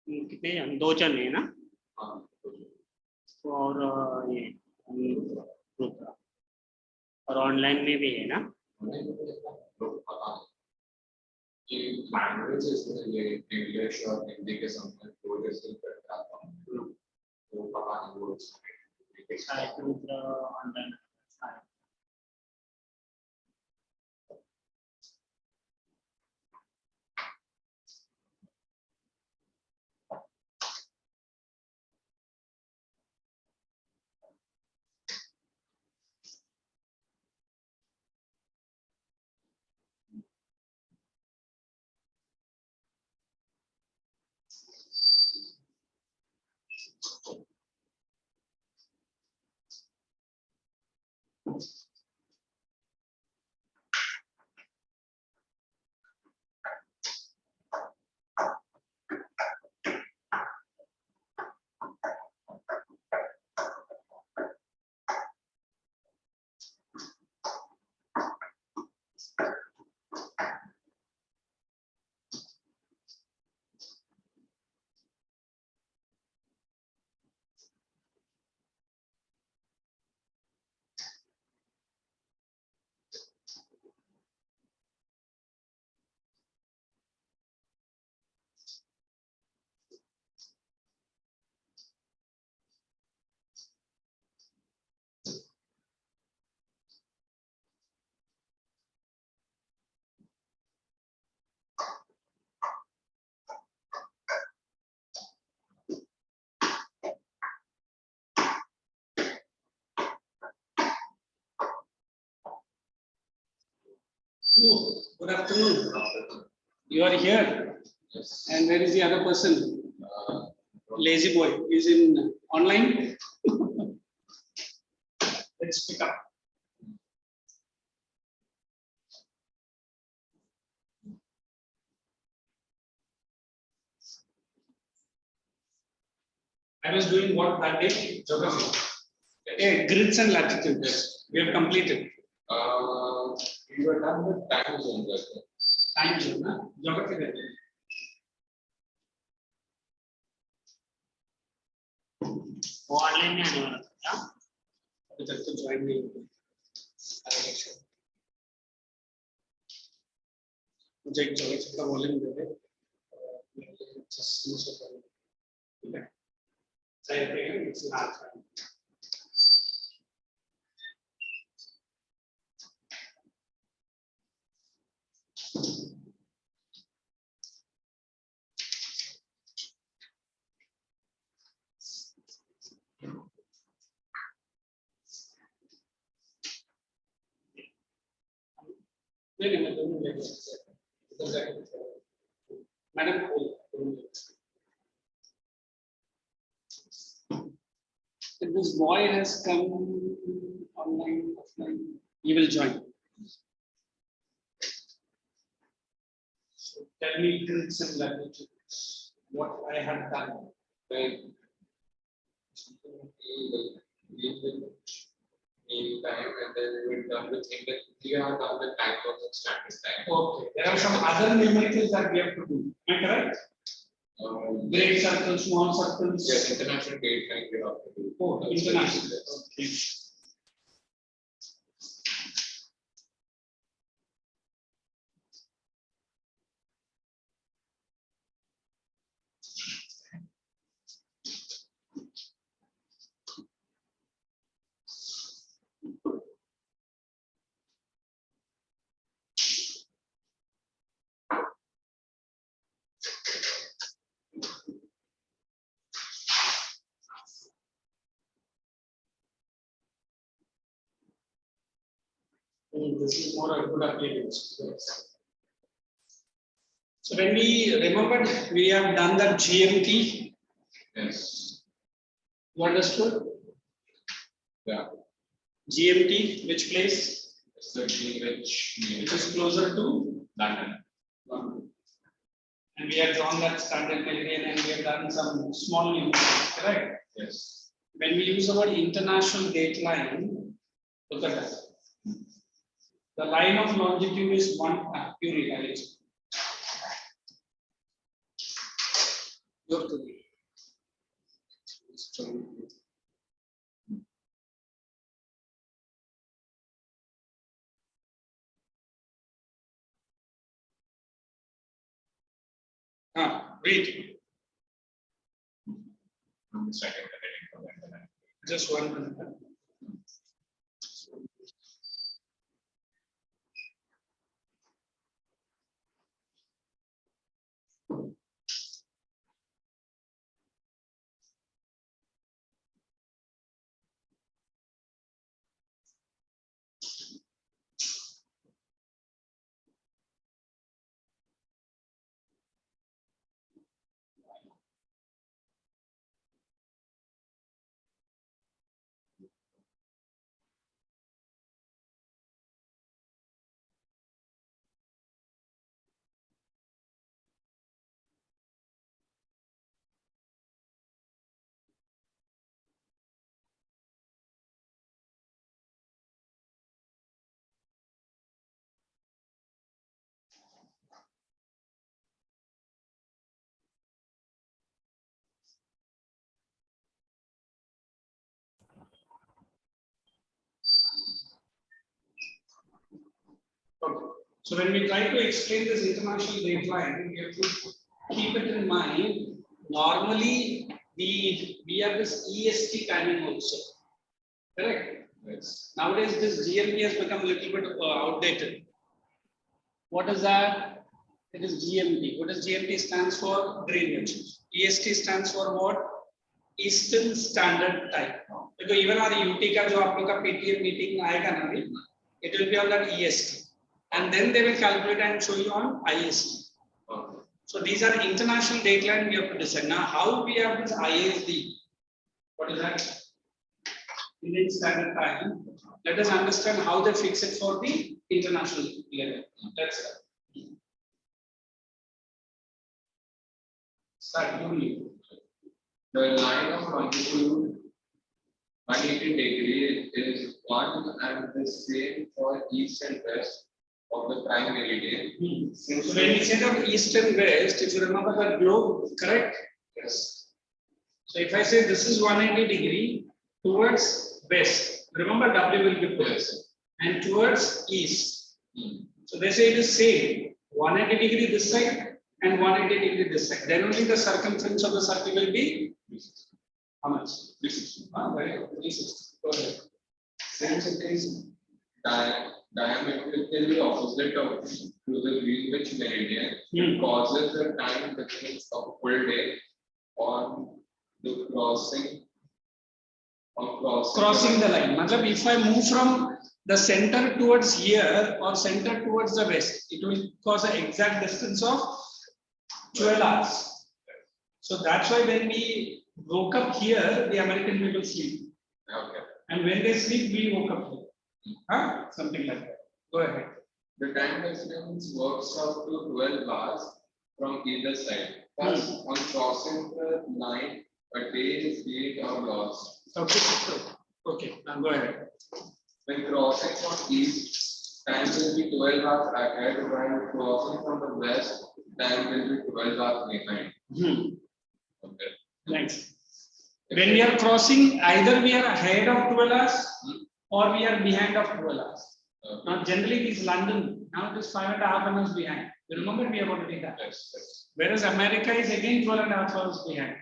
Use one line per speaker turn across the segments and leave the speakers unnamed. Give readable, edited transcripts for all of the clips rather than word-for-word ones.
कितने जन, 2 जन है ना। और ये ग्रुप का और ऑनलाइन में भी है ना।
कि languages में English और हिंदी के सामने कोई ऐसे करता हूँ तो पता नहीं वो
online
Oh, good afternoon. You are here.
Yes.
And where is the other person? Lazy boy is in online. Let's pick up. I was doing what that day? Geography. Yes. Grids and latitudes.
Yes.
We have completed.
We were done with time zone.
Time zone, huh? Geography. There.
वो online में आने वाला था क्या?
अभी तक तो join नहीं हुआ। मुझे एक ज्योग्राफी का वॉल्यूम दे दे। ठीक है। सही है, इट्स नॉट नहीं मैं दोनों लेके madam this boy has come online, offline. He will join. So tell me grids and latitudes. What I have done.
Right. Mean time and then we're done with we are done with time of the standard time.
Okay. There are some other numericals that we have to do. Am I correct? Great circles, small circles.
Yes, international date line we have to do.
Oh, international. Okay. This is more a good appearance. So when we remembered, we have done that GMT.
Yes.
You understood?
Yeah.
GMT, which place?
It's the
Which is closer to
London.
And we have drawn that standard meridian and we have done some small numerals, correct?
Yes.
When we use the word international date line, look at that. The line of longitude is one you realize. You have to Read.
I'm just checking the heading for that.
Just 1 minute. Okay. So when we try to explain this international dateline, we have to keep it in mind. Normally, we have this EST timing also. Correct?
Yes.
Nowadays, this GMT has become a little bit outdated. What is that? It is GMT. What does GMT stands for? Greenwich. EST stands for what? Eastern Standard Time. Because even our UT का जो आप लोग का PTM meeting में आएगा ना भी, it will be on that EST, and then they will calculate and show you on IST.
Okay.
So these are international dateline we have to decide. Now, how we have this ISD? What is that? Indian Standard Time. Let us understand how they fix it for the international level. Let's start.
The line of longitude 180 degree is one and the same for east and west of the prime meridian.
So when we say that east and west, if you remember the globe, correct?
Yes.
So if I say this is 180 degree towards west, remember W will be plus, and towards east. So they say it is same 180 degree this side and 180 degree this side. Then only the circumference of the circle will be how much? 360. Very good. 360. Go ahead.
Since it is diametrically opposite of to the Greenwich meridian, it causes a time difference of full day on the crossing
the line. Matlab, if I move from the center towards here or center towards the west, it will cause an exact distance of 12 hours. So that's why when we woke up here, the American people sleep.
Okay.
And when they sleep, we woke up here. Something like that. Go ahead.
The time difference works out to 12 hours from either side. Thus, on crossing the line, a day is gained or lost.
Okay, now go ahead.
When crossing from east, time will be 12 hours ahead, while crossing from the west, time will be 12 hours behind. Okay.
Thanks. When we are crossing, either we are ahead of 12 hours or we are behind of 12 hours.
Okay.
Now, generally, it is London. Now, it is 5.5 hours behind. You remember we have already done.
Yes.
Whereas America is again 12.5 hours behind.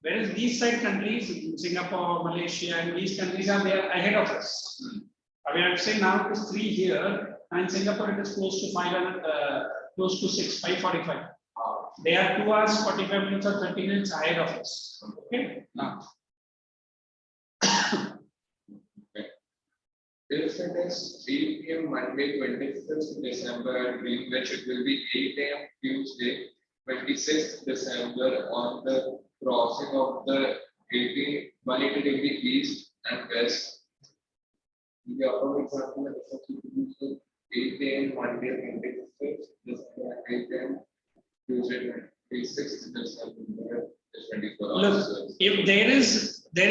Whereas these side countries, Singapore, Malaysia, and these countries are there ahead of us. I mean, I would say now it is 3 here, and Singapore it is close to 6, 5:45. They are 2 hours, 45 minutes or 30 minutes ahead of us. Okay. Now.
Okay. If it is 8 p.m. Monday, 25th December at Greenwich, it will be 8 a.m. Tuesday, 26th December on the crossing of the 180 degree east and west. The upper example is 8 a.m. Monday, 25th December, 8 a.m. Tuesday, 26th December, 24 hours.
Look, if there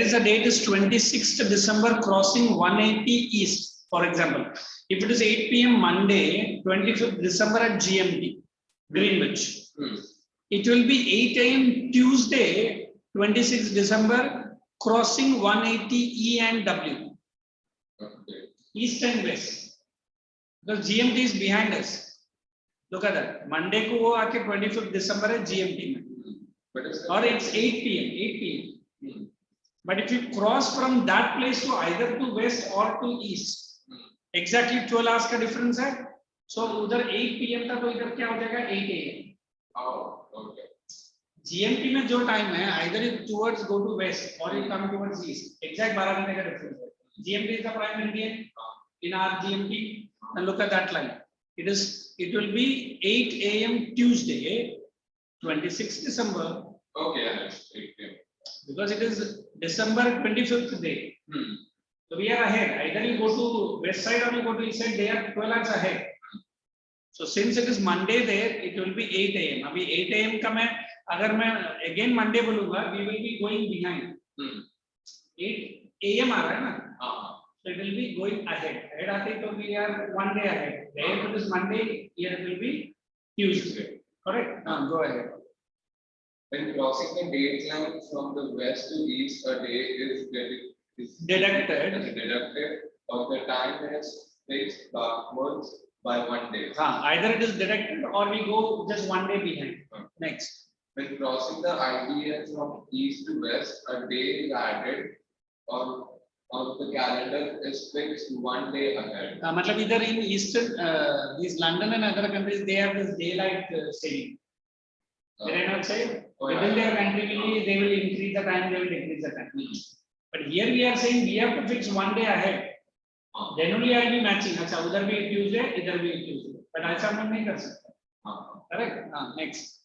is a date is 26th December crossing 180 east, for example. If it is 8 p.m. Monday, 25th December at GMT, Greenwich, it will be 8 a.m. Tuesday, 26th December, crossing 180 E and W.
Okay.
East and west. Because GMT is behind us. Look at that. Monday को वो आके 25th December है GMT में.
But it's
Or it's 8 p.m. 8 p.m. But if you cross from that place to either to west or to east, exactly 12 hours का difference है. So उधर 8 p.m. था तो इधर क्या हो जाएगा 8 a.m.
Oh, okay.
GMT में जो time है, either you towards go to west or you come towards east. Exact 12 घंटे का difference है. GMT is the prime meridian in our GMT. And look at that line. It will be 8 a.m. Tuesday, 26th December.
Okay, yeah, it's 8 p.m.
Because it is December 25th day. So we are ahead. Either you go to west side or you go to east side. They are 12 hours ahead. So since it is Monday there, it will be 8 a.m. अभी 8 a.m. का मैं अगर मैं again Monday बोलूँगा, we will be going behind. 8 a.m. आ रहा है ना? So it will be going ahead. Ahead आते तो we are one day ahead. There it is Monday. Here it will be Tuesday. Correct? Go ahead.
When crossing the date line from the west to east, a day is deducted of the time is fixed backwards by 1 day.
Either it is deducted or we go just 1 day behind. Next.
When crossing the IDS from east to west, a day is added on the calendar is fixed 1 day ahead.
मतलब इधर in eastern these London and other countries they have this daylight saving. They not say within their country they will increase the time, they will decrease the time. But here we are saying we have to fix 1 day ahead. Then only I will be matching. अच्छा उधर भी Tuesday, इधर भी Tuesday. But ऐसा हम नहीं कर सकते. Correct? Next.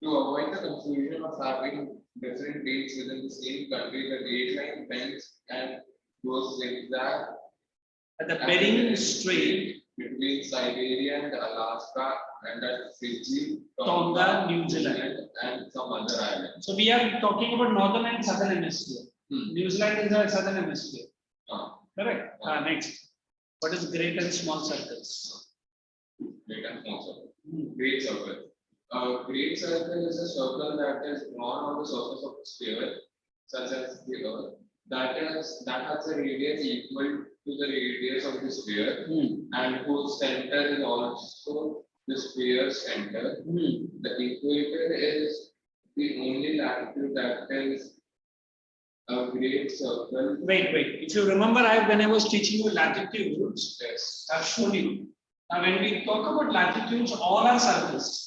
To avoid the confusion of having different dates within the same country, the date line bends and goes zigzag
At the Bering Strait
between Siberia and Alaska and at Fiji,
Tonga, New Zealand,
and some other islands.
So we are talking about northern and southern hemisphere. New Zealand is a southern hemisphere. Correct. Next. What is great and small circles?
Great and small circle. Great circle. A great circle is a circle that is drawn on the surface of a sphere, such as the Earth, that has a radius equal to the radius of the sphere, and whose center is also the sphere's center. The equator is the only latitude that is a great circle.
Wait. If you remember, when I was teaching you latitudes,
Yes.
I've shown you. Now, when we talk about latitudes, all are circles.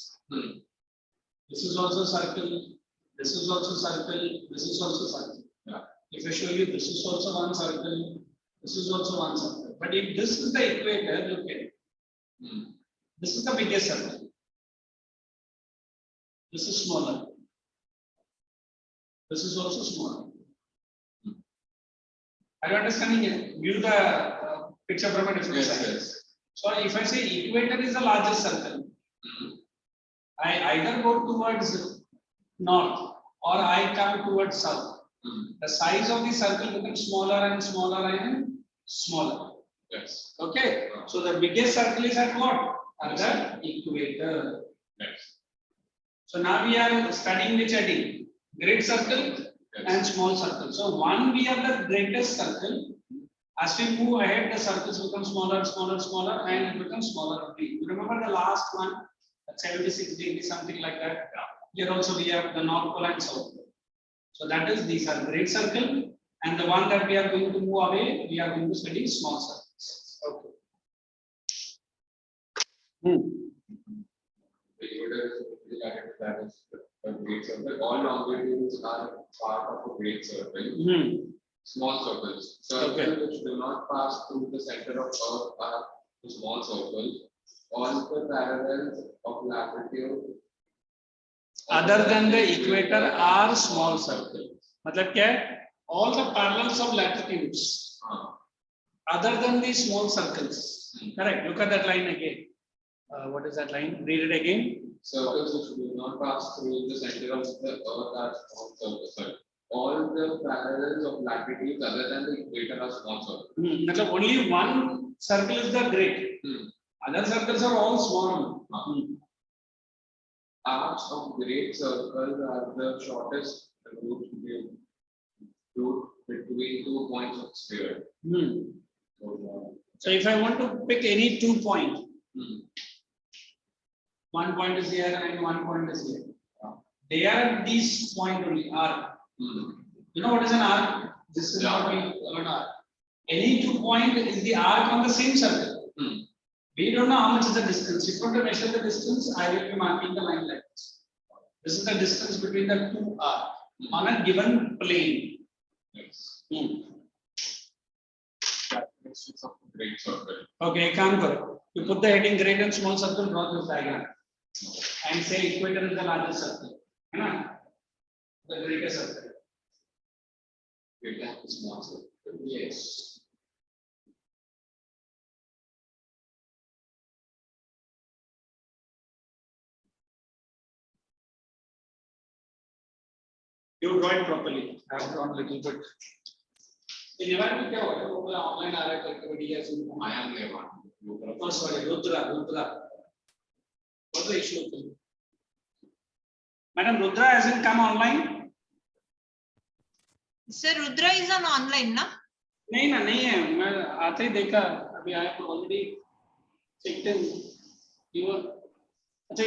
This is also circle. This is also circle. This is also circle.
Yeah.
If I show you, this is also one circle. This is also one circle. But if this is the equator, look at it. This is the biggest circle. This is smaller. This is also smaller. Are you understanding it? View the picture from a different side.
Yes.
So if I say equator is the largest circle, I either go towards north or I come towards south. The size of the circle becomes smaller and smaller and smaller.
Yes.
Okay. So the biggest circle is at what? At the equator.
Yes.
So now we are studying which heading? Great circle and small circle. So one we have the greatest circle. As we move ahead, the circles become smaller, and it becomes smaller. You remember the last one? 76 degrees, something like that. Here also we have the North Pole and South Pole. So that is these are great circle, and the one that we are going to move away, we are going to study small circles. Okay.
The equator is that is a great circle. All longitudes are part of a great circle. Small circles. Circles which do not pass through the center of Earth are the small circles. All the parallels of latitude
Other than the equator are small circles. मतलब क्या है? All the parallels of latitudes other than the small circles. Correct. Look at that line again. What is that line? Read it again.
Circles which do not pass through the center of the Earth are small circles. All the parallels of latitudes other than the equator are small circles.
मतलब only one circle is the great. Other circles are all small.
Arcs of great circles are the shortest route between 2 points of sphere.
So if I want to pick any 2 points, One point is here and one point is here. They are these point only arc. You know what is an arc? This is what we call an arc. Any 2 point is the arc on the same circle. We don't know how much is the distance. If you want to measure the distance, I will be marking the line like this. This is the distance between the two arcs on a given plane.
Yes. Great circle.
Okay, come. You put the heading great and small circle, draw this diagram. And say equator is the largest circle. The greatest circle.
Great and small circle.
Yes. You draw it properly. I have drawn a little bit. In environment, what online activity has been.
I am Levan.
Oh, sorry, Rudra. What's the issue with you? Madam, Rudra hasn't come online?
Sir, Rudra is on online, na?
नहीं है मैं आते ही देखा अभी I have already checked in. You were अच्छा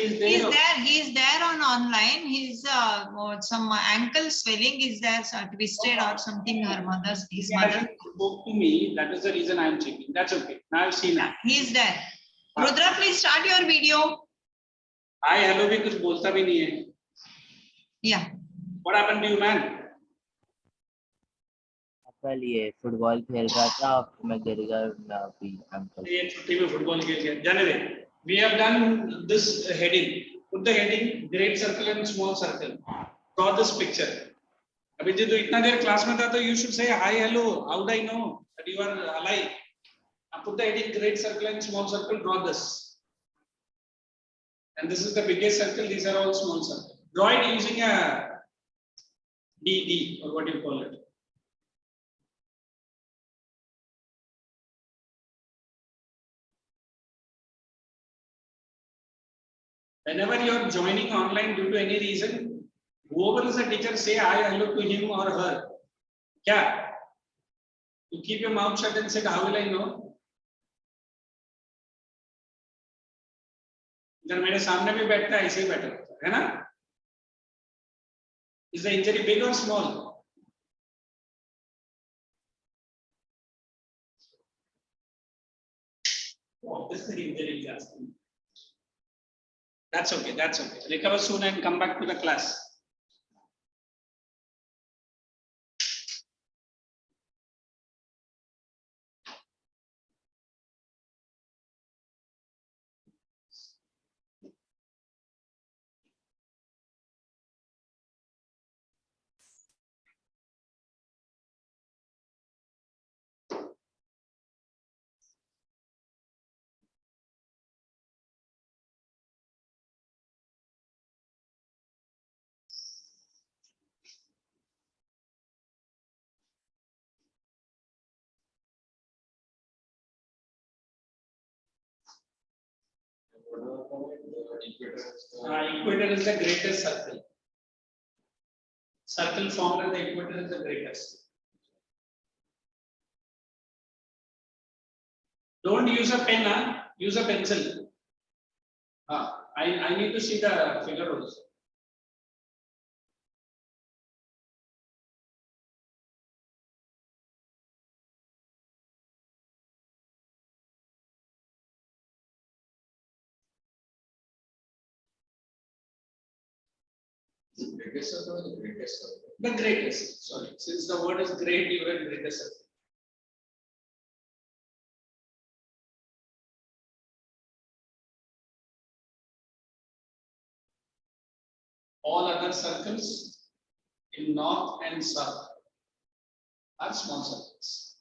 He is there on online. His some ankle swelling is there, twisted or something. Her mother's his
he
mother.
hasn't spoke to me. That is the reason I am checking. That's okay. Now I've seen it.
He is there. Rudra, please start your video.
Hi, hello भी कुछ बोलता भी नहीं है.
Yeah.
What happened to you, man?
कल ये football खेल रहा था मैं गिर गया मैं अभी अंकल
ये छुट्टी में फुटबॉल खेल गया. जाने दे. We have done this heading. Put the heading great circle and small circle. Draw this picture. अभी जो इतना देर क्लास में था तो you should say hi, hello. How would I know that you are alive? Put the heading great circle and small circle. Draw this. And this is the biggest circle. These are all small circles. Draw it using a DD or what do you call it? Whenever you are joining online due to any reason, whoever is a teacher, say hi, hello to him or her. Yeah. You keep your mouth shut and say, how will I know? अगर मेरे सामने भी बैठता है ऐसे ही बैठा है ना? Is the injury big or small? What is the injury is asking? That's okay. That's okay. Recover soon and come back to the class. Equator is the greatest circle. Circle formed at the equator is the greatest. Don't use a pen, use a pencil. I need to see the figure also.
The biggest circle or the greatest circle?
The greatest. Sorry, since the word is great, you are greatest circle. All other circles in north and south are small circles.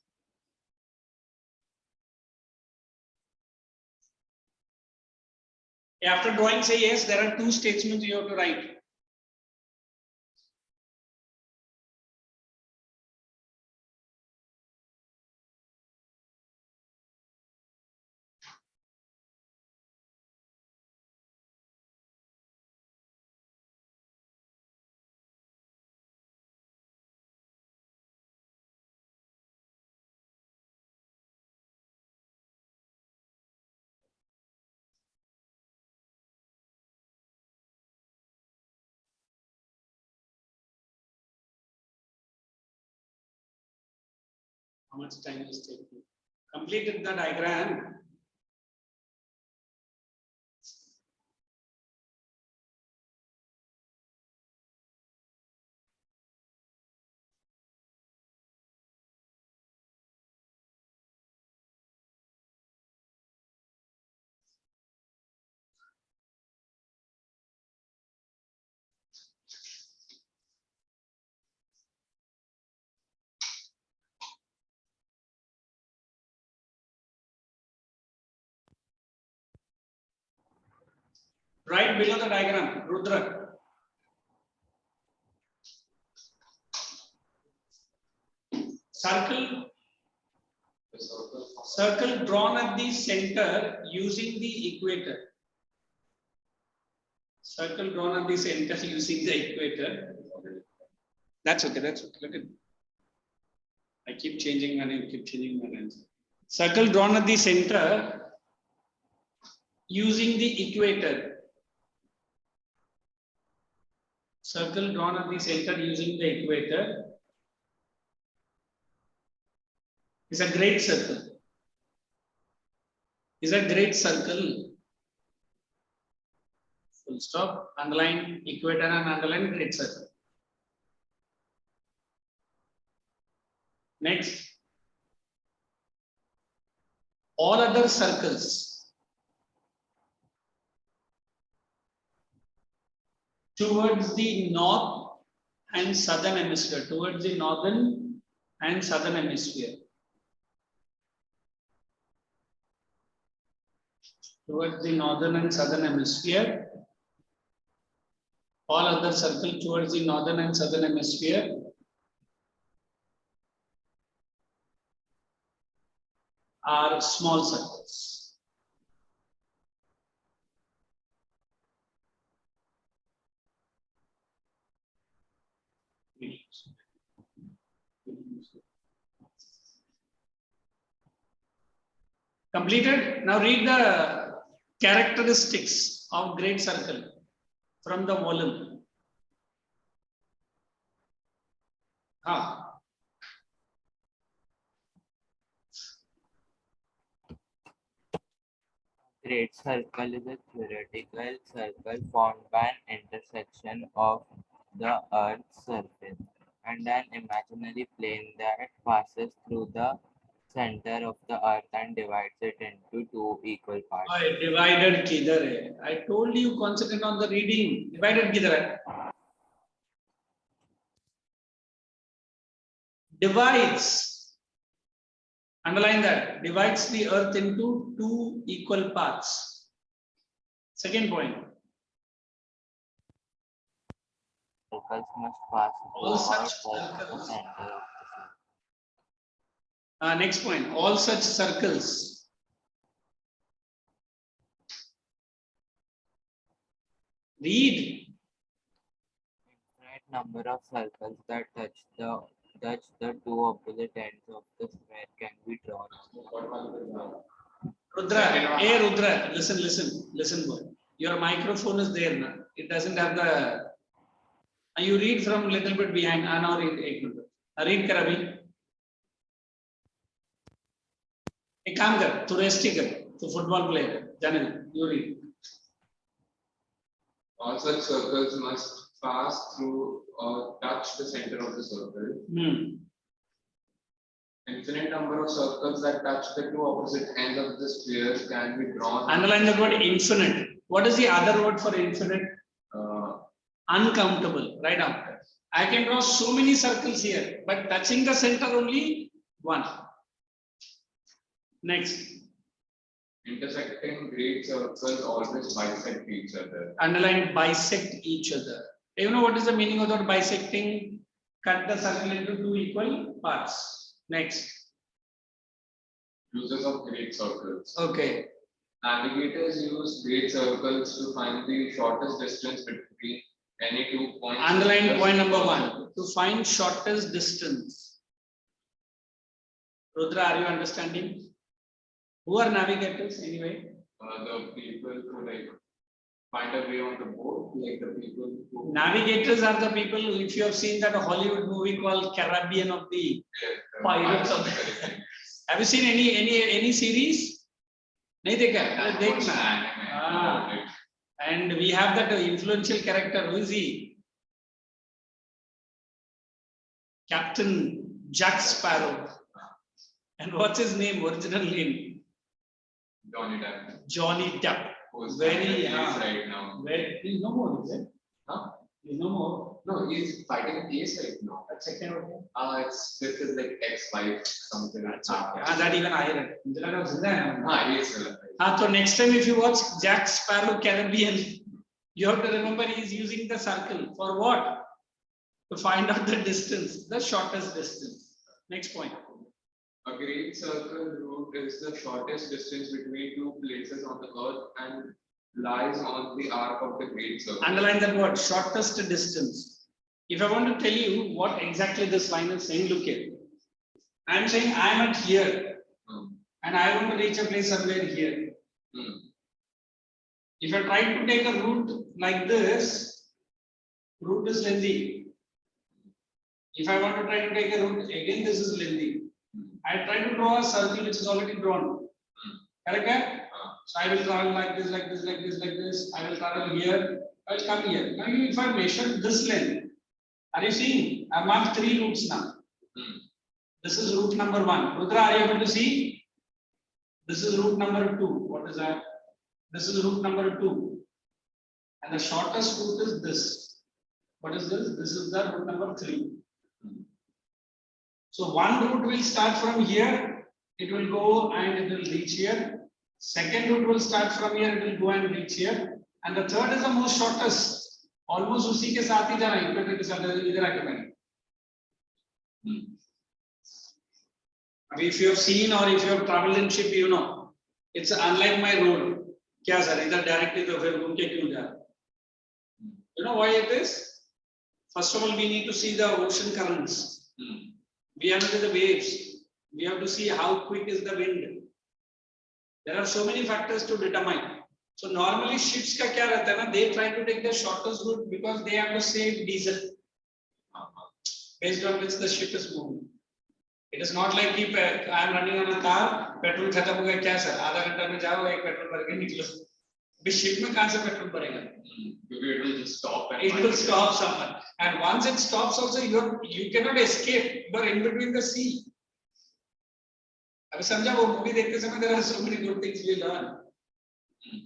After drawing, say yes, there are two statements you have to write. How much time is taking? Completed the diagram. Right below the diagram, Rudra. Circle drawn at the center using the equator. Circle drawn at the center using the equator. That's okay. That's okay. Look at. I keep changing my name. Keep changing my name. Circle drawn at the center using the equator. Circle drawn at the center using the equator is a great circle. Is a great circle. Full stop. Underline equator and underline great circle. Next. All other circles towards the north and southern hemisphere. Towards the northern and southern hemisphere. Towards the northern and southern hemisphere. All other circles towards the northern and southern hemisphere are small circles. Completed. Now read the characteristics of great circle from the volume.
Great circle is a theoretical circle formed by an intersection of the Earth's surface and an imaginary plane that passes through the center of the Earth and divides it into two equal parts.
Divided kidhar hai? I told you concentrate on the reading. Divided kidhar hai? Divides. Underline that. Divides the Earth into two equal parts. Second point.
Circles must pass
All such
throughout the
circles.
center of the circle.
Next point. All such circles read.
Infinite number of circles that touch the two opposite ends of the square can be drawn.
Rudra, hey Rudra, listen boy. Your microphone is there now. It doesn't have the. You read from little bit behind. Now read. Read kar abhi. एक काम कर, तू rest ही कर, तू football play कर, जाने दे, you read.
All such circles must pass through or touch the center of the circle. Infinite number of circles that touch the two opposite ends of the sphere can be drawn.
Underline the word infinite. What is the other word for infinite? Uncountable. Right after. I can draw so many circles here, but touching the center only one. Next.
Intersecting great circles always bisect each other.
Underline bisect each other. You know what is the meaning of that bisecting? Cut the circle into two equal parts. Next.
Uses of great circles.
Okay.
Navigators use great circles to find the shortest distance between any 2 points.
Underline point number 1. To find shortest distance. Rudra, are you understanding? Who are navigators anyway?
The people who find a way on the boat, like the people who
Navigators are the people who, if you have seen that Hollywood movie called Caribbean of the Pirates of the Have you seen any series? Nahi dekha? Dekhna. Ah. And we have that influential character. Who is he? Captain Jack Sparrow. And what's his name? Original name?
Johnny Depp.
Johnny Depp.
Who's
Very
right now.
Very, he's no more, is it?
Huh?
He's no more.
No, he's fighting a case right now.
That's second one.
It's with his like ex-wife, something like that.
That even I read.
He is.
So next time if you watch Jack Sparrow Caribbean, you have to remember he is using the circle for what? To find out the distance, the shortest distance. Next point.
A great circle route is the shortest distance between two places on the earth and lies on the arc of the great circle.
Underline that word, shortest distance. If I want to tell you what exactly this line is saying, look here. I am saying I am at here and I want to reach a place somewhere here. If I try to take a route like this, route is lengthy. If I want to try to take a route, again this is lengthy. I try to draw a circle which is already drawn. Correct? So I will travel like this, like this, like this, like this. I will travel here. I will come here. Now, if I measure this length, are you seeing? I marked 3 routes now. This is route number 1. Rudra, are you able to see? This is route number 2. What is that? This is route number 2. And the shortest route is this. What is this? This is the route number 3. So one route will start from here. It will go and it will reach here. Second route will start from here, it will go and reach here. And the third is the most shortest. Almost उसी के साथ ही जा रहा है, equator के साथ इधर आके बैठे. If you have seen or if you have traveled in ship, you know, it's unlike my road. क्या सर इधर directly तो फिर घूम के क्यों जा? You know why it is? First of all, we need to see the ocean currents. We have to see the waves. We have to see how quick is the wind. There are so many factors to determine. So normally ships का क्या रहता है ना? They try to take the shortest route because they have to save diesel, based on which the ship is moving. It is not like if I am running on a car, petrol खत्म हो गया क्या sir? आधा घंटा में जाओ एक petrol भर के निकलो. भी ship में कहाँ से पेट्रोल भरेगा?
It will just stop.
It will stop someone, and once it stops, also you cannot escape. You are in between the sea. अभी समझा वो movie देखते समय there are so many good things we learn.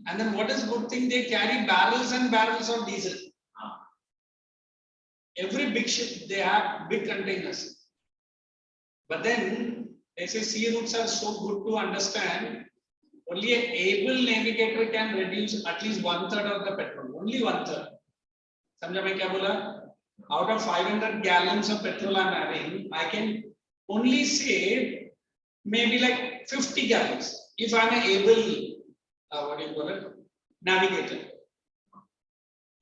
And then what is good thing? They carry barrels and barrels of diesel. Every big ship they have big containers. But then they say sea routes are so good to understand. Only an able navigator can reduce at least 1/3 of the petrol. Only 1/3. समझा मैं क्या बोला? Out of 500 gallons of petrol I'm having, I can only save maybe like 50 gallons if I'm an able, what do you call it, navigator.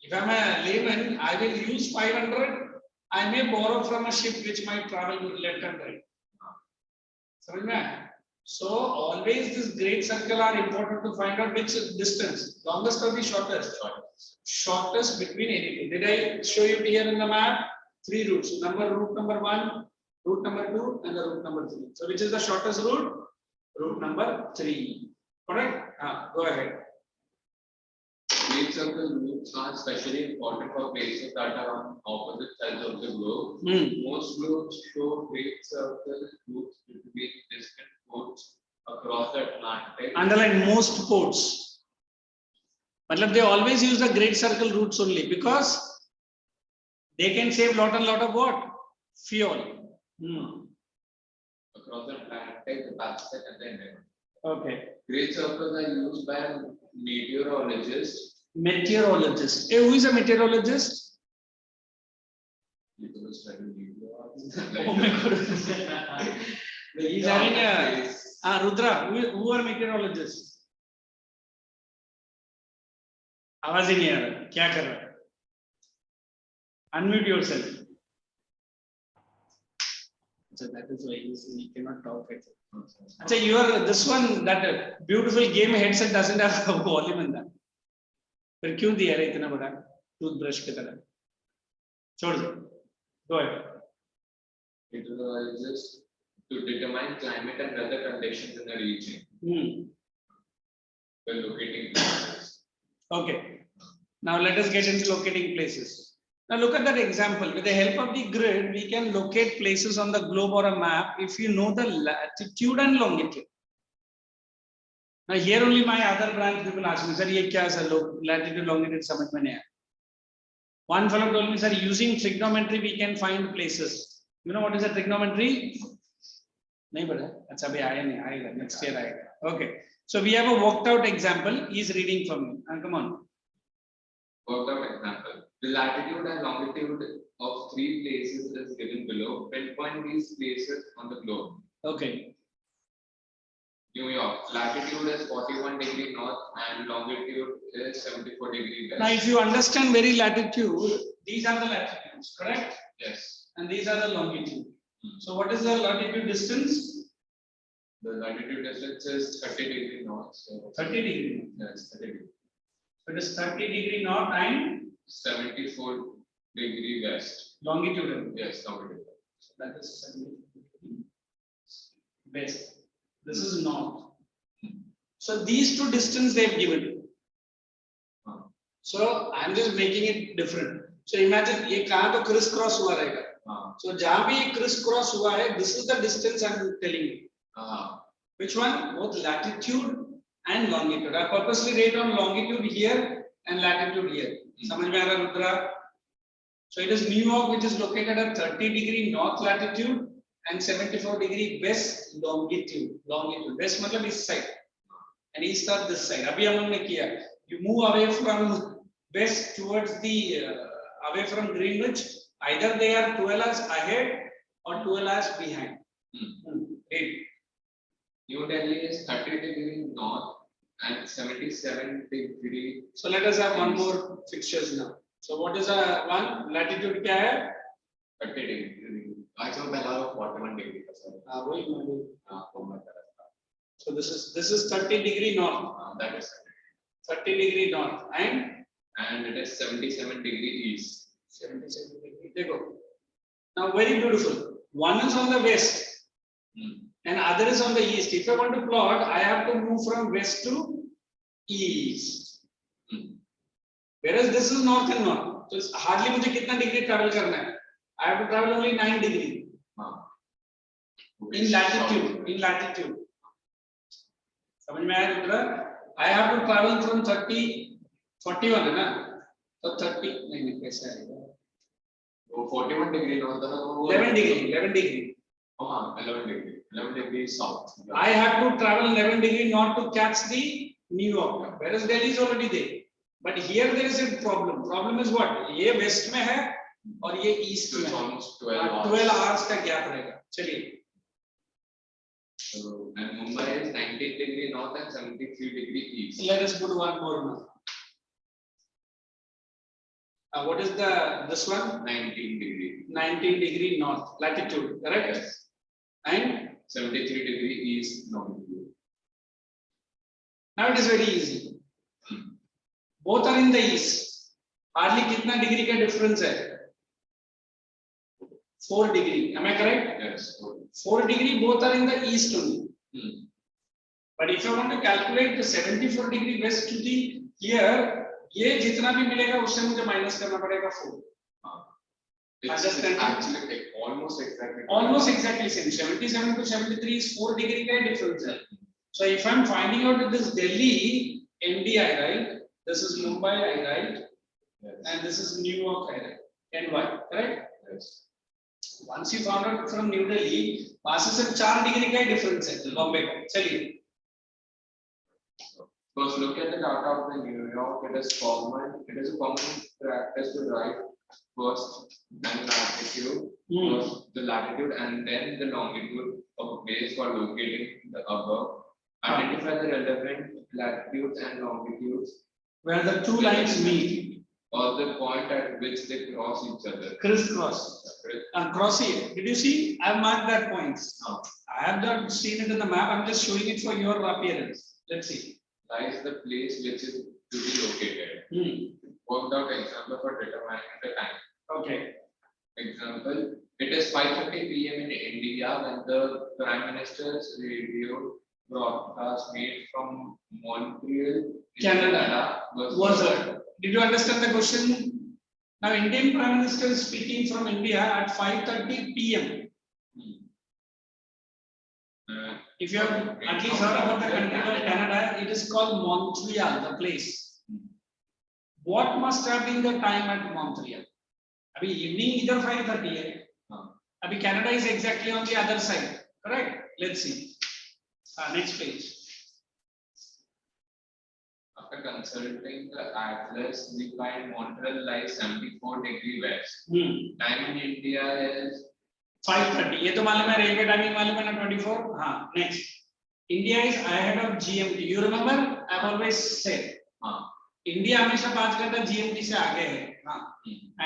If I'm a layman, I will use 500. I may borrow from a ship which might travel left and right. So always this great circle are important to find out which distance, longest or the shortest. Shortest between anything. Did I show you here in the map? 3 routes. Route number 1, route number 2, and the route number 3. So which is the shortest route? Route number 3. Correct? Go ahead.
Great circle routes are especially important for places that are on opposite sides of the globe. Most globes show great circle routes between distant ports across the Atlantic.
Underline most ports. Matlab they always use the great circle routes only because they can save lot of what? Fuel.
Across the Atlantic, the Pacific, and the Indian.
Okay.
Great circles are used by meteorologists.
Meteorologist. Who is a meteorologist?
People who study meteorology.
Oh my God. He's having a Rudra. Who are meteorologists? आवाज ही नहीं आ रहा. क्या कर रहा है? Unmute yourself. So that is why you cannot talk. Achha, you are this one, that beautiful game headset doesn't have a volume in that. फिर क्यों दिया है इतना बड़ा टूथब्रश की तरह? छोड़ दो. Go ahead.
It was just to determine climate and weather conditions in the region by locating places.
Okay. Now let us get into locating places. Now look at that example. With the help of the grid, we can locate places on the globe or a map if you know the latitude and longitude. Now here only my other branch people ask me, sir, ये क्या sir, latitude, longitude समझ में नहीं आया. One fellow told me, sir, using trigonometry we can find places. You know what is a trigonometry? नहीं पता. अच्छा अभी आया नहीं, आएगा next year आएगा. Okay. So we have a worked out example. He is reading for me. Come on.
Worked out example. The latitude and longitude of 3 places is given below. Pinpoint these places on the globe.
Okay.
New York, latitude is 41 degree north and longitude is 74 degree west.
Now, if you understand very latitude, these are the latitudes, correct?
Yes.
And these are the longitude. So, what is the latitude distance?
The latitude distance is 30 degree north. So
30 degree.
yes, 30 degree.
So it is 30 degree north and
74 degree west.
longitude.
Yes, longitude.
So that is 74 degree west. This is north. So these two distance they have given. So I am just making it different. So imagine ये कहाँ तो crisscross हुआ रहेगा. So जहाँ भी ये crisscross हुआ है, this is the distance I am telling you. Which one? Both latitude and longitude. I purposely write on longitude here and latitude here. समझ में आ रहा Rudra? So it is New York, which is located at 30 degree north latitude and 74 degree west longitude. Longitude. West मतलब this side and east are this side. अभी हम लोगों ने किया. You move away from west towards the away from Greenwich. Either they are 12 hours ahead or 12 hours behind. Eight.
New Delhi is 30 degree north and 77 degree.
So let us have one more fixtures now. So what is one latitude क्या है?
30 degree. आज हम पहला 41 degree का sir.
हाँ वही मैं.
हाँ
So this is 30 degree north.
That is
30 degree north and
it is 77 degree east.
77 degree. देखो. Now very beautiful. One is on the west. And other is on the east. If I want to plot, I have to move from west to east. Whereas this is north and north. So it's hardly मुझे कितना degree travel करना है? I have to travel only 9 degree. In latitude. In latitude. समझ में आया Rudra? I have to travel from 30, 41 है ना? तो 30 नहीं कैसे आएगा?
वो 41 degree north था ना?
11 degree. 11 degree.
हाँ 11 degree. 11 degree south.
I have to travel 11 degree north to catch the New York. Whereas Delhi is already there. But here there is a problem. Problem is what? ये west में है और ये east में है.
Almost 12
hours का gap रहेगा. चलिए.
So, and Mumbai is 19 degree north and 73 degree east.
Let us put one more now. What is this one?
19 degree.
19 degree north latitude, correct?
Yes.
And
73 degree east longitude.
now it is very easy. Both are in the east. Hardly कितना degree का difference है? 4 degree. Am I correct?
Yes.
4 degree, both are in the east only. But if I want to calculate the 74 degree west to the here, ये जितना भी मिलेगा उससे मुझे minus करना पड़ेगा 4.
It's actually like almost exactly
same. 77 to 73 is 4 degree का difference है. So if I'm finding out that this Delhi NDI, right? This is Mumbai I write,
yes.
And this is New York I write. NY, correct?
Yes.
Once you found out from New Delhi, वहाँ से सिर्फ 4 degree का difference है बॉम्बे का. चलिए.
First, look at the data of the New York. It is a common practice to write first and latitude, first the latitude and then the longitude of a place for locating the above. Identify the relevant latitudes and longitudes
Where the two lines meet.
Or the point at which they cross each other.
Crisscross. Cross here. Did you see? I have marked that points. I have not seen it in the map. I'm just showing it for your appearance. Let's see.
Lies the place which is to be located. Worked out example for determining the time.
Okay.
Example, it is 5:30 p.m. in India when the Prime Minister's radio broadcast made from Montreal,
Canada was
heard.
heard. Did you understand the question? Now, Indian Prime Minister is speaking from India at 5:30 p.m. If you have at least heard about the country called Canada, it is called Montreal, the place. What must have been the time at Montreal? Abhi evening either 5:30 hai. Abhi Canada is exactly on the other side, correct? Let's see. Next page.
After consulting the atlas, we find Montreal lies 74° west. Time in India is
5:30. ये तो मालूम है, railway timing मालूम है ना 24. हाँ, next. India is ahead of GMT. You remember? I've always said. India हमेशा 5 घंटा GMT से आगे है. हाँ.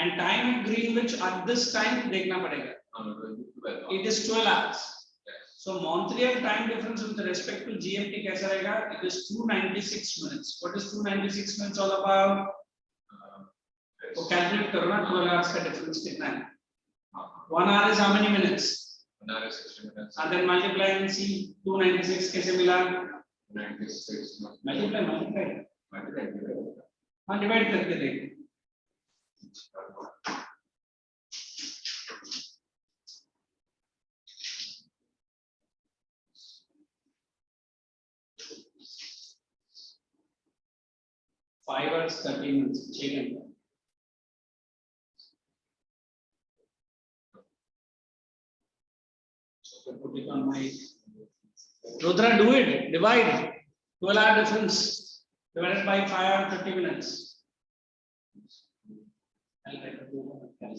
And time at Greenwich at this time देखना पड़ेगा. It is 12 hours. So Montreal time difference with respect to GMT कैसा रहेगा? It is 296 minutes. What is 296 minutes all about? तो calculate करो ना 12 hours का difference कितना है? 1 hour is how many minutes?
1 hour is 60 minutes.
And then multiply and see 296 कैसे मिला?
96
Multiply. हाँ, divide करके देख. Five hours 30 minutes. 6 घंटे. So put it on my. Rudra, do it. Divide. 12-hour difference divided by 5 hours 30 minutes. I'll try to do that.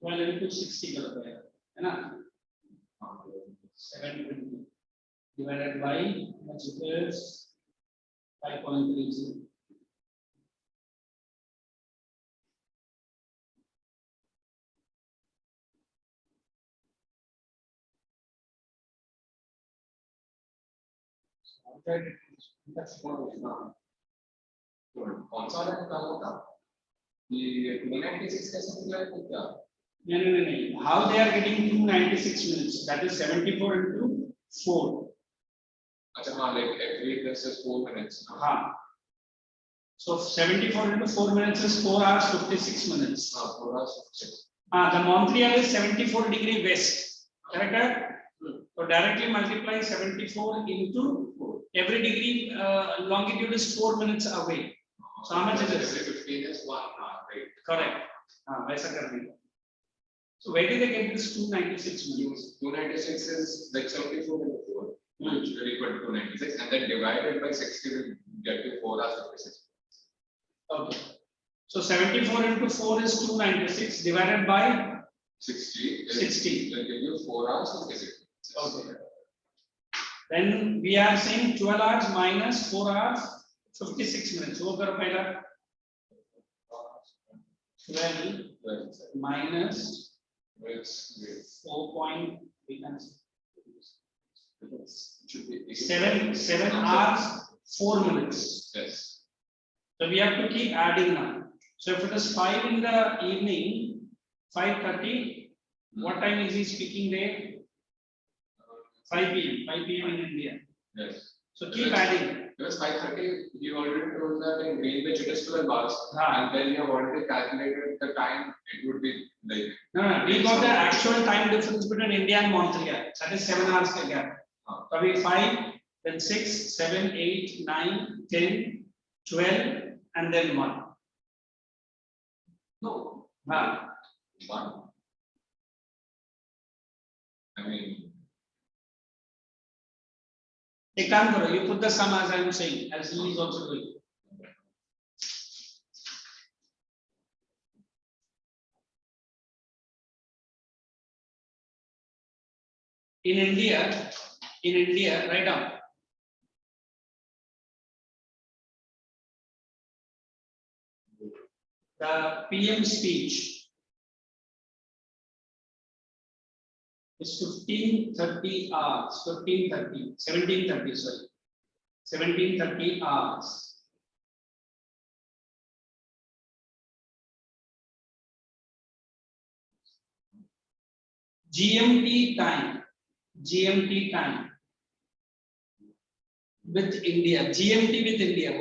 12 into 60 कर दो है ना 720 divided by which is 5.30
कौन सा वाला निकाला होगा? ये 296 कैसे निकला है क्या?
No. How they are getting 296 minutes? That is 74 into 4.
अच्छा हाँ, like every plus is 4 minutes.
So 74 into 4 minutes is 4 hours 56 minutes.
4 hours 56.
The Montreal is 74° west. Correct? So directly multiply 74 into 4. Every degree longitude is 4 minutes away. So how much is it?
Every 15 is 1 hour, right?
Correct. वैसा कर देंगे. So where did they get this 296 minutes?
296 is like 74 into 4, which will equal to 296, and then divided by 60 will get you 4 hours 56.
Okay. So 74 into 4 is 296 divided by
60 is
60.
Will give you 4 hours 56.
Okay. Then we are saying 12 hours minus 4 hours 56 minutes. So करो पहला 12 minus 7 hours 4 minutes.
Yes.
So we have to keep adding now. So if it is 5 in the evening, 5:30, what time is he speaking there? 5 p.m. 5 p.m. in India.
Yes.
So keep adding.
Because 5:30, you already told that in Greenwich it is 12 hours, and then you have already calculated the time. It would be like.
No, we got the actual time difference between India and Montreal. That is 7 hours ka gap. So we 5, then 6, 7, 8, 9, 10, 12, and then 1.
No.
1.
I mean.
You put the sum as I am saying, as he is also doing. In India, write down. The PM speech is 15:30 hours, 15:30, 17:30, sorry, 17:30 hours. GMT time with India, GMT with India,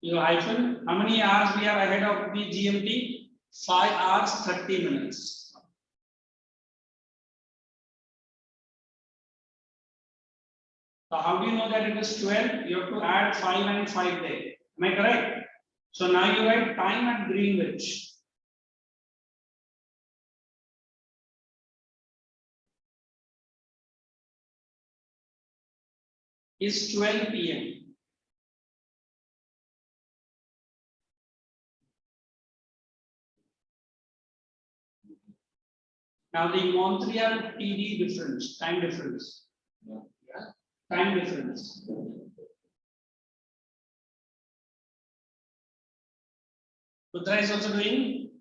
you hyphen, how many hours we are ahead of the GMT? 5 hours 30 minutes. So how do you know that it is 12? You have to add 5 and 5 there. Am I correct? So now you write time at Greenwich. Is 12 PM. Now the Montreal TD difference, time difference. Time difference. Putra is also doing.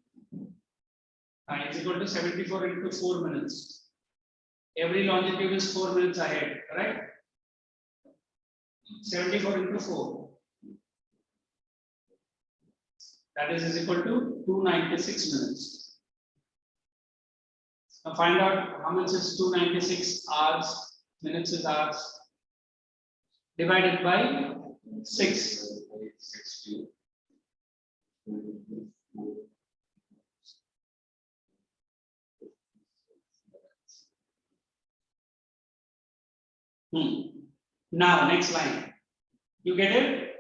Is equal to 74 into 4 minutes. Every longitude is 4 minutes ahead, correct? 74 into 4. That is equal to 296 minutes. Now find out how much is 296 hours, minutes is hours, divided by 6. Now, next line. You get it?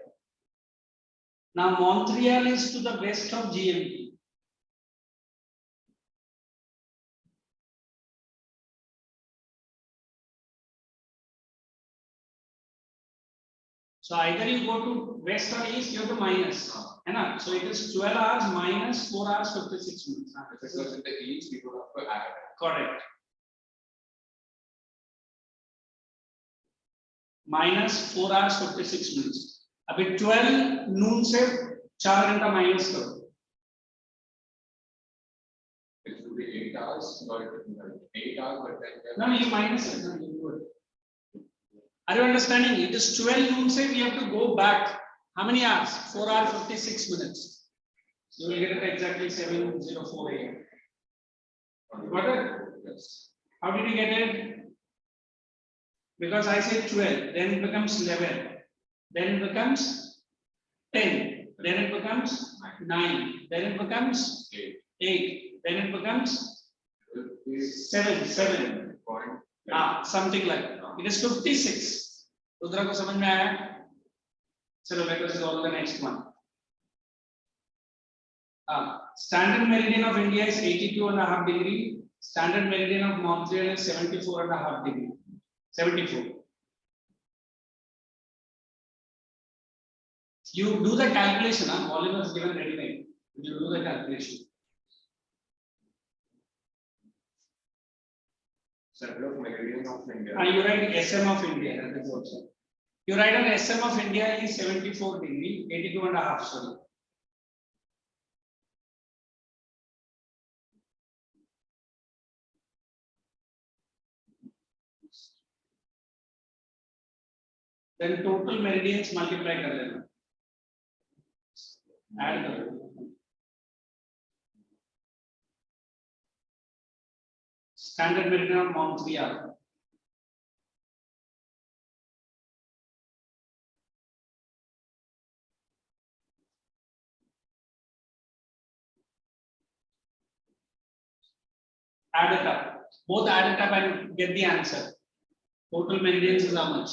Now, Montreal is to the west of GMT. So, either you go to west or east, you have to minus. So, it is 12 hours minus 4 hours 56 minutes.
If it was in the east, we would have to add.
Correct. Minus 4 hours 56 minutes. अभी 12 नून से 4 घंटा minus करो.
It would be 8 hours, but 8 hours, but then.
No, you minus it. No, you do it. Are you understanding? It is 12 noon say we have to go back. How many hours? 4 hours 56 minutes. So you will get it exactly 7:04 AM. Got it?
Yes.
How did you get it? Because I said 12, then it becomes 11, then it becomes 10, then it becomes 9, then it becomes 8, then it becomes 7. Something like that. It is 56. Rudra ko samajh mein aaya? Chalo, let us solve the next one. Standard meridian of India is 82.5 degree. Standard meridian of Montreal is 74.5 degree. 74. You do the calculation, volume is given ready made. You do the calculation.
Center of meridian of India.
You write SM of India. That is also. You write an SM of India is 74 degree, 82.5. Sorry. Then total meridians multiply कर लेना. Add करो. Standard meridian of Montreal. Add it up. Both add it up and get the answer. Total meridians is how much?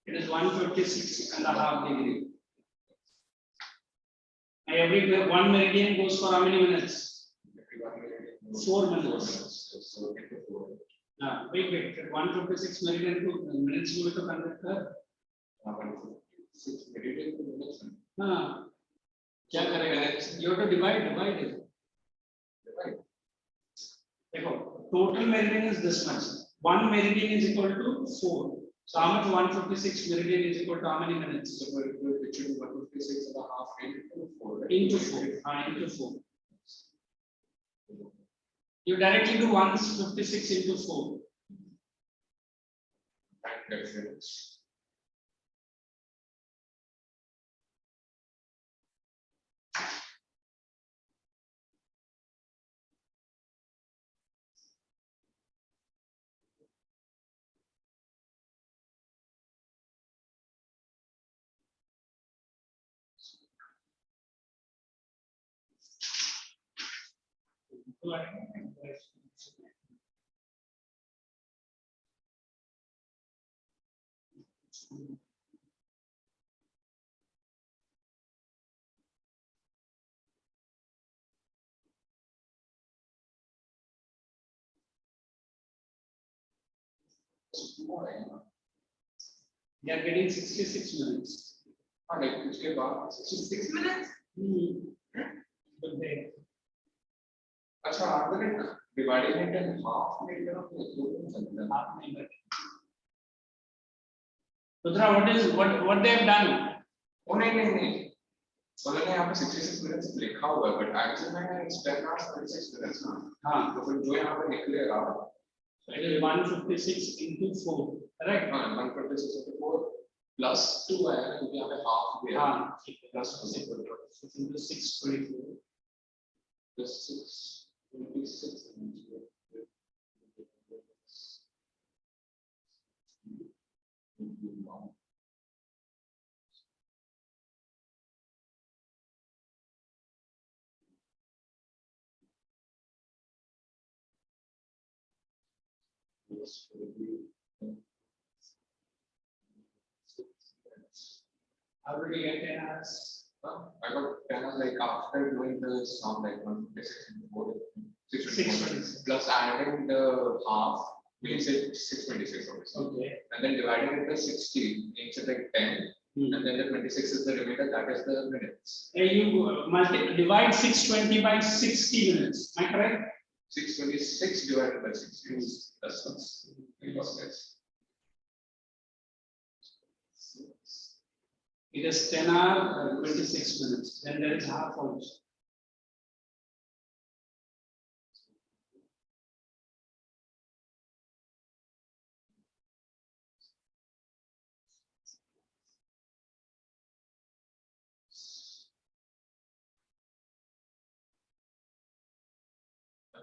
It is 156.5 degree. Every one meridian goes for how many minutes? 4 minutes.
So into 4.
Wait. 156 meridian to minutes go to conductor.
6 meridian to minutes.
क्या करेगा? You have to divide it. देखो, total meridian is this much. One meridian is equal to 4. So how much 156 meridian is equal to how many minutes?
So it should be 156.5 into 4. Right?
Into 4. Into 4. You directly do 156 into 4.
Time difference.
They are getting 66 minutes.
Like उसके बाद 66 minutes.
But they
अच्छा after it dividing it in half later
half minute. Rudra, what they have done?
Oh नहीं तो मैंने यहाँ पे 66 minutes लिखा हुआ है but actually मैंने it's 10 hours 36 minutes ना
हाँ,
तो फिर जो यहाँ पे निकलेगा
it is 156 into 4, correct?
हाँ 156 into 4 plus 2 है क्योंकि यहाँ पे half भी है
हाँ,
plus
6 into 624.
plus 6
How did you get 10 hours?
I got 10 hours like after doing the sum like 156 into 4 626 plus adding the half makes it 626 obviously.
Okay.
And then dividing it by 60 makes it like 10 and then the 26 is the remainder, that is the minutes.
You divide 620 by 60 minutes, am I correct?
626 divided by 60 is that's because that's
It is 10 hours, 26 minutes. Then there is half also.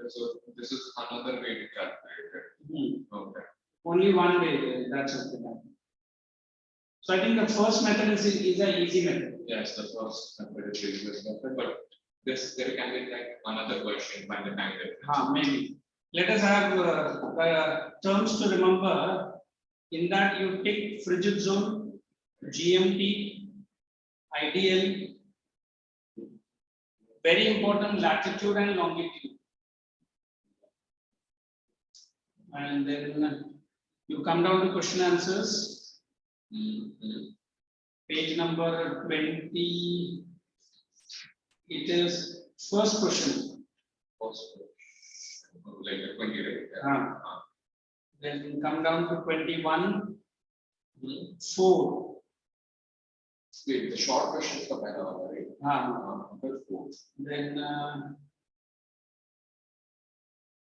so this is another way to calculate it. Okay.
Only one way, that's okay. So I think the first method is an easy method.
Yes, the first method is the easiest method, but there can be like another question by the time that
Maybe. Let us have terms to remember. In that you take frigid zone, GMT, ideal, very important latitude and longitude. And then you come down to question answers. Page number 20. It is first question.
Like 20, right?
Then come down to 21. 4.
Wait, the short question is the better one, right? 4.
Then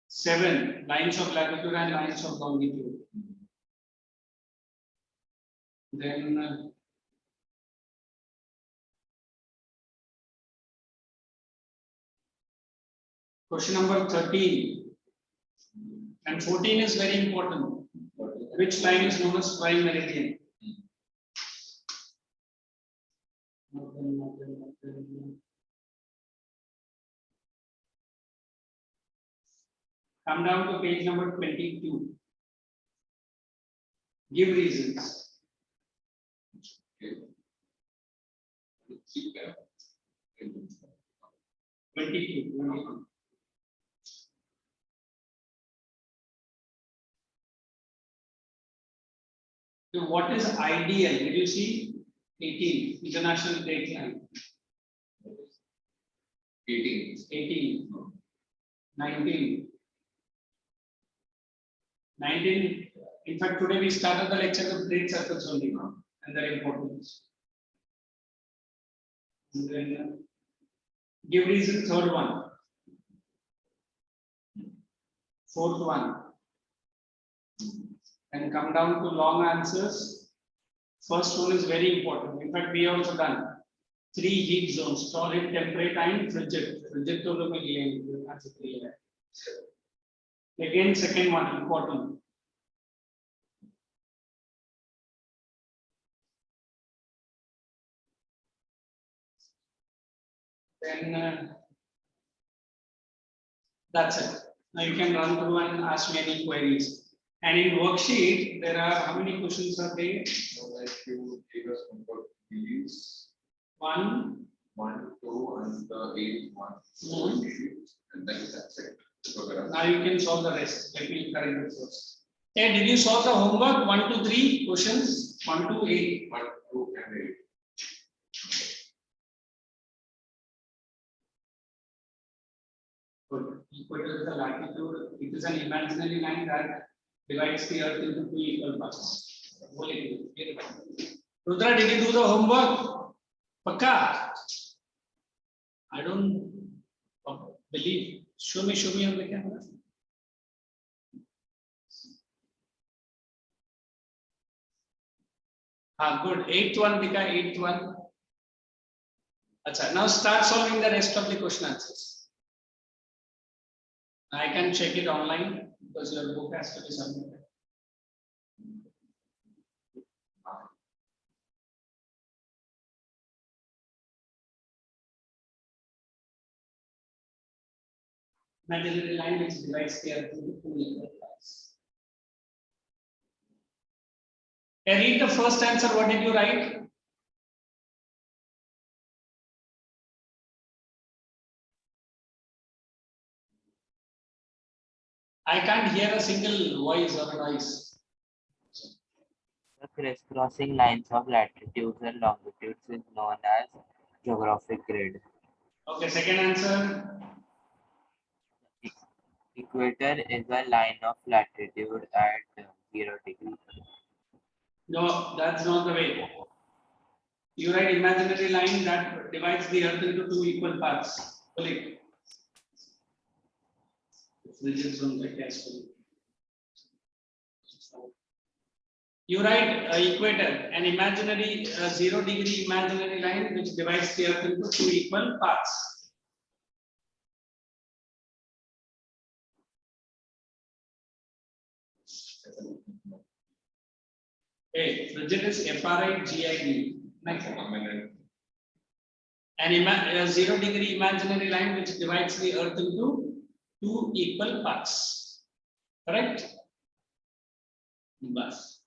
7 lines of latitude and lines of longitude. Then question number 13 and 14 is very important. Which line is known as prime meridian? Come down to page number 22. Give reasons. 22. So what is ideal? Did you see 18 international date line? 18, 19. In fact, today we started the lecture with great circles only and their importance. And then give reason, third one. Fourth one. And come down to long answers. First one is very important. In fact, we also done 3 heat zones: torrid, temperate, and frigid. Frigid to look again. Again, second one important. Then that's it. Now you can run through and ask me any queries. And in worksheet, there are how many questions are there?
So like you give us about these
1,
1, 2, and the 8 one, and then that's it. So
now you can solve the rest. Let me correct it first. Hey, did you solve the homework? 1 to 3 questions? 1 to 8.
1, 2, and 8.
Good. Equator is the latitude. It is an imaginary line that divides the earth into 2 equal parts. Rudra, did you do the homework? Pakka? I don't believe. Show me on the camera. Good. 8th one, Dika, 8th one. Achha, now start solving the rest of the question answers. I can check it online because your book has to be submitted. Imaginary line which divides the earth into 2 equal parts. Read the first answer. What did you write? I can't hear a single voice or noise.
The crisscrossing lines of latitudes and longitudes is known as geographic grid.
Okay, second answer.
Equator is a line of latitude at 0 degrees.
No, that's not the way. You write imaginary line that divides the earth into 2 equal parts. Correct. You write equator, an imaginary 0 degree imaginary line which divides the earth into 2 equal parts. Okay, frigid is FRIGID. Next. An 0 degree imaginary line which divides the earth into 2 equal parts. Correct? Bas.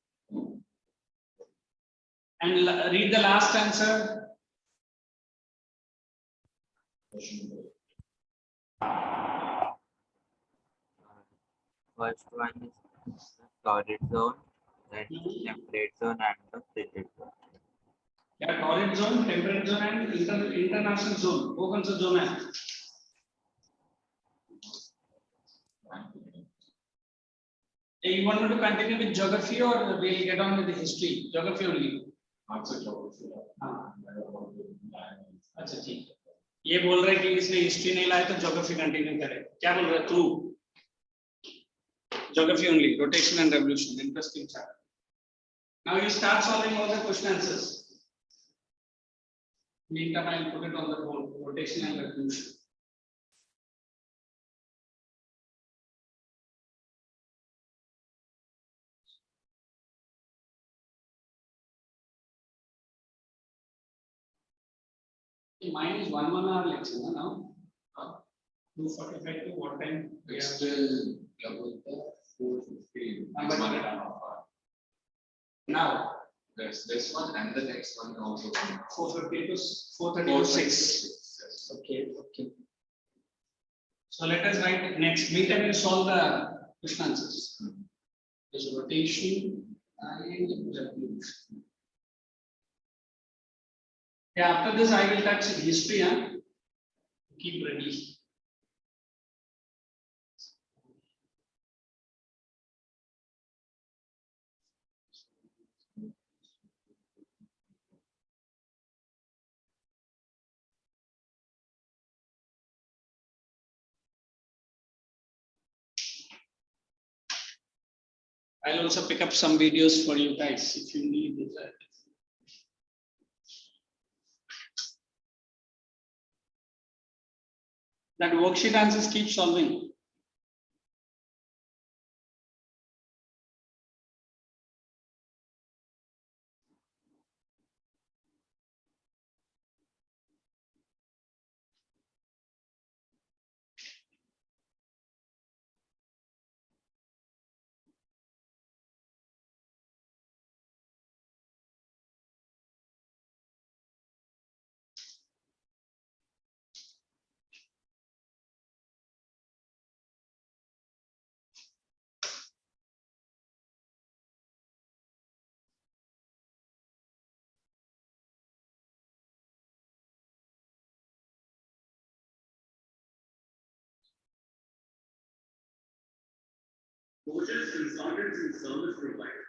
And read the last answer.
First one is the torrid zone, then temperate zone, and the frigid zone.
Yeah, torrid zone, temperate zone, and international zone. वो कौन सा zone है? You want me to continue with geography or we'll get on with the history? Geography only.
Answer geography.
अच्छा ठीक है. ये बोल रहे कि इसने हिस्ट्री नहीं लाया तो ज्योग्राफी कंटिन्यू करे. क्या बोल रहा है तू? Geography only, rotation and revolution. Interesting chapter. Now you start solving all the question answers. Meantime, I'll put it on the board. Rotation and revolution. Mine is 1 hour lecture now. 2:45 to what time?
It's still about 4:15.
Now
There's this one and the next one also.
450 to 430 to 6.
Yes.
Okay, okay. So let us write next. Meantime, we'll solve the question answers. There's rotation and revolution. Yeah, after this, I will touch history. Huh? Keep ready. I'll also pick up some videos for you guys if you need it. That worksheet answers keep solving.
Coaches, consultants, and service providers.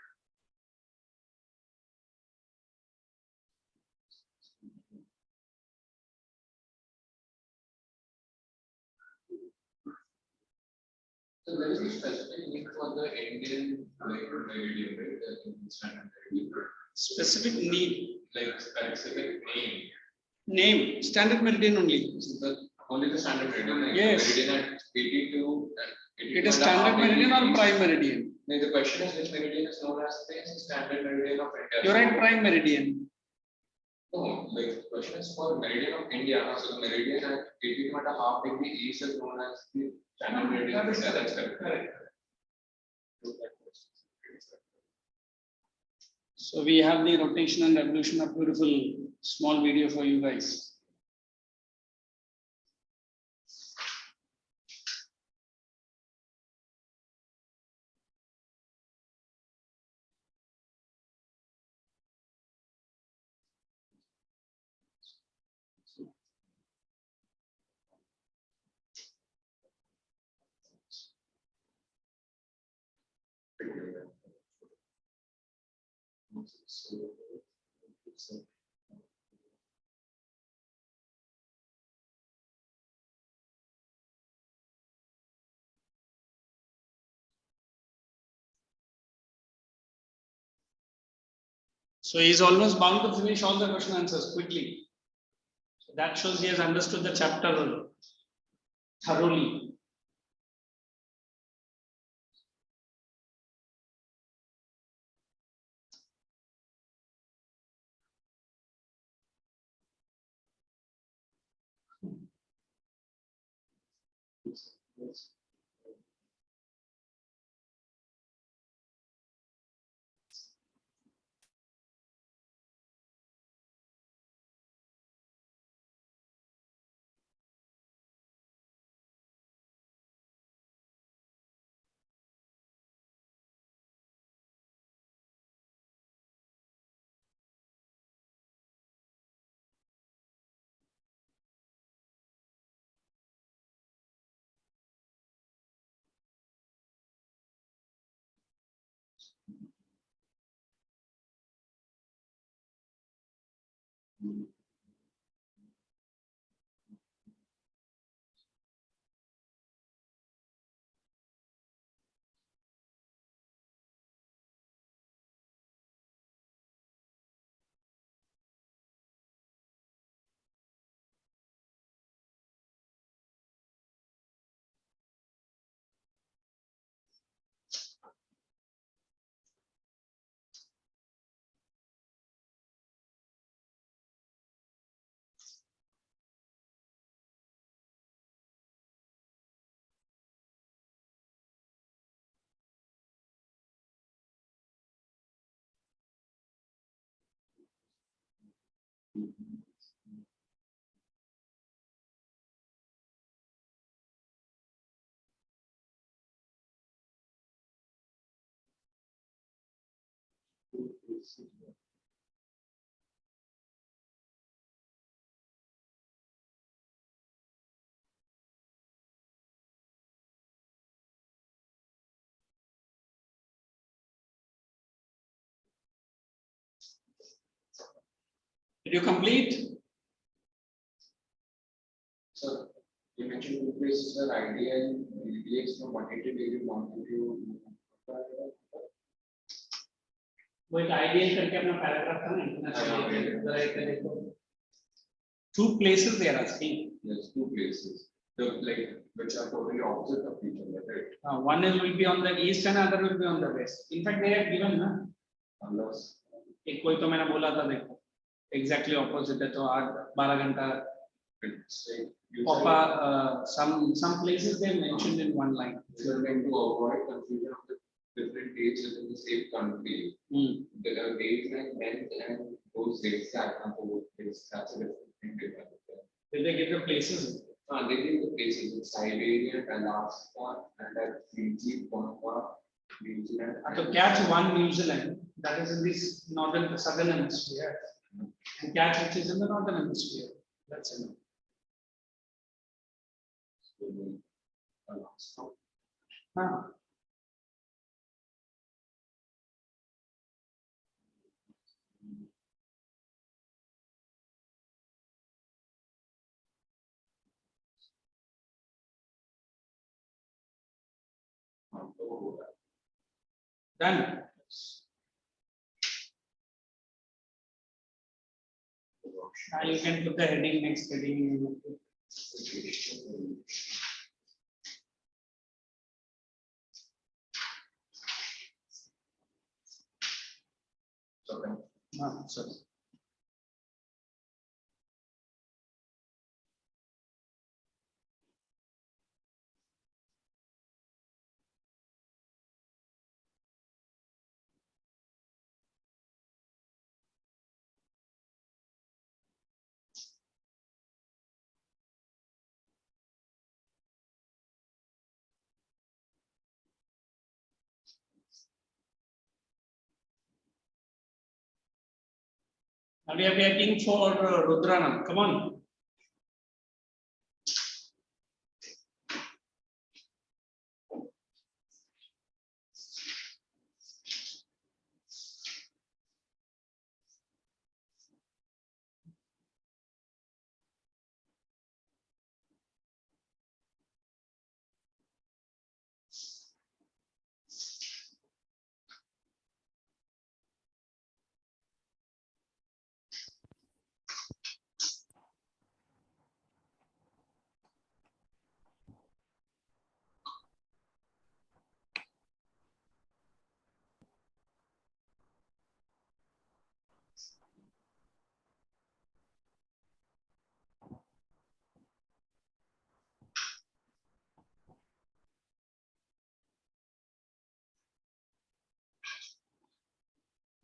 So there is a specific need for the Indian like meridian, right? The standard meridian.
Specific need.
Like specific name.
Name. Standard meridian only.
So only the standard meridian. Like
Yes.
Meridian at 82 and 82
It is
and a half
standard meridian or
degrees.
prime meridian?
No, the question is which meridian is known as the standard meridian of India.
You write prime meridian.
No, like the question is for meridian of India. So the meridian at 82 and a half degree east is known as the standard meridian of India. That's correct.
So we have the rotation and revolution, a beautiful small video for you guys. So he's almost bound to finish all the question answers quickly. So that shows he has understood the chapter thoroughly. Did you complete?
So you mentioned two places where ideal deviates from 180 degree longitude.
वो एक ideal करके अपना paragraph था ना international two places they are asking.
Yes, two places. The like which are totally opposite of each other, right?
One is will be on the east and other will be on the west. In fact, they have given ना.
Unless
एक कोई तो मैंने बोला था देखो exactly opposite है तो 12 घंटा.
it's like
Some places they mentioned in one line.
if you are going to avoid confusion of the different dates within the same country. The dates and length and those dates that are both dates, that's a different thing.
Did they give the places?
They give the places in Siberia, Alaska, and at Fiji, Tonga, New Zealand.
So catch one New Zealand that is in this northern southern hemisphere, and catch which is in the northern hemisphere. That's enough. Huh. Done. Now you can put the heading next heading. Sorry. Now we are waiting for Rudrana. Come on.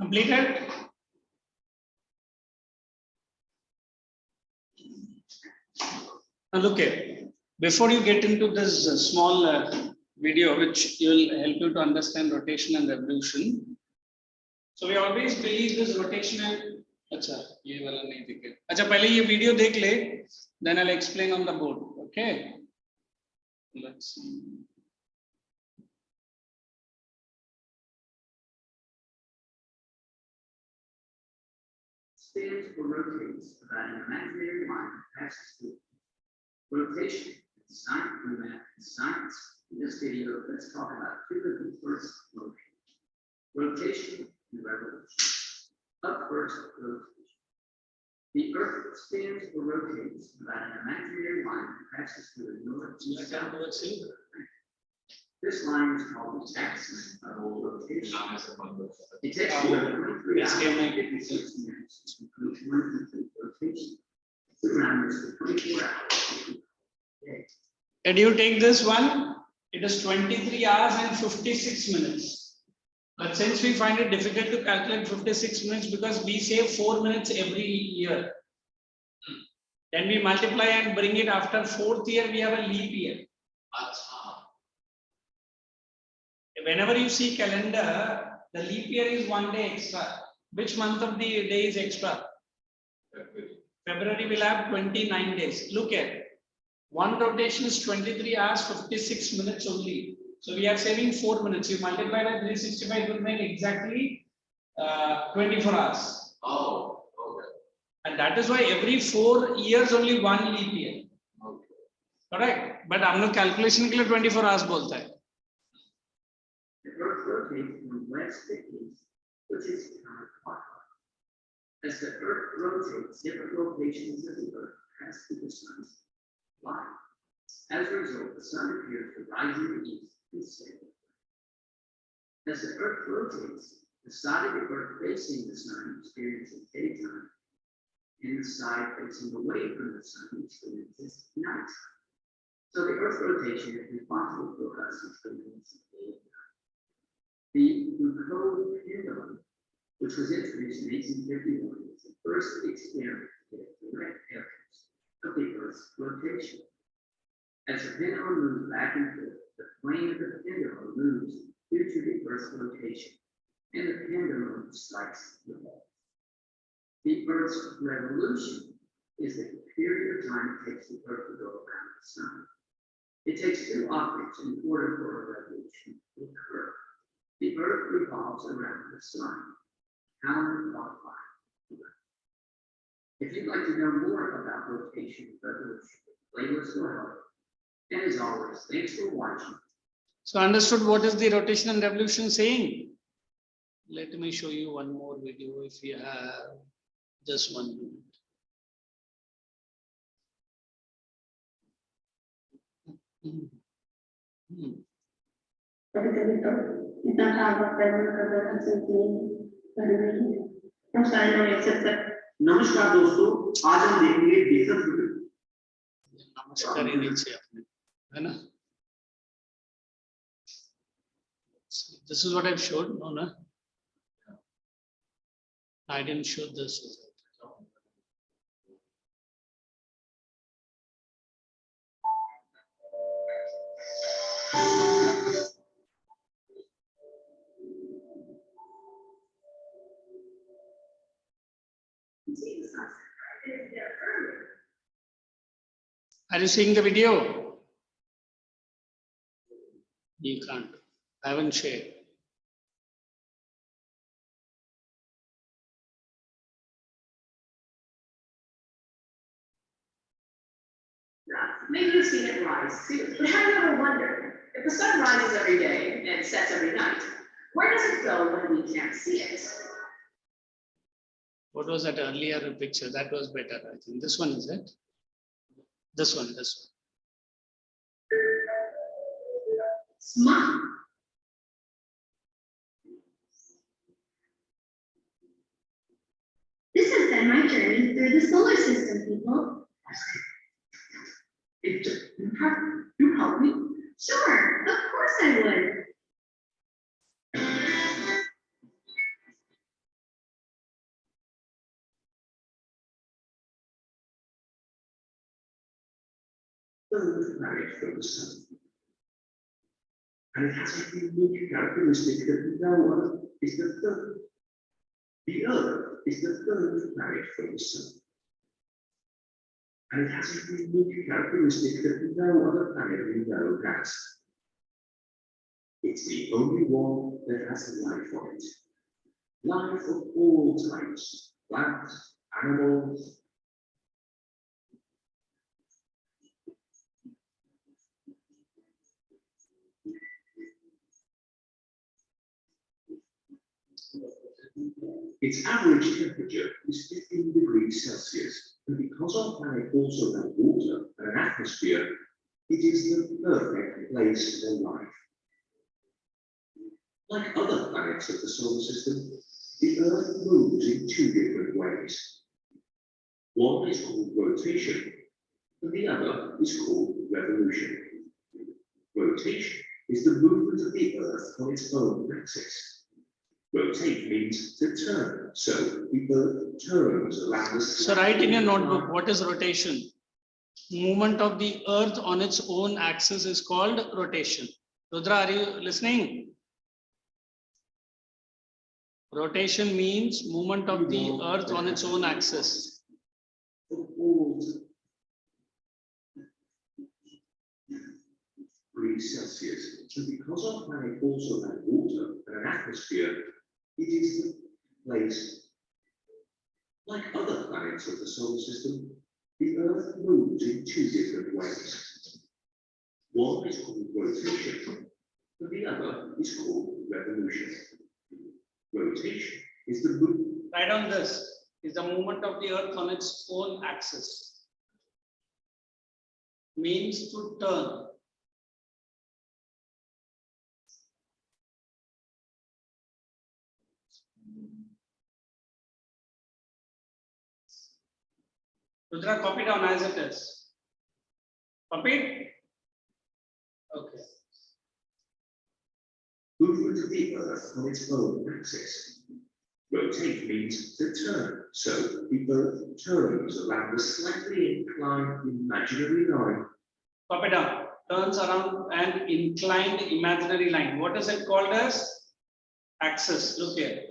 Completed? Now look here, before you get into this small video which will help you to understand rotation and revolution. So we always believe this rotation and अच्छा ये वाला नहीं दिखे. अच्छा पहले ये video देख ले, then I'll explain on the board. Okay. Let's see.
Spins or rotates about an imaginary line passes through. Rotation is science and math and science. In this video, let's talk about two of the first motions. Rotation and revolution. Up first, rotation. The Earth spins or rotates about an imaginary line that passes through the north and south. This line is called the axis of rotation. It takes 23 hours and 56 minutes to complete one complete rotation. Around this for 24 hours.
Did you take this one? It is 23 hours and 56 minutes. But since we find it difficult to calculate 56 minutes because we save 4 minutes every year. Then we multiply and bring it after 4th year, we have a leap year. Whenever you see calendar, the leap year is 1 day extra. Which month of the day is extra? February will have 29 days. Look at one rotation is 23 hours, 56 minutes only. So we are saving 4 minutes. You multiply by 365, it will make exactly 24 hours.
Oh, okay.
And that is why every 4 years only one leap year.
Okay.
Correct? But हम लोग calculation के लिए 24 hours बोलता है.
The Earth rotates from west to east, which is counterclockwise. As the Earth rotates, different rotations of the Earth pass through the sun's line. As a result, the sun appears to rise in the east instead of west. As the Earth rotates, the side of the Earth facing the sun experiences daytime, and the side facing away from the sun experiences nighttime. So the Earth's rotation is responsible for us experiencing day and night. The Equator pendulum, which was introduced in 1851, was the first experiment to get direct evidence of the Earth's rotation. As the pendulum moves back and forth, the plane of the pendulum moves due to the Earth's rotation, and the pendulum strikes the ball. The Earth's revolution is the period of time it takes the Earth to go around the sun. It takes 2 objects in order for a revolution to occur. The Earth revolves around the sun, counterclockwise. If you'd like to know more about rotation and revolution, playlist will help. And as always, thanks for watching.
So understood what is the rotation and revolution saying? Let me show you one more video if you have just 1 minute.
कभी-कभी तो इतना खास वक्त पैदा कर रहा है कि हम सारे लोग एक साथ
नमस्कार दोस्तों, आज हम देखेंगे बेसक
नमस्कार ही नहीं चाहिए अपने, है ना? This is what I've showed, no, no? I didn't show this. Are you seeing the video? You can't. I haven't shared.
Maybe you've seen it rise too, but have you ever wondered, if the sun rises every day and sets every night, where does it go when we can't see it?
What was that earlier picture? That was better, I think. This one is it? This one.
Smart.
This has been my journey through the solar system, people.
You help me?
Sure, of course I would.
planet from the sun. And it has a unique characteristic that no other is the third. The Earth is the third planet from the sun. And it has a unique characteristic that no other planet we know has. It's the only one that has life on it. Life of all types, plants, animals. Its average temperature is 15 degrees Celsius, and because our planet also has water and an atmosphere, it is the perfect place for life. Like other planets of the solar system, the Earth moves in two different ways. One is called rotation, and the other is called revolution. Rotation is the movement of the Earth on its own axis.
Rotate means to turn, so the Earth turns around the sun.
So write in your notebook, what is rotation? Movement of the earth on its own axis is called rotation. Rudra, are you listening? Rotation means movement of the earth on its own axis.
Degrees Celsius, and because our planet also has water and an atmosphere, it is the place. Like other planets of the solar system, the Earth moves in two different ways. One is called rotation, and the other is called revolution. Rotation is the movement.
Write on this, is the movement of the earth on its own axis. Means to turn. Rudra, copy down as it is. Copied? Okay.
Movement of the Earth on its own axis. Rotate means to turn, so the Earth turns around a slightly inclined imaginary line.
Copy down. Turns around an inclined imaginary line. What is it called as? Axis. Look here.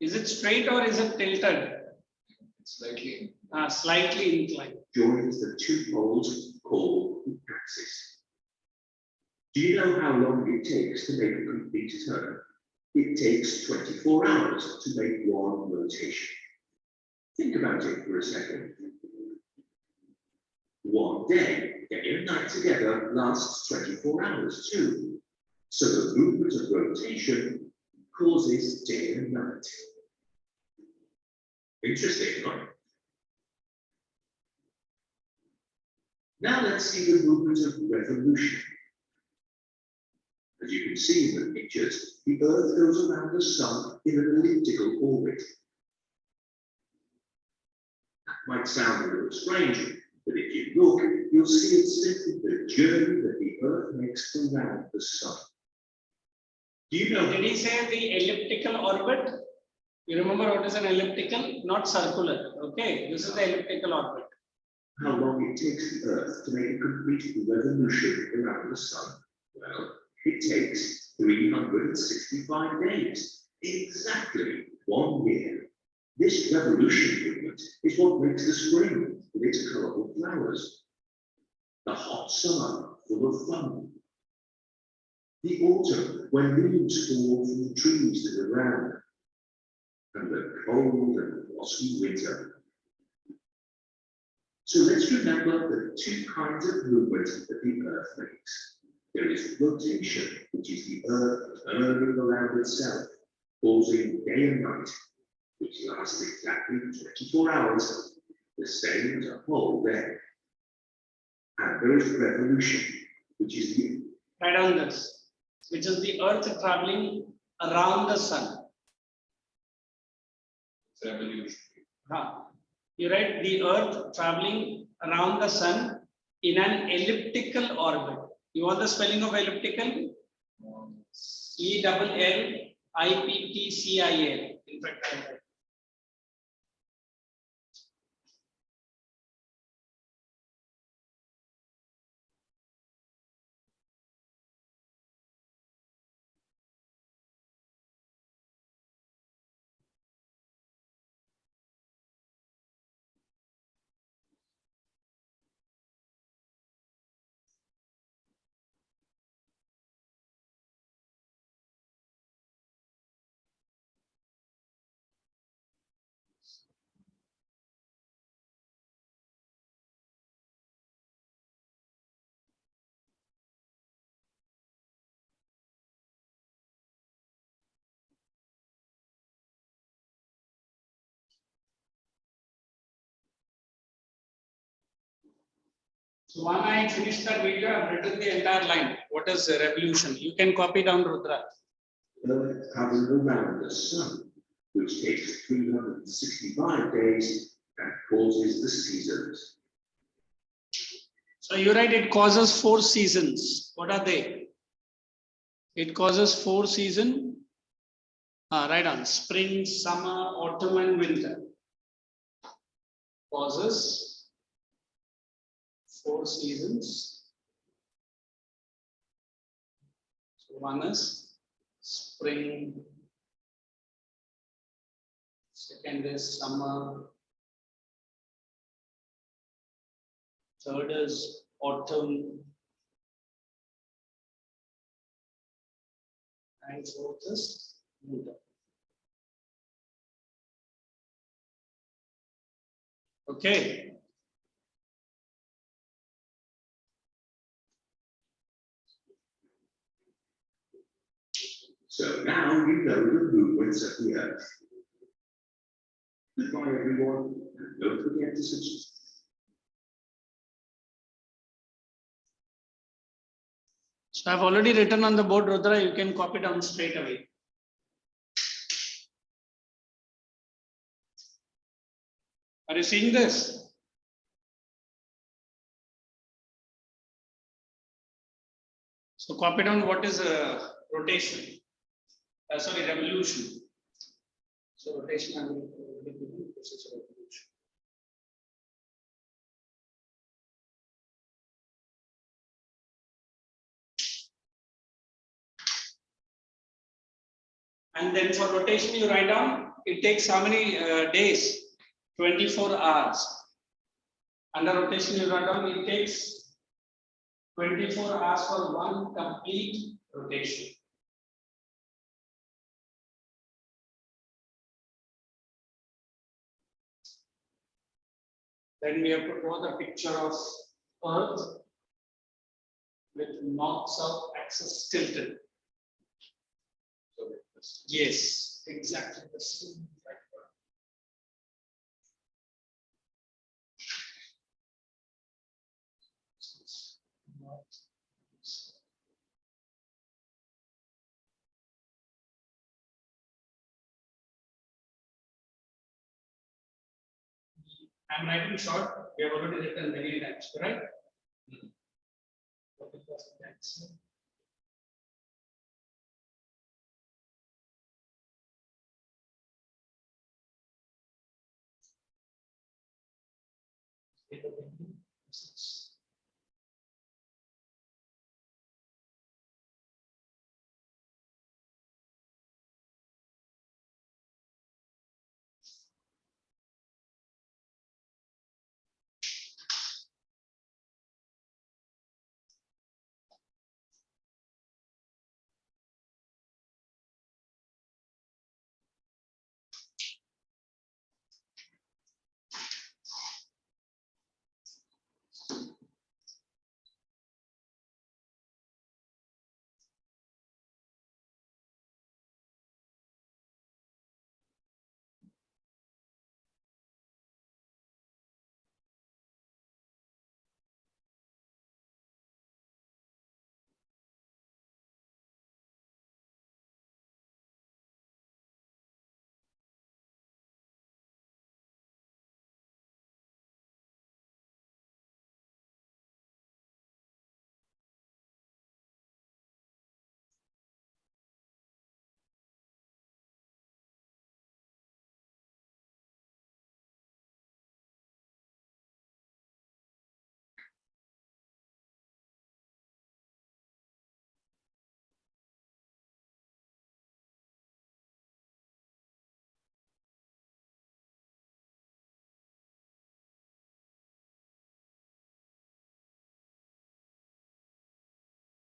Is it straight or is it tilted?
Slightly.
Slightly inclined.
Joins the two poles called the axis. Do you know how long it takes to make a complete turn? It takes 24 hours to make one rotation. Think about it for a second. One day and night together lasts 24 hours too. So the movement of rotation causes day and night. Interesting, right? Now let's see the movement of revolution. As you can see in the pictures, the Earth goes around the Sun in an elliptical orbit. That might sound a little strange, but if you look, you'll see it's simply the journey that the Earth makes around the Sun. Do you know?
Did he say the elliptical orbit? You remember what is an elliptical? Not circular. Okay, this is the elliptical orbit.
How long it takes the Earth to make a complete revolution around the Sun? Well, it takes 365 days, exactly 1 year. This revolution movement is what makes the spring with its colourful flowers, the hot summer full of fun, the autumn when leaves fall from the trees to the ground, and the cold and frosty winter. So let's remember the two kinds of movement that the Earth makes. There is rotation, which is the Earth turning around itself, causing day and night, which lasts exactly 24 hours, the same as a whole day. And there is revolution, which is the
Write down this, which is the Earth traveling around the Sun.
It's revolution.
You write the Earth traveling around the Sun in an elliptical orbit. You want the spelling of elliptical? ELLIPTCIL. In fact, I write. So when I finish that video, I've written the entire line. What is the revolution? You can copy down, Rudra.
Earth having around the sun, which takes 365 days and causes the seasons.
So you write it causes 4 seasons. What are they? It causes 4 seasons. Right on. Spring, summer, autumn, and winter. Causes 4 seasons. So one is spring. Second is summer. Third is autumn. And fourth is winter. Okay.
So now you know the movements of the earth. Goodbye, everyone, and don't forget to subscribe.
So I've already written on the board, Rudra, you can copy down straight away. Are you seeing this? So copy down what is rotation. Sorry, revolution. So rotation, I will this is revolution. And then for rotation, you write down, it takes how many days? 24 hours. Under rotation, you write down, it takes 24 hours for one complete rotation. Then we have to draw the picture of Earth with north-south axis tilted. Yes, exactly the same. I'm writing short. We have already written many times, correct?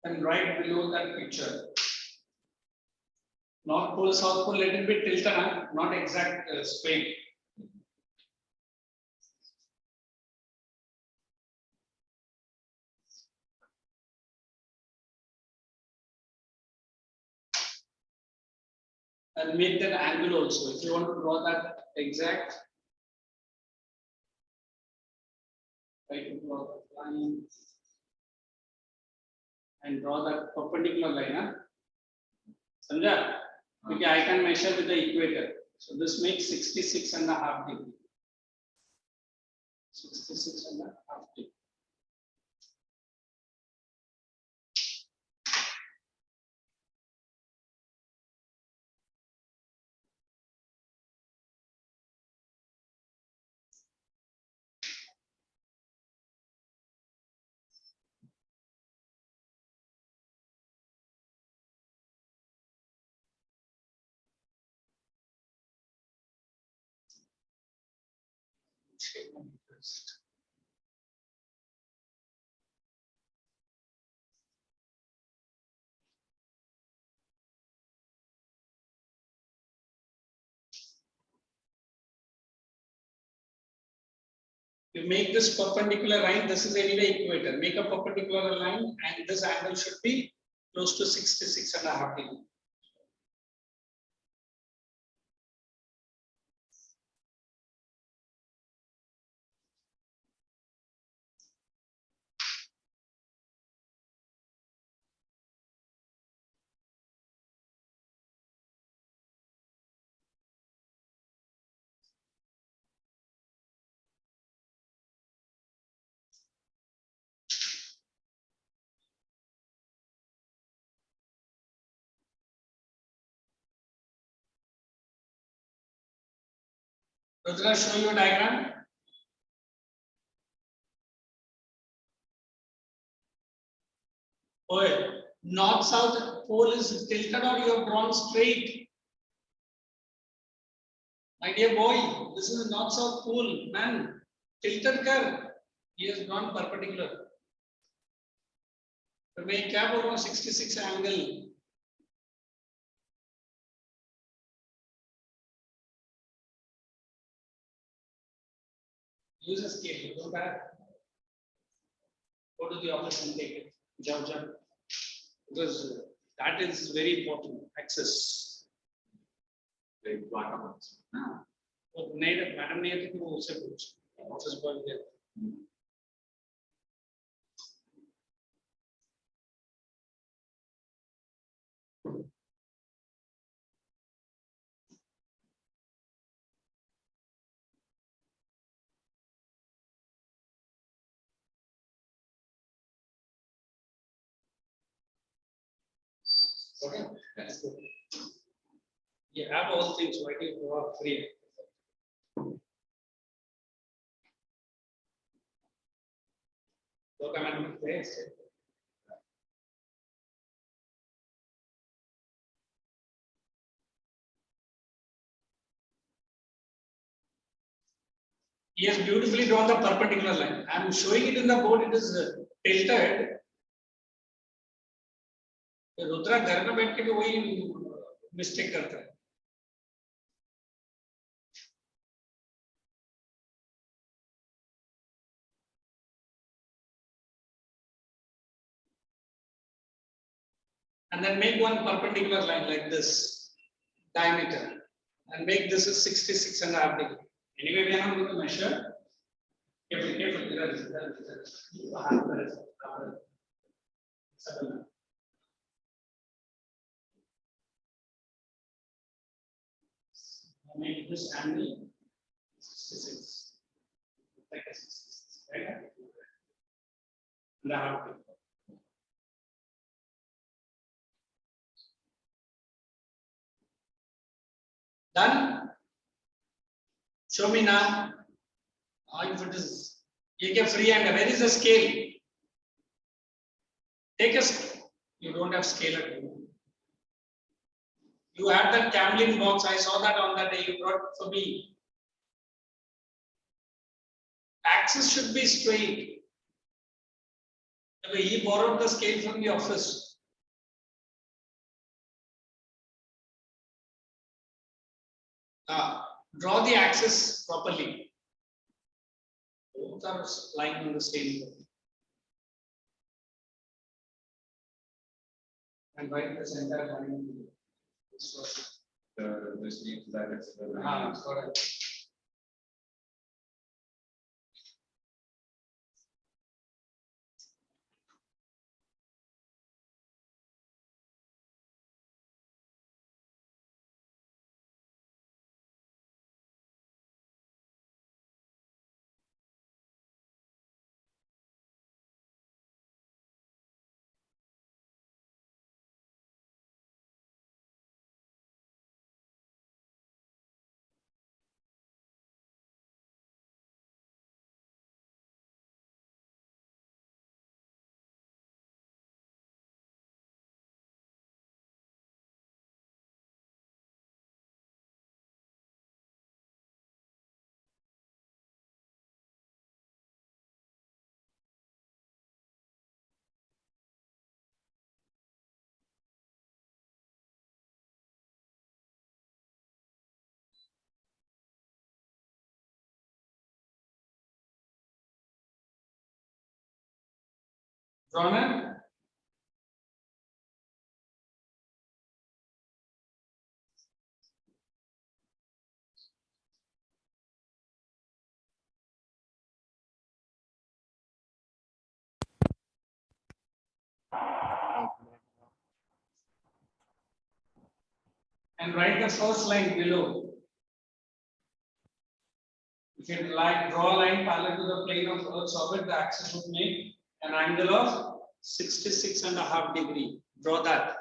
And right below that picture, North Pole, South Pole, little bit tilted, not exact straight. And make that angle also. If you want to draw that exact, try to draw the line and draw that perpendicular line. Huh? Samjha? Okay, I can measure with the equator. So this makes 66.5 degree. 66.5 degree. You make this perpendicular line, this is anyway equator. Make a perpendicular line and this angle should be close to 66.5 degree. Rudra, show you a diagram. Oh, north-south pole is tilted or you have drawn straight. My dear boy, this is a north-south pole, man. Tilted kar. He has drawn perpendicular. तो मैं क्या बोल रहा हूँ 66 angle. Use a scale. Go back. Go to the office and take it. Jump. Because that is very important. Access.
Like watermarks.
तो नहीं madam नहीं है तो उससे पूछ office boy they okay that's good. You have all things. Why do you go up free? Look, I'm in place. He has beautifully drawn the perpendicular line. I am showing it in the board. It is tilted. Rudra घर में बैठ के भी वही mistake करता है. And then make one perpendicular line like this, diameter, and make this is 66.5 degree. Anyway, we are not going to measure. Make this angle 66. Like a 66, right? Now, done. Show me now. If it is, you get free hand. Where is the scale? Take a scale. You don't have scale at home. You had that Camlin box. I saw that on that day you brought for me. Axis should be straight. He borrowed the scale from the office. Draw the axis properly. Both are lying on the same line. And write this entire line.
This means that it's the
Correct. Drawn it? And write the first line below. If you draw a line parallel to the plane of Earth's orbit, the axis would make an angle of 66.5 degrees. Draw that.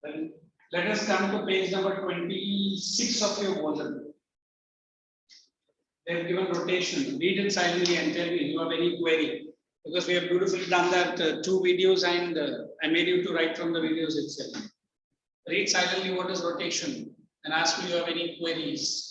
Then let us come to page number 26 of your volume. They have given rotation. Read it silently and tell me you have any query. Because we have beautifully done that 2 videos and I made you to write from the videos itself. Read silently what is rotation and ask me if you have any queries.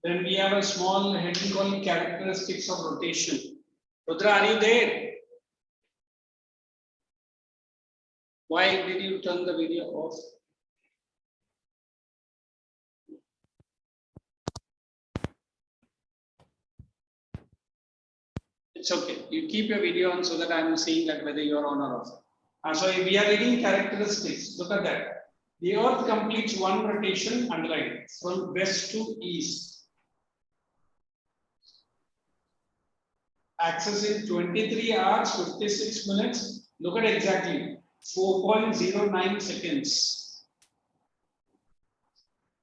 Then we have a small heading called characteristics of rotation. Rudra, are you there? Why did you turn the video off? It's okay. You keep your video on so that I'm seeing that whether you're on or off. So we are reading characteristics. Look at that. The Earth completes one rotation underline from west to east. Axis in 23 hours, 56 minutes. Look at exactly 4.09 seconds.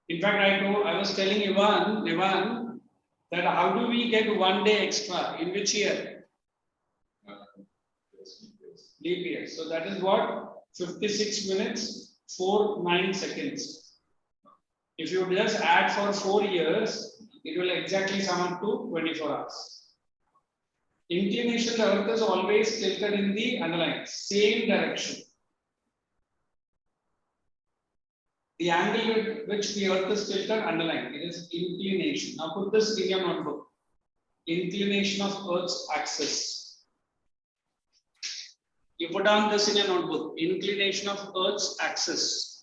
In fact, I was telling Ivan, that how do we get 1 day extra? In which year? Leap year. So that is what? 56 minutes, 49 seconds. If you just add for 4 years, it will exactly sum up to 24 hours. Inclination, the Earth is always tilted in the underline, same direction. The angle with which the Earth is tilted, underline, it is inclination. Now put this in your notebook. Inclination of Earth's axis. You put down this in your notebook. Inclination of Earth's axis.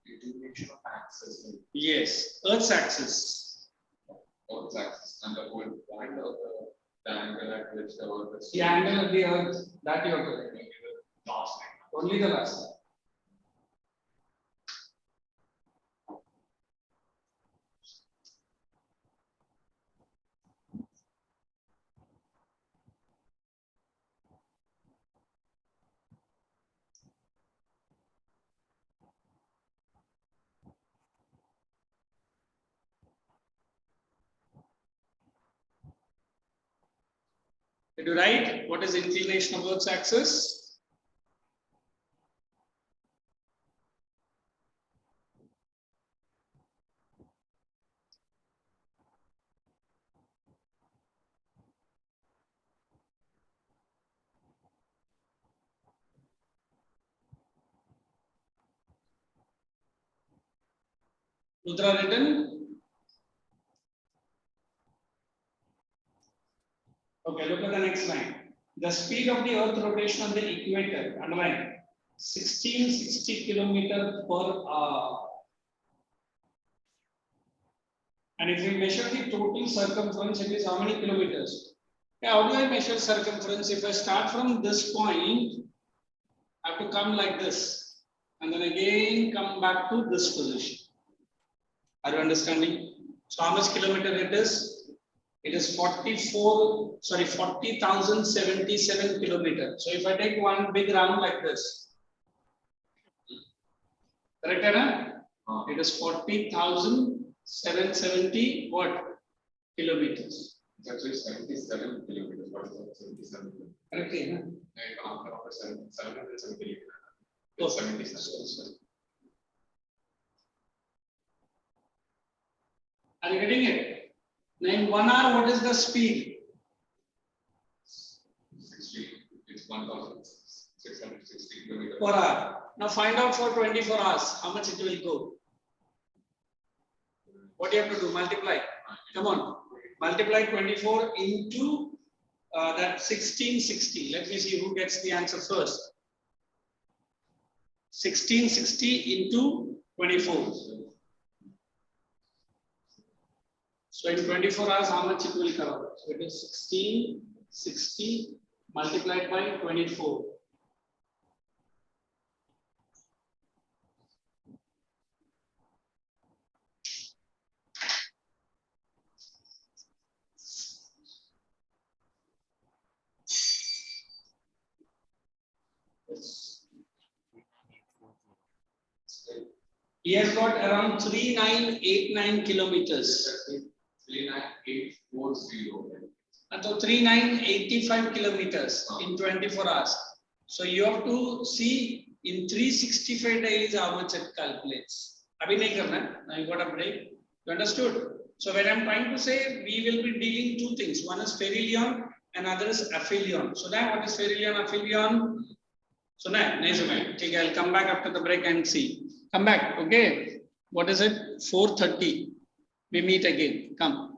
Inclination of axis.
Yes, Earth's axis.
Earth's axis and the whole point of the angle at which the Earth is.
The angle of the Earth, that you have to write.
Last line.
Only the last line. Did you write what is inclination of Earth's axis? Rudra written? next line. The speed of the Earth rotation on the equator, underline, 1660 kilometer per hour. And if we measure the total circumference, it is how many kilometers? Yeah, how do I measure circumference? If I start from this point, I have to come like this, and then again come back to this position. Are you understanding? So how much kilometer it is? It is 40,077 kilometers. So if I take one big round like this, correct, Anna? It is 40,770 what? Kilometers.
It's actually 77 kilometers. What is that? 77 kilometers.
Okay.
I count after 770 kilometers.
Oh,
77.
Are you getting it? Now in 1 hour, what is the speed?
60. It's 1,660 kilometers.
Per hour. Now find out for 24 hours how much it will go. What do you have to do? Multiply. Come on. Multiply 24 into that 1660. Let me see who gets the answer first. 1660 into 24. So in 24 hours, how much it will cover? So it is 1660 multiplied by 24. He has got around 3989 kilometers.
39840.
And so 3985 kilometers in 24 hours. So you have to see in 365 days how much it calculates. Abhi nahi karna. Now you got a break. You understood? So when I'm trying to say we will be dealing two things. One is perihelion and other is aphelion. So now what is perihelion, aphelion? So now, okay, I'll come back after the break and see. Come back, okay? What is it? 4:30. We meet again. Come.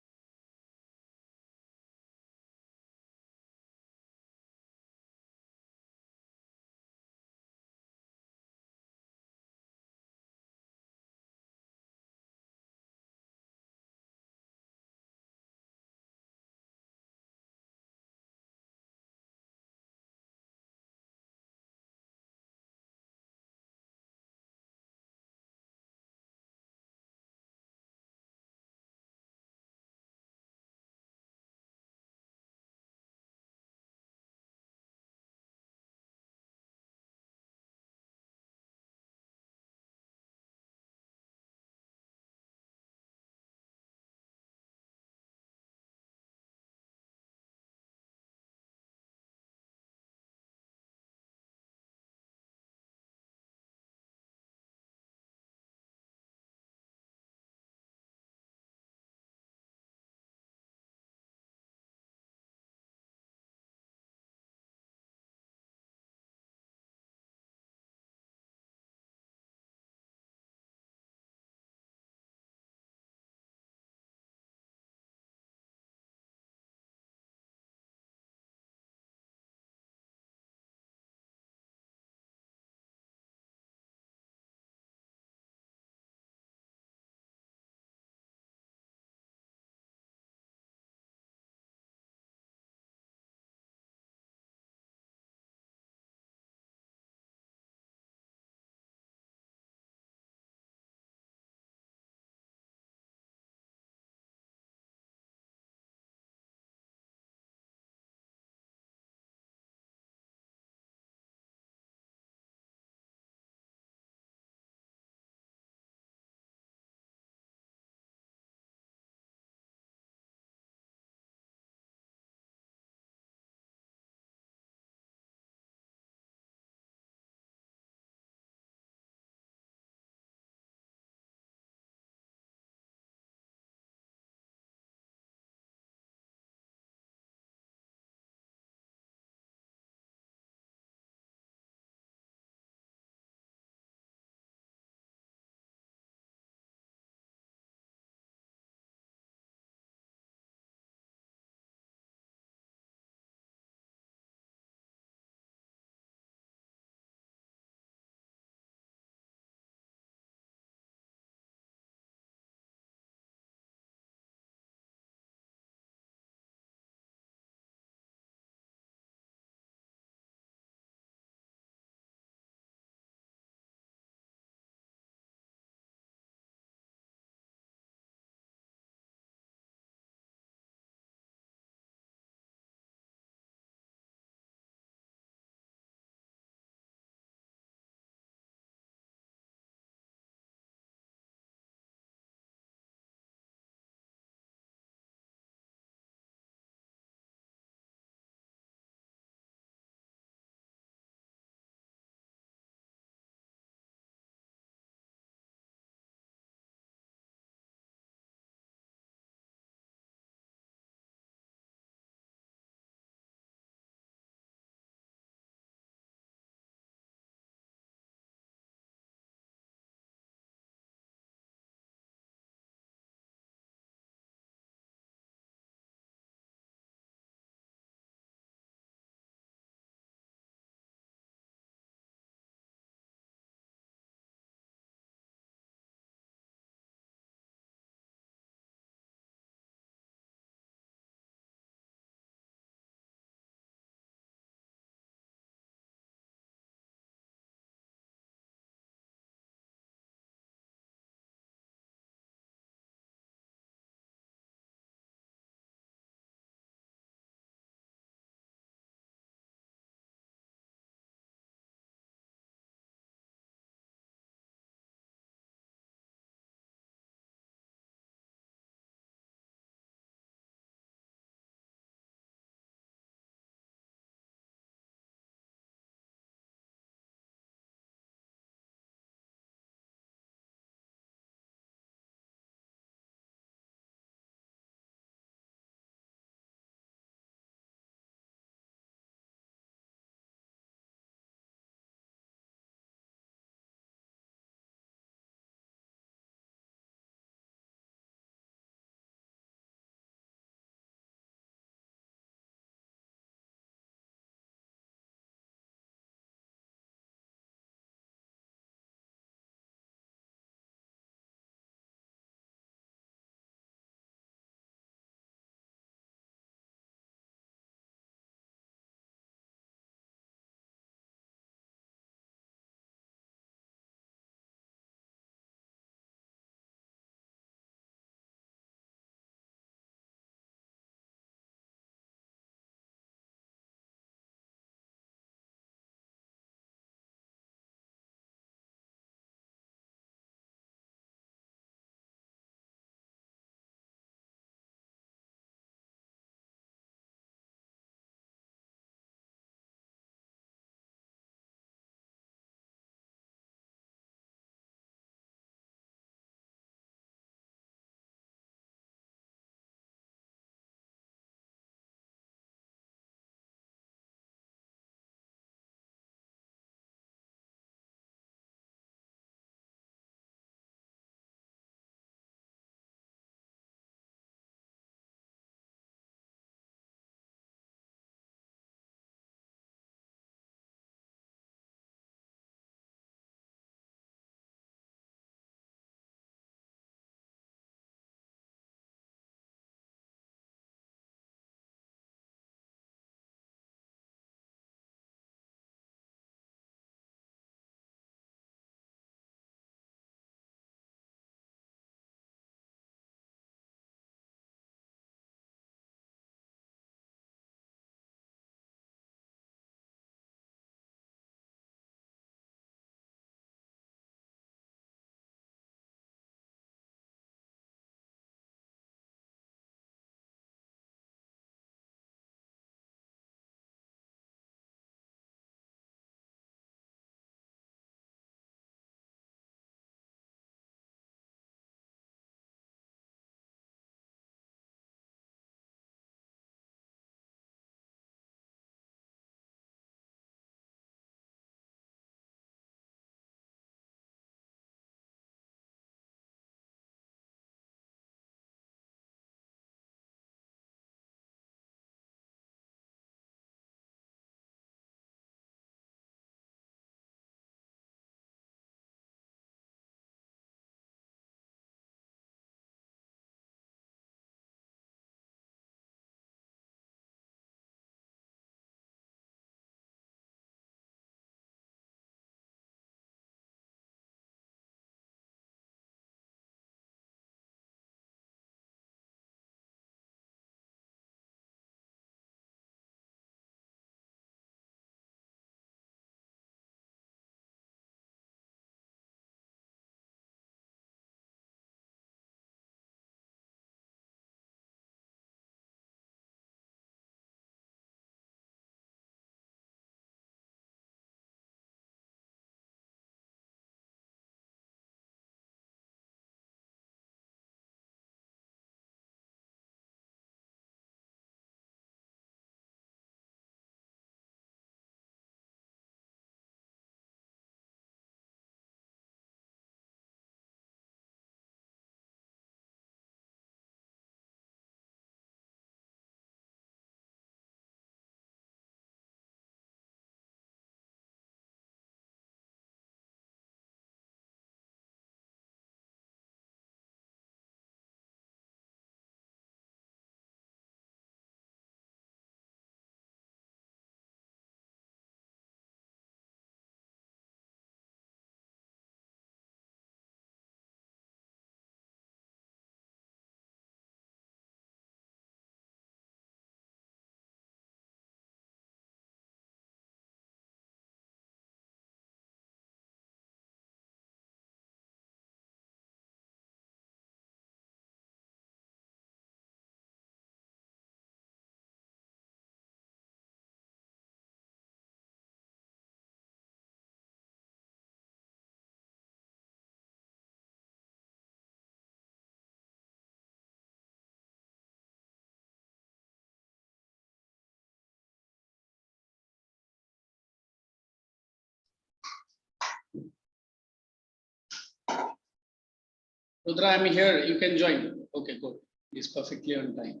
Rudra, I'm here. You can join. Okay, good. It's perfectly on time.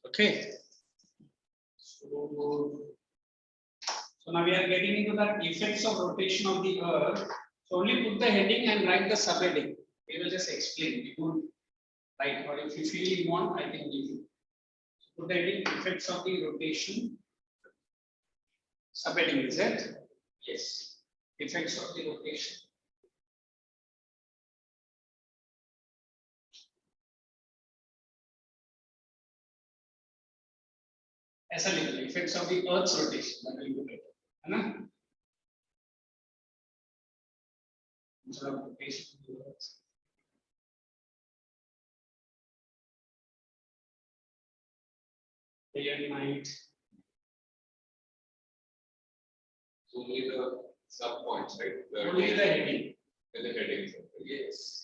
Okay. So now we are getting into the effects of rotation of the Earth. So only put the heading and write the subheading. We will just explain. We won't write, or if you feel you want, I can give you. So put the heading effects of the rotation. Subheading, is it? Yes. Effects of the rotation. ऐसा लिख लो, effects of the Earth's rotation. That will be better, है ना? Instead of rotation of the Earth. Day and night.
So only the sub points, right?
Only the heading.
And the headings. Yes.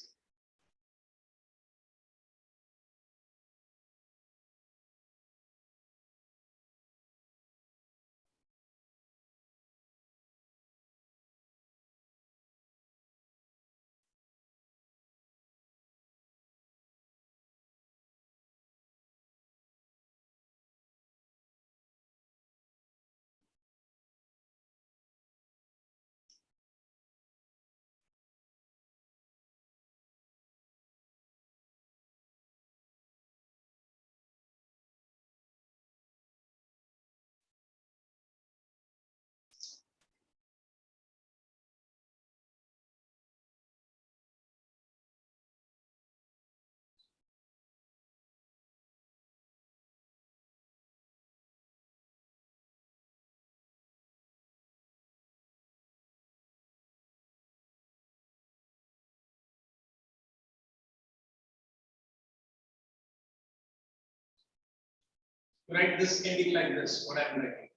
Write this heading like this. What I'm writing.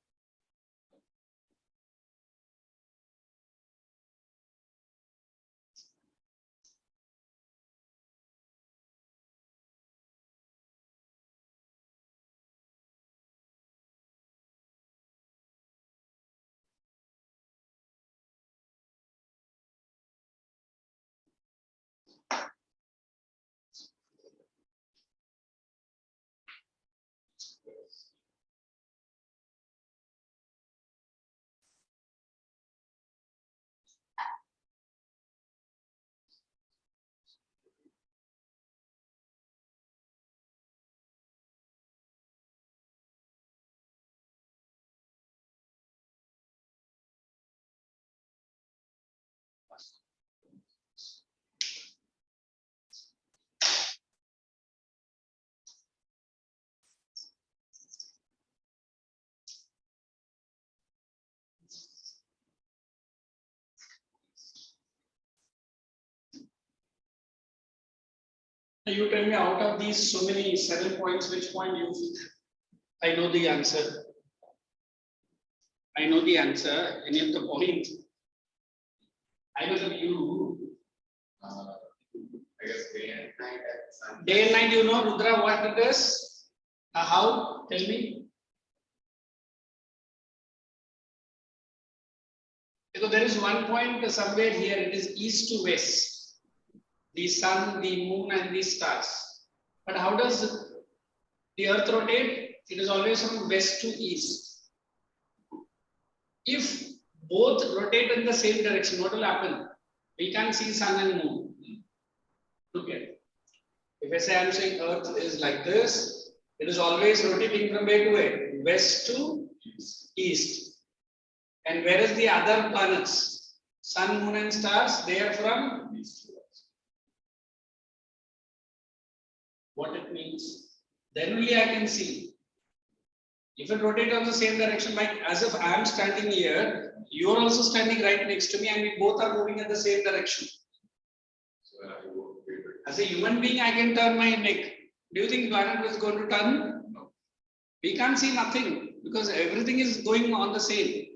You tell me out of these so many 7 points, which point you feel? I know the answer. I know the answer. Any of the points? I know the you.
I guess day and night at sun.
Day and night, you know, Rudra, what it is? How? Tell me. Because there is one point somewhere here, it is east to west. The sun, the moon, and the stars. But how does the earth rotate? It is always from west to east. If both rotate in the same direction, what will happen? We can see sun and moon. Look at it. If I say I'm saying earth is like this, it is always rotating from where to where? West to east. And whereas the other planets, sun, moon, and stars, they are from east to west. What it means? Then only I can see. If it rotates on the same direction, like as if I am standing here, you are also standing right next to me, and we both are moving in the same direction.
So I won't be able to.
As a human being, I can turn my neck. Do you think planet is going to turn? No. We can't see nothing because everything is going on the same.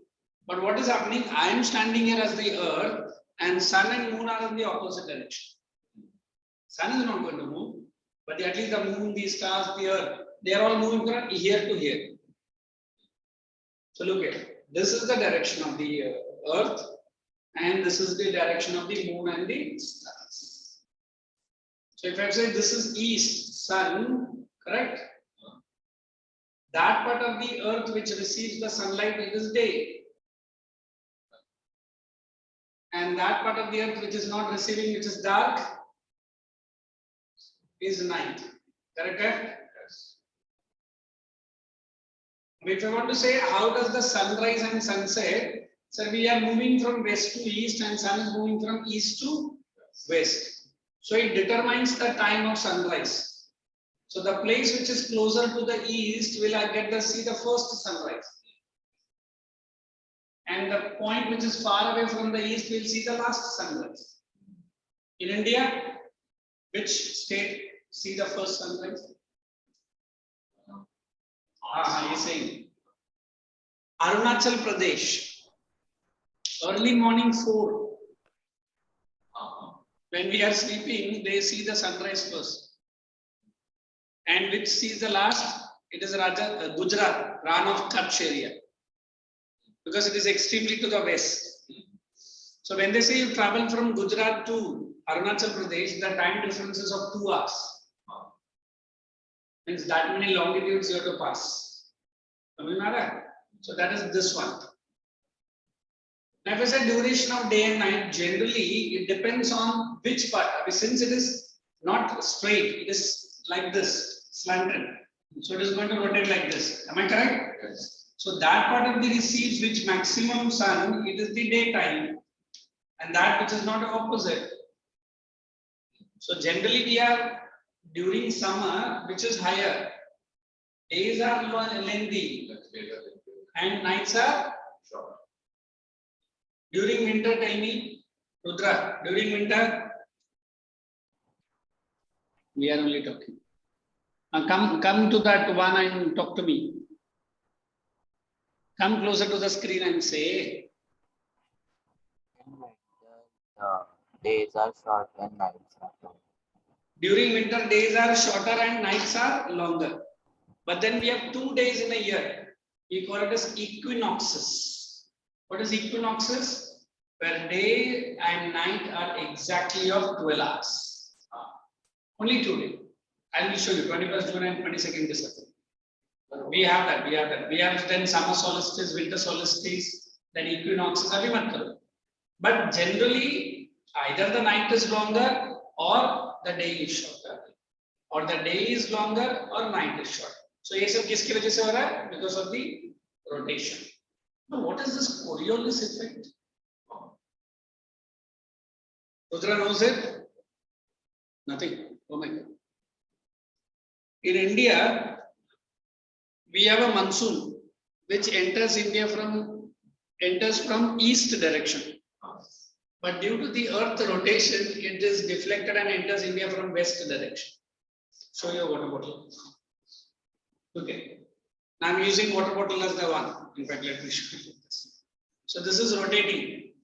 But what is happening? I am standing here as the earth, and sun and moon are in the opposite direction. Sun is not going to move, but at least the moon, the stars, the earth, they are all moving from here to here. So look at it. This is the direction of the earth, and this is the direction of the moon and the stars. So if I say this is east, sun, correct? That part of the earth which receives the sunlight, it is day. And that part of the earth which is not receiving, which is dark, is night. Correct?
Yes.
If I want to say how does the sunrise and sunset, so we are moving from west to east and sun is moving from east to west. So it determines the time of sunrise. So the place which is closer to the east will get to see the first sunrise. And the point which is far away from the east will see the last sunrise. In India, which state see the first sunrise? He's saying Arunachal Pradesh, early morning 4. When we are sleeping, they see the sunrise first. And which sees the last? It is Gujarat, Ran of Kutch area. Because it is extremely to the west. So when they say you travel from Gujarat to Arunachal Pradesh, the time difference is of 2 hours. Means that many longitudes you have to pass. So that is this one. Now if I say duration of day and night, generally it depends on which part. Since it is not straight, it is like this, slanted. So it is going to rotate like this. Am I correct?
Yes.
So that part of the receives which maximum sun, it is the daytime. And that which is not opposite. So generally we are during summer, which is higher. Days are lengthy and nights are
Short.
During winter, tell me, Rudra, during winter, we are only talking. Come to that one and talk to me. Come closer to the screen and say.
In winter, days are short and nights are long.
During winter, days are shorter and nights are longer. But then we have 2 days in a year. We call it as equinoxes. What is equinoxes? Where day and night are exactly of 12 hours. Only 2 days. I will show you 21st June and 22nd December. We have that. We have then summer solstice, winter solstice, then equinoxes. But generally, either the night is longer or the day is shorter. Or the day is longer or night is shorter. So, ये सब किसकी वजह से हो रहा है? Because of the rotation. Now, what is this Coriolis effect? Rudra knows it? Nothing. Oh my God. In India, we have a monsoon which enters India from east direction. But due to the earth rotation, it is deflected and enters India from west direction. Show your water bottle. Okay. Now I'm using water bottle as the one. In fact, let me show you this. So this is rotating.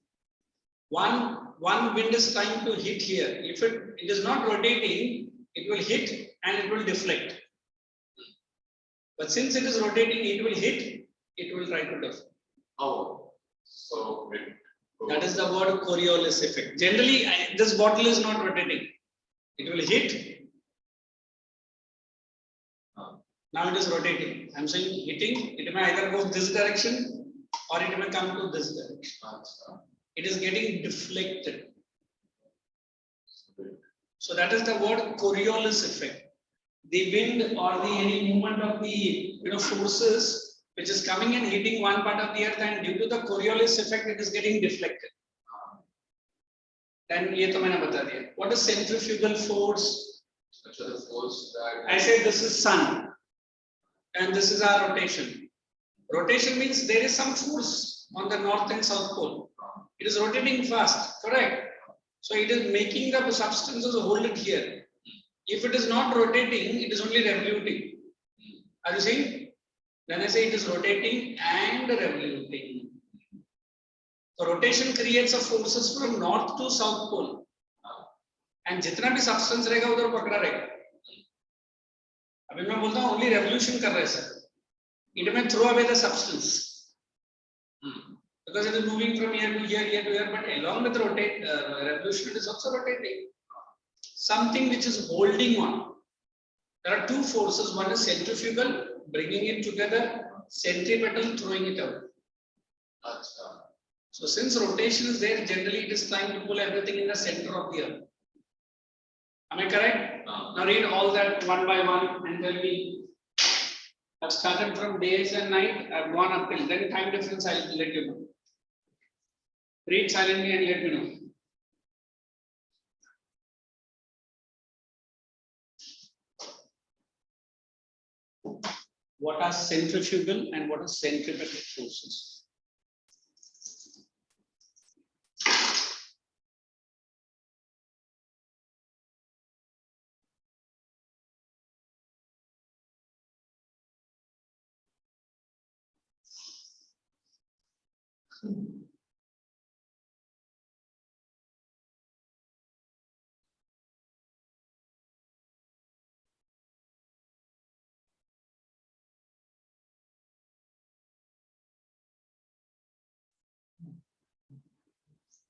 One wind is trying to hit here. If it is not rotating, it will hit and it will deflect. But since it is rotating, it will hit, it will try to deflect.
Oh, so
that is the word Coriolis effect. Generally, this bottle is not rotating. It will hit. Now it is rotating. I'm saying hitting. It may either go this direction or it may come to this direction. It is getting deflected. So that is the word Coriolis effect. The wind or the any movement of the forces which is coming and hitting one part of the earth, and due to the Coriolis effect, it is getting deflected. Then ये तो मैंने बता दिया. What is centrifugal force?
the force that
I say this is sun, and this is our rotation. Rotation means there is some force on the north and south pole. It is rotating fast, correct? So it is making the substances hold it here. If it is not rotating, it is only revoluting. Are you seeing? When I say it is rotating and revoluting. So rotation creates a forces from north to south pole. And जितना भी substance रहेगा उधर पकड़ा रहेगा. अभी मैं बोलता हूँ only revolution कर रहे हैं sir. It may throw away the substance. Because it is moving from here to here, here to here, but along with the revolution, it is also rotating. something which is holding on. There are two forces. One is centrifugal, bringing it together, centripetal, throwing it out. So since rotation is there, generally it is trying to pull everything in the center of the earth. Am I correct? Now read all that one by one and tell me. I've started from days and night. I've gone up till then time difference. I'll let you know. Read silently and let me know. What are centrifugal and what are centripetal forces?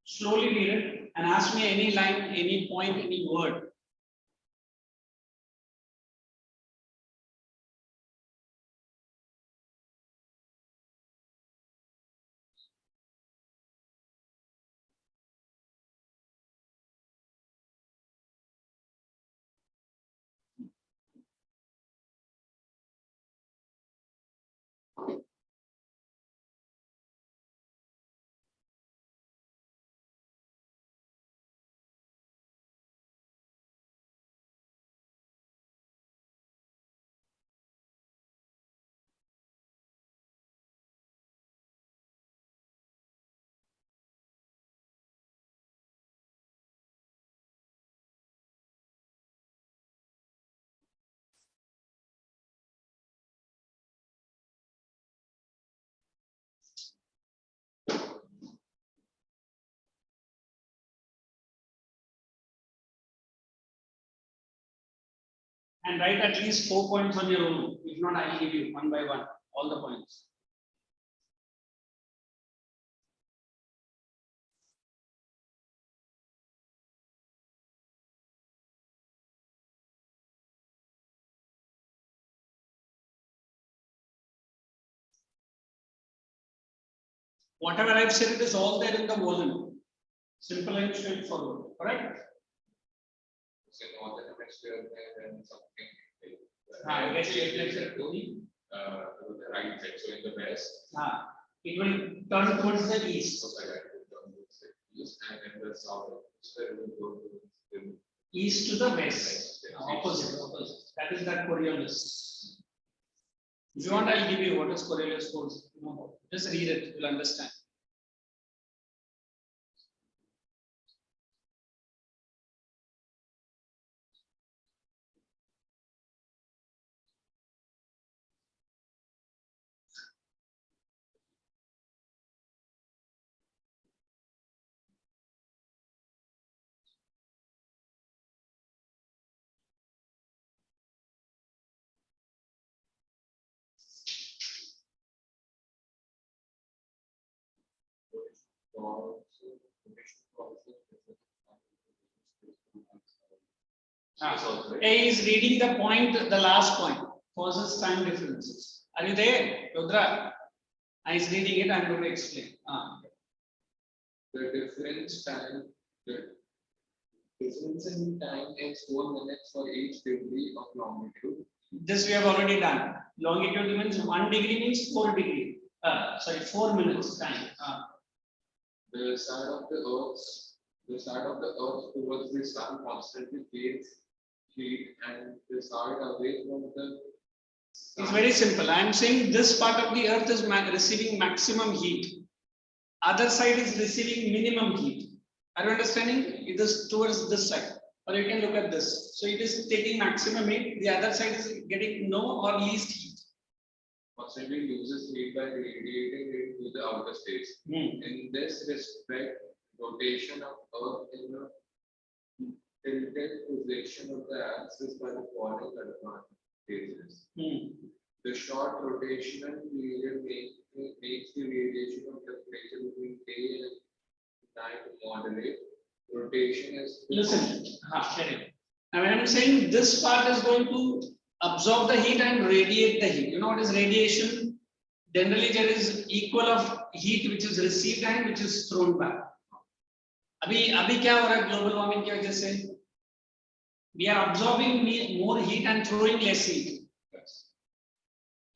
Slowly read it and ask me any line, any point, any word. And write at least 4 points on your own. If not, I will give you one by one all the points. Whatever I've said, it is all there in the volume. Simple and straightforward. Correct?
So all the hemisphere there and something
I guess it will
the right side, so in the west.
It will turn towards the east.
So I like to turn towards the east, and in the south, so it will go to the
East to the west. Opposite. That is that Coriolis. If you want, I'll give you what is Coriolis force. No, just read it, you'll understand. A is reading the point, the last point, causes time differences. Are you there, Rudra? I is reading it, I'm going to explain.
The difference in time is 4 minutes for each degree of longitude.
This we have already done. Longitude means 1 degree means 4 degree. 4 minutes time.
The side of the earth towards the sun constantly gains heat, and the side away from the sun.
It's very simple. I am saying this part of the earth is receiving maximum heat. Other side is receiving minimum heat. Are you understanding? It is towards this side. Or you can look at this. So it is taking maximum heat. The other side is getting no or least heat.
Constantly loses heat by radiating it to the outer space. In this respect, rotation of Earth in the tilted position of the axis by the following advantages. The short rotational period makes the radiation of temperature between day and night moderate. Rotation is
Listen, Now, when I'm saying this part is going to absorb the heat and radiate the heat. You know what is radiation? Generally, there is equal of heat which is received and which is thrown back. अभी क्या हो रहा है global warming की वजह से? We are absorbing more heat and throwing less heat.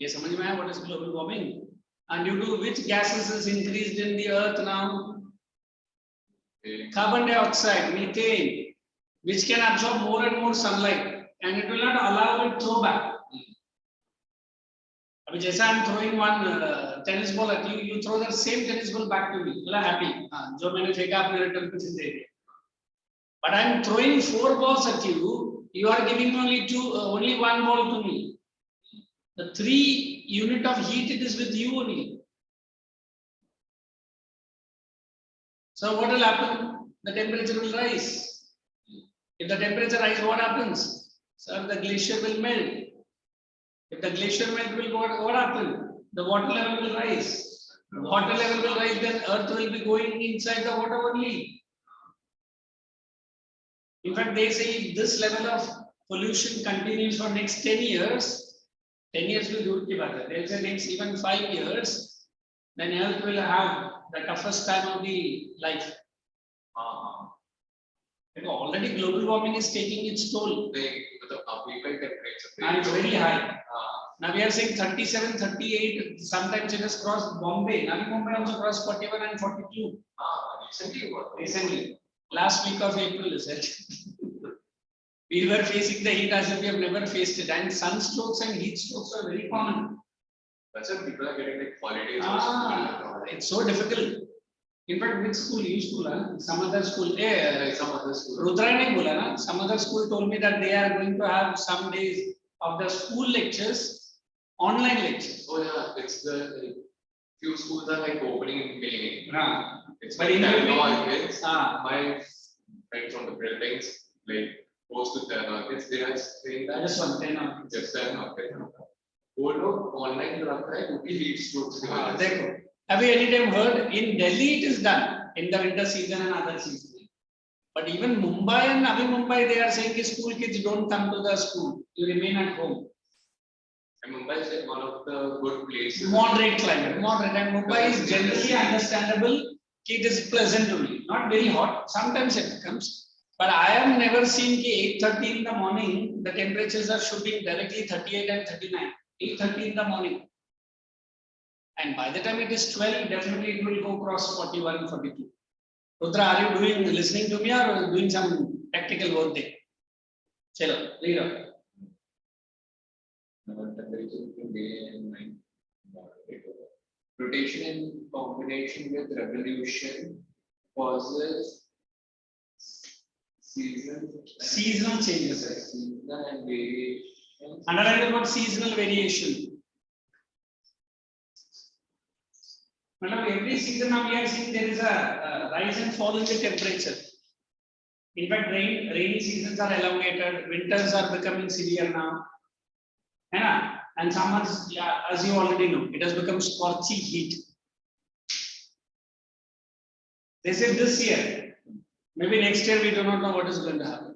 ये समझ में आया what is global warming? And due to which gases is increased in the earth now? Carbon dioxide, methane, which can absorb more and more sunlight, and it will not allow it throw back. अभी जैसा I'm throwing one tennis ball at you, you throw that same tennis ball back to me. बोला happy, जो मैंने फेंका आपने return कुछ दे दिया. But I'm throwing 4 balls at you. You are giving only one ball to me. The 3 unit of heat it is with you only. So what will happen? The temperature will rise. If the temperature rises, what happens? So the glacier will melt. If the glacier melt, will what happen? The water level will rise. The water level will rise, then Earth will be going inside the water only. In fact, they say if this level of pollution continues for next 10 years, 10 years will do it. They'll say next even 5 years, then Earth will have the toughest time of the life. Already global warming is taking its toll. And it's very high. Now we are saying 37, 38, sometimes it has crossed Bombay. Navi Mumbai also crossed 41 and 42. Recently. Last week of April is it. We were facing the heat as if we have never faced it. And sunstrokes and heat strokes are very common.
That's why people are getting like holidays.
It's so difficult. In fact, which school? You school, huh? Some other school.
Some other school.
Rudra ne bola na. Some other school told me that they are going to have some days of the school lectures, online lectures.
Oh yeah, it's the few schools are like opening in May. It's
But
like
in
Telangana
between-
markets. My friends from the buildings, like close to their markets, they are saying that
Just one 10 or
just their market. वो लोग online में रखता है क्योंकि heat strokes की वजह से।
देखो, have you any time heard in Delhi it is done in the winter season and other season? But even Mumbai and Navi Mumbai, they are saying that school kids don't come to the school. You remain at home.
And Mumbai is like one of the good places.
Moderate climate, moderate, and Mumbai is generally understandable. It is pleasant only, not very hot. Sometimes it becomes. But I have never seen that 8:30 in the morning, the temperatures are shooting directly 38 and 39. 8:30 in the morning. And by the time it is 12, definitely it will go across 41 and 42. Rudra, are you listening to me or doing some practical work there? Chalo, read out.
Temperature between day and night. Rotation in combination with revolution causes
Seasonal changes.
seasonal and variation.
Underline the word seasonal variation. Every season now we are seeing there is a rise and fall in the temperature. In fact, rainy seasons are elongated, winters are becoming severe now. And summers, yeah, as you already know, it has become scorchy heat. They said this year, maybe next year we do not know what is going to happen.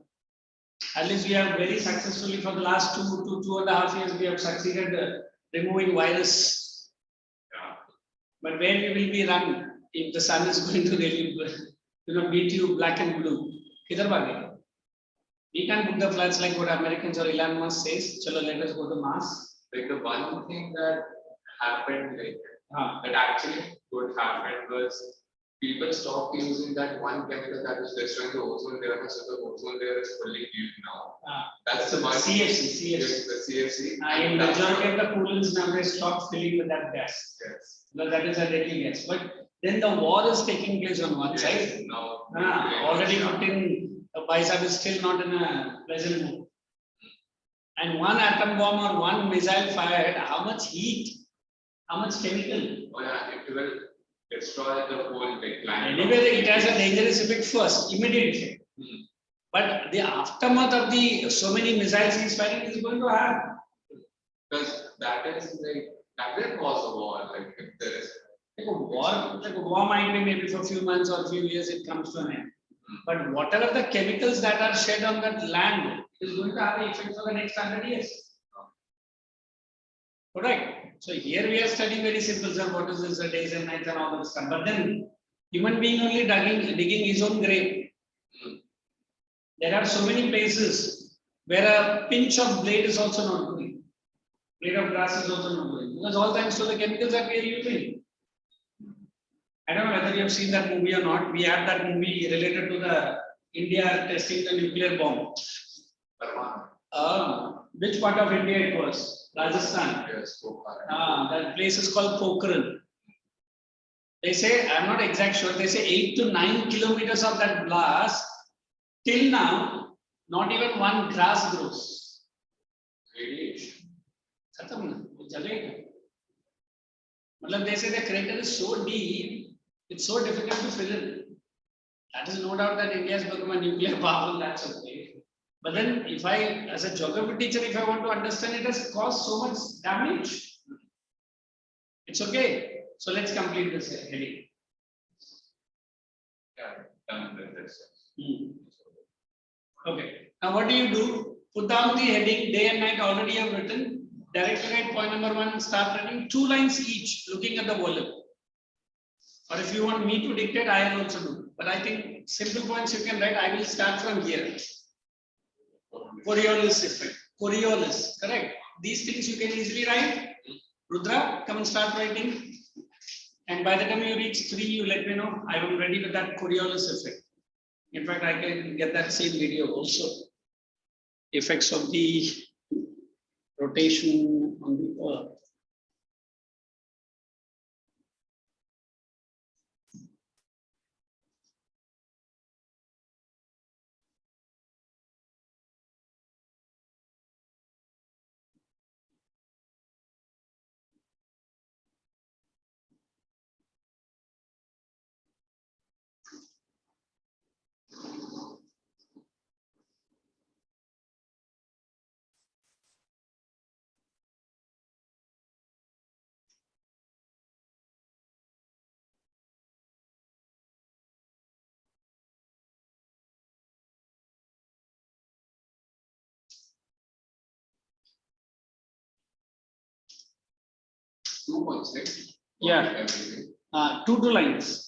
At least we have very successfully for the last 2.5 years, we have succeeded removing virus. But where we will be run if the sun is going to really, beat you black and blue? Kidhar bhage? We can book the flights like what Americans or Elon Musk says. Chalo, let us go to Mars.
Like the one thing that happened, like that actually could happen was people stopped using that one chemical that was destroying the ozone layer, so the ozone layer is fully healed now. That's the one.
CFC.
Yes, the CFC.
In majority of the coolants now they stop filling with that gas.
Yes.
Well, that is a deadly gas. But then the war is taking place on one side.
Now,
Already Putin, Paisa is still not in a pleasant mood. And one atom bomb or one missile fired, how much heat, how much chemical?
Oh yeah, it will destroy the whole big planet.
Anyway, it has a dangerous effect first, immediate effect. But the aftermath of the so many missiles he's firing is going to have.
Because that is like that will cause a war. Like if there is
Like a war might be maybe for a few months or a few years it comes to an end. But whatever the chemicals that are shed on that land is going to have an effect for the next 100 years. Correct. So here we are studying very simple, sir. What is this, the days and nights and all that stuff. But then human being only digging his own grave. There are so many places where a pinch of blade is also not going. Blade of grass is also not going. Because all thanks to the chemicals that we are using. I don't know whether you have seen that movie or not. We had that movie related to the India testing the nuclear bomb. Which part of India it was? Rajasthan.
Yes,
That place is called Pokhran. They say, I'm not exact sure, they say 8 to 9 kilometers of that blast, till now, not even one grass grows.
radiation.
Khatam na, wo jalega. Matlab they say the crater is so deep, it's so difficult to fill in. That is no doubt that India has become a nuclear power, that's okay. But then if I, as a geography teacher, if I want to understand it has caused so much damage, it's okay. So let's complete this heading.
Yeah, done with this.
Okay. Now what do? Put down the heading, day and night already have written. Directly write point number 1, start writing 2 lines each, looking at the volume. Or if you want me to dictate, I will also do. But I think simple points you can write. I will start from here. Coriolis effect. Coriolis, correct. These things you can easily write. Rudra, come and start writing. And by the time you reach 3, you let me know. I am ready with that Coriolis effect. In fact, I can get that same video also. Effects of the rotation on the Earth.
Two points, right?
Yeah.
Everything.
2 lines.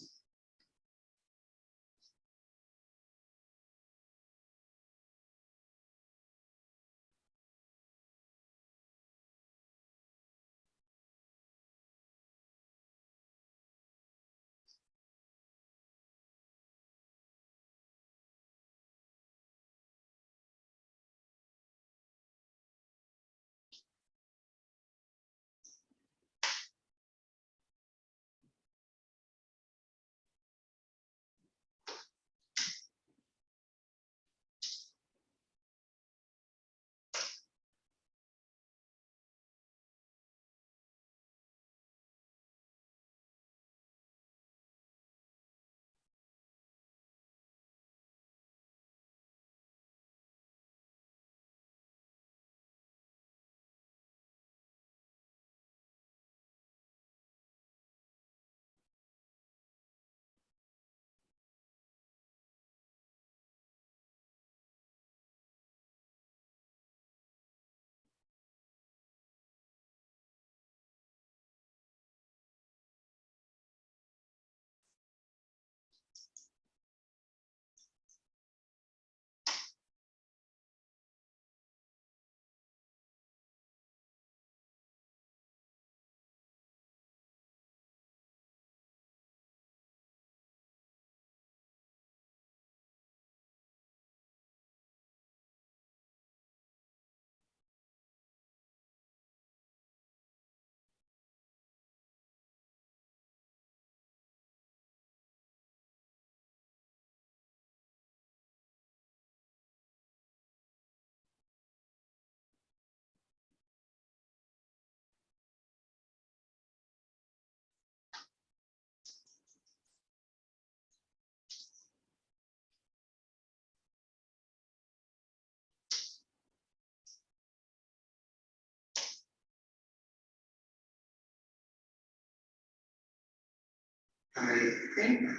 I think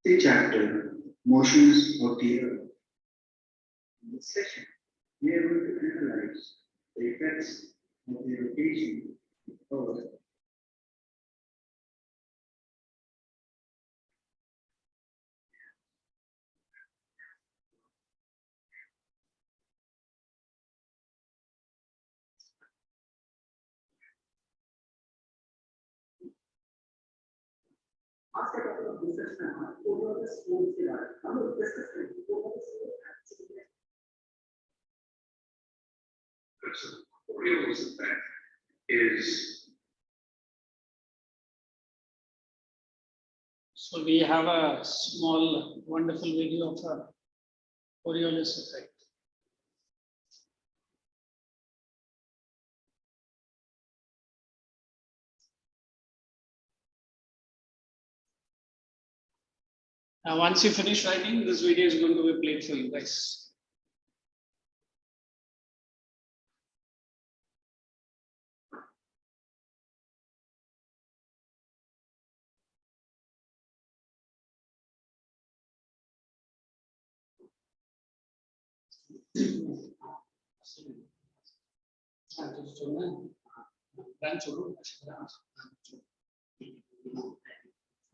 The chapter Motions of the Earth. In this session, we are going to analyze the effects of the rotation of Earth.
आज का topic research में हमारा Coriolis school के बारे में हम लोग discuss करेंगे Coriolis school
So Coriolis effect is
So we have a small, wonderful video of a Coriolis effect. Now, once you finish writing, this video is going to be played for you guys.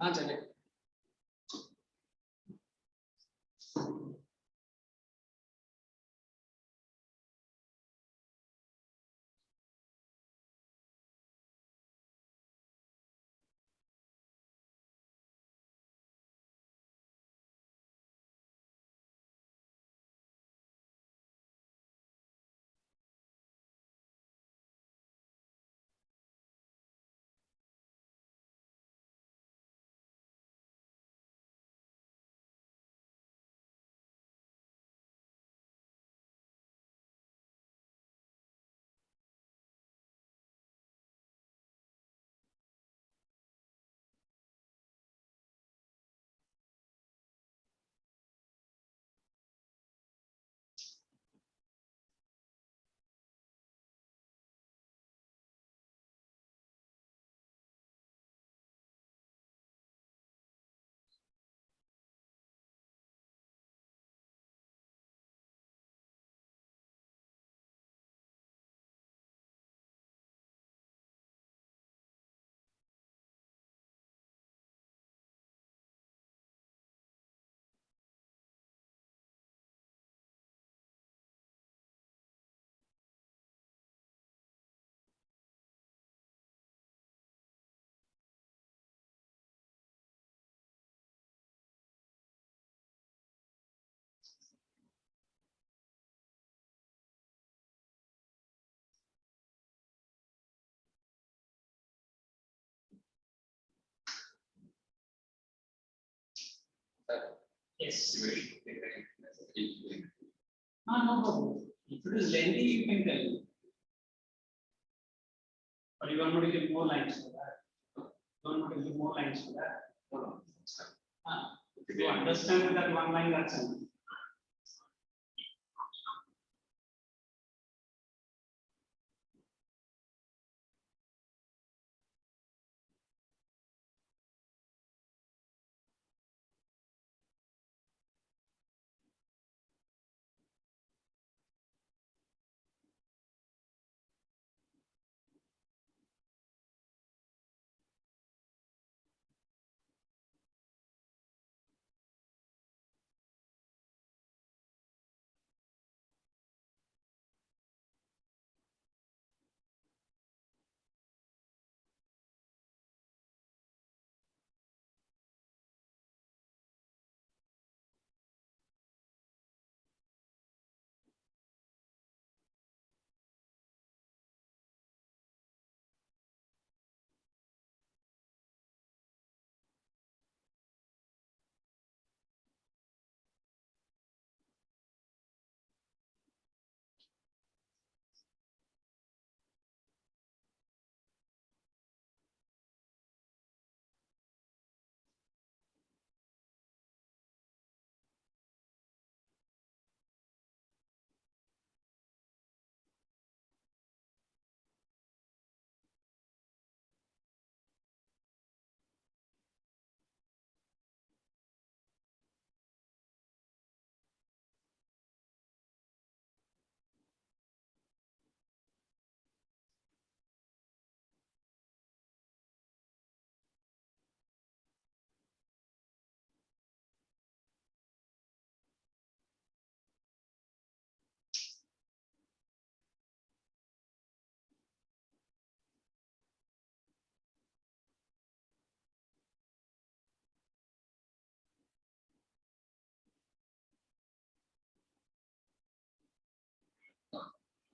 हाँ चले Yes. No problem. If it is lengthy, you can tell me. Or you want me to give more lines for that? You want me to give more lines for that? No. If you understand that one line, that's enough.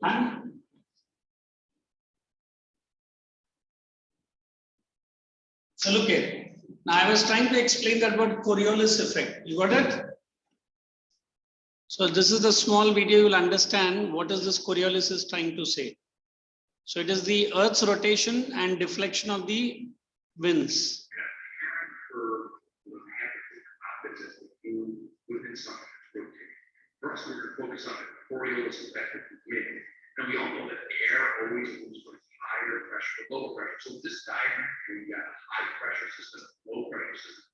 And so look here. Now I was trying to explain that about Coriolis effect. You got it? So this is the small video. You will understand what is this Coriolis is trying to say. So it is the Earth's rotation and deflection of the winds.
Within something that's rotating. First, we're going to focus on the Coriolis effect of the wind. And we all know that air always moves from higher pressure to lower pressure. So with this diagram, here we got a high pressure system, low pressure system.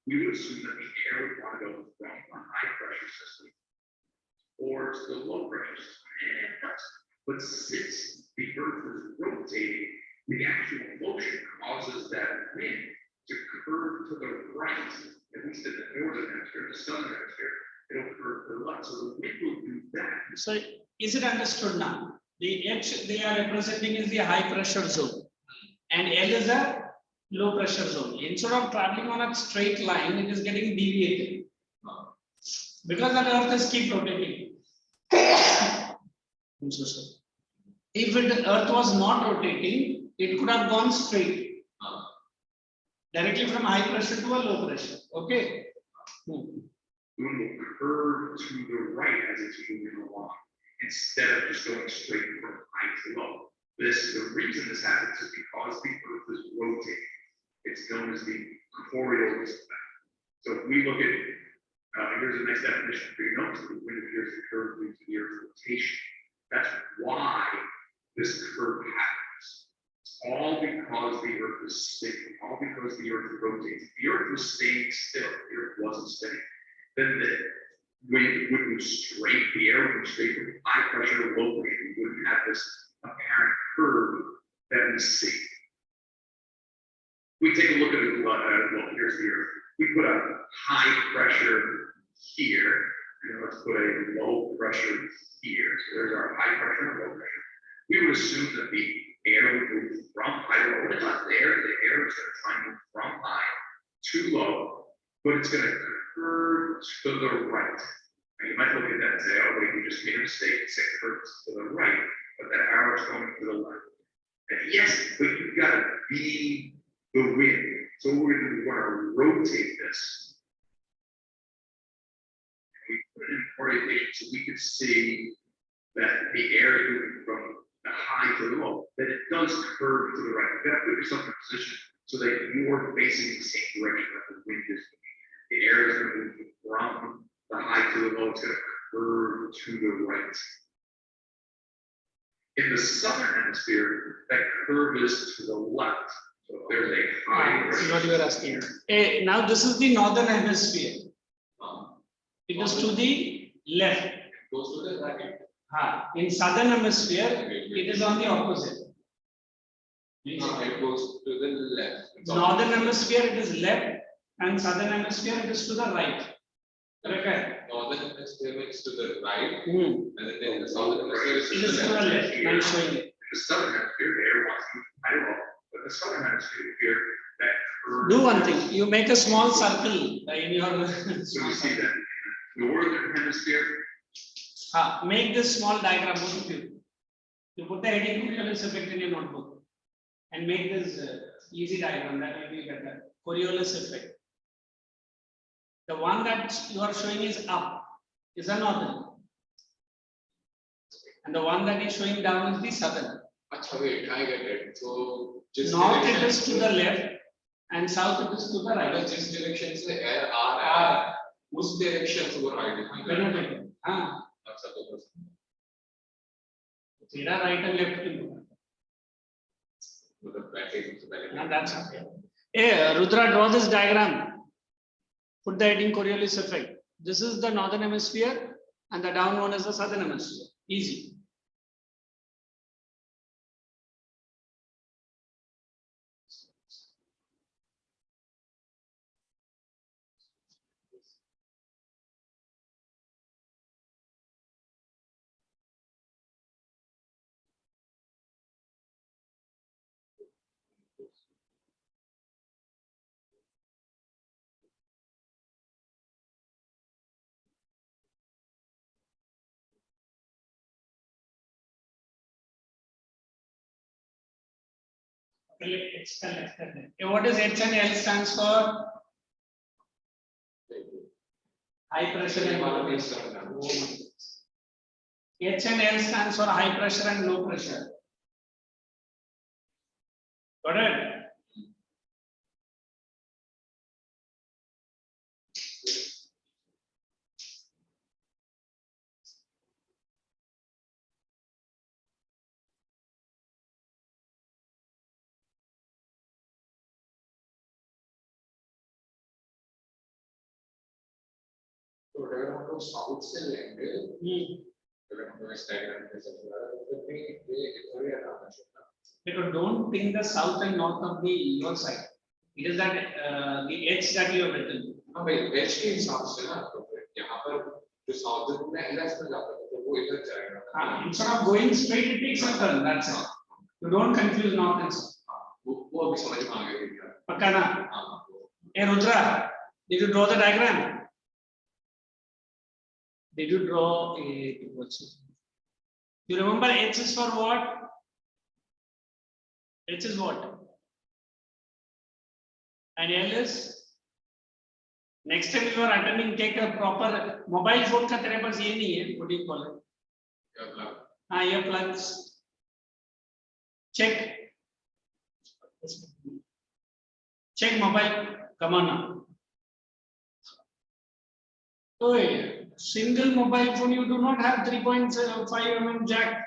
We would assume that the air would want to go from a high pressure system towards the low pressure system. And it does. But since the Earth is rotating, the actual motion causes that wind to curve to the right, at least in the northern hemisphere, the southern hemisphere, it'll curve to the left. So the wind will do that.
So is it understood now? The H they are representing is the high pressure zone, and L is a low pressure zone. Instead of traveling on a straight line, it is getting deviated because the Earth is keep rotating. I'm so sorry. If the Earth was not rotating, it could have gone straight. Directly from high pressure to a low pressure. Okay.
Wind will curve to the right as it's moving along, instead of just going straight from high to low. The reason this happens is because the Earth is rotating. It's known as the Coriolis effect. So if we look at, here's the next definition for your notes, the wind appears to curve due to the Earth's rotation. That's why this curve happens. All because the Earth is spinning, all because the Earth rotates. If the Earth was staying still, the Earth wasn't spinning, then the wind would move straight, the air would move straight from high pressure to low pressure. You wouldn't have this apparent curve that we see. We take a look at it, well, here's the Earth. We put a high pressure here, and let's put a low pressure here. So there's our high pressure and low pressure. We would assume that the air would move from high to low. It's not there. The air is going to try and move from high to low, but it's going to curve to the right. And you might look at that and say, oh, wait, you just made a mistake. It curves to the right, but that arrow's going to the left. And yes, but you've got to be the wind. So we're going to rotate this. And we put it in orientation so we can see that the air is moving from the high to the low, that it does curve to the right. You've got to put yourself in a position so that you're facing the same direction that the wind is moving. The air is going to move from the high to the low. It's going to curve to the right. In the southern hemisphere, that curve is to the left. So if there's a high.
This is what you are asking. Now this is the northern hemisphere. It is to the left.
It goes to the right.
In southern hemisphere, it is on the opposite.
No, it goes to the left.
Northern hemisphere, it is left, and southern hemisphere, it is to the right. Correct?
Northern hemisphere is to the right,
Hmm.
and then the southern hemisphere is
It
to
is
the
to the
left.
left. I'm showing it.
The southern hemisphere, the air wants to move high to low, but the southern hemisphere here, that curve.
Do one thing. You make a small circle in your.
So you see that in the northern hemisphere,
Make this small diagram, both of you. You put the heading Coriolis effect in your notebook and make this easy diagram. That will be better. Coriolis effect. The one that you are showing is up, is a northern. And the one that is showing down is the southern.
Achha, wait, I get it. So just
North it is to the left and south it is to the right.
This direction is the air R. Which direction to the right?
Right and left. And that's okay. Hey, Rudra, draw this diagram. Put the heading Coriolis effect. This is the northern hemisphere, and the down one is the southern hemisphere. Easy. What is H and L stands for? High pressure and low pressure. H and L stands for high pressure and low pressure. Got it?
So whatever हम लोग south से लेंगे, अगर हम लोग इस diagram पे चल रहा है, तो फिर ये इधर ही आना चाहिए.
Because don't think the south and north of the your side. It is that the edge that you have written.
हाँ भाई, edge के हिसाब से ना, तो फिर यहाँ पर जो southern में LS में जाता है, तो वो इधर जाएगा.
Instead of going straight, it takes a turn. That's it. You don't confuse north and south.
वो अभी समझ में आ गया.
पक्का ना? Hey Rudra, did you draw the diagram? Did you draw a what's it? You remember H is for what? H is what? And L is? Next time you are attending, take a proper mobile phone का तेरे पास ये नहीं है. What do you call it? हाँ, earplugs. Check. Check mobile. Come on now. Oh yeah. Single mobile phone, you do not have 3.5 mm jack.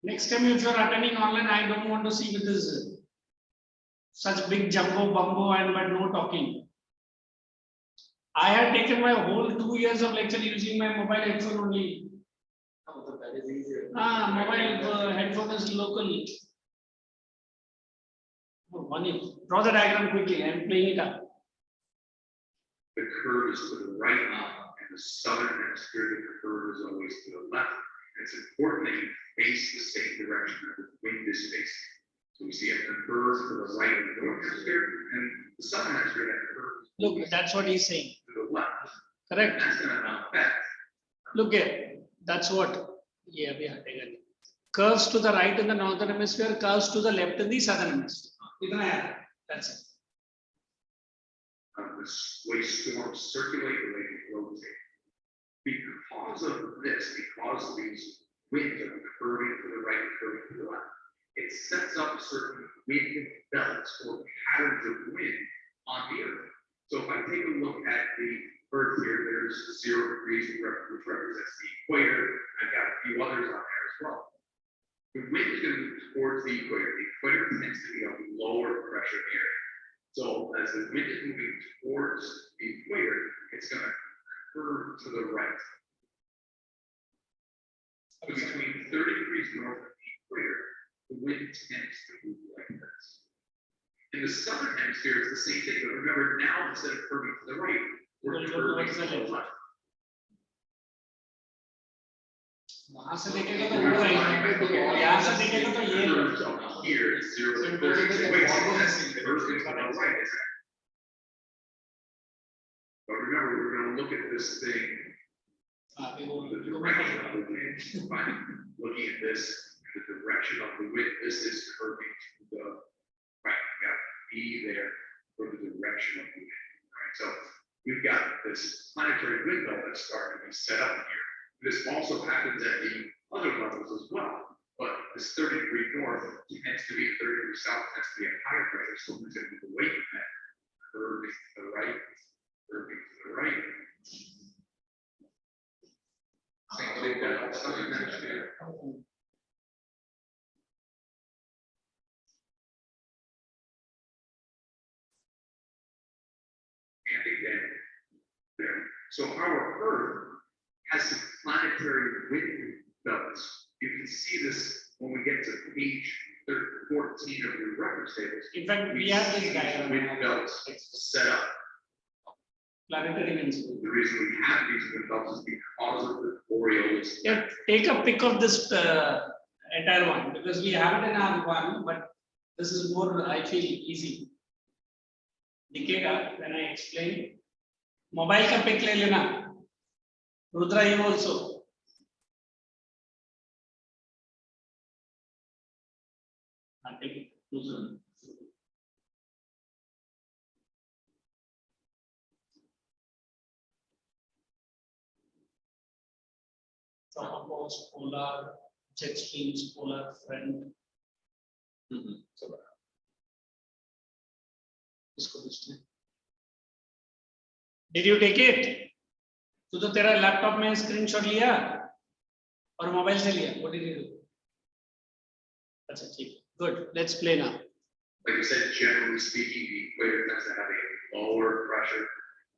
Next time if you are attending online, I don't want to see with this such big jumbo bumbo and but no talking. I had taken my whole 2 years of lecture using my mobile headphone only.
That is easier.
Mobile headphone is local. Draw the diagram quickly. I am playing it up.
The curve is to the right, and the southern hemisphere, the curve is always to the left. It's important that you face the same direction that the wind is facing. So we see a curve to the right of the northern hemisphere, and the southern hemisphere, that curve.
Look, that's what he's saying.
To the left.
Correct.
And that's going to affect.
Look here. That's what. Yeah, we have taken. Curves to the right in the northern hemisphere, curves to the left in the southern hemisphere. That's it.
The waste storms circulate and they rotate. Because of this, because of these winds are curving to the right and curving to the left, it sets up certain wind belts or patterns of wind on the earth. So if I take a look at the earth here, there's 0 degrees, which represents the equator. I've got a few others on there as well. The wind is going to move towards the equator. The equator tends to be a lower pressure area. So as the wind is moving towards the equator, it's going to curve to the right. So between 30 degrees north of the equator, the wind tends to move like this. In the southern hemisphere, it's the same thing, but remember now instead of curving to the right, we're curving to the left.
वहां से देखेगा तो वो रहेगा, यहाँ से देखेगा तो ये
here is 0 to 30 degrees. The earth is on the right, isn't it? But remember, we're going to look at this thing, the direction of the wind. By looking at this, the direction of the wind, this is curving to the right. We got B there for the direction of the wind. Right. So we've got this planetary wind belt that's starting to be set up here. This also happens at the other levels as well. But this 30-degree north tends to be 30-degree south, tends to be a higher pressure, so we're going to move away from that. Curving to the right, curving to the right. Same thing that southern hemisphere. And again, there. So our Earth has some planetary wind belts. You can see this when we get to page 14 of your reference tables.
In fact, we have this diagram.
Wind belts set up.
Planetary winds.
The reason we have these wind belts is because of the Coriolis.
Yeah, take a pic of this entire one because we have it in our one, but this is more, I feel, easy. दिखेगा when I explain. Mobile का pic ले लेना. Rudra, you also. I think Luzon. Tropopause, polar, jet streams, polar front. इसको पूछते हैं. Did you take it? तू तो तेरा लैपटॉप में स्क्रीनशॉट लिया और मोबाइल से लिया. What did you do? अच्छा ठीक. Good. Let's play now.
Like I said, generally speaking, the equator tends to have a lower pressure.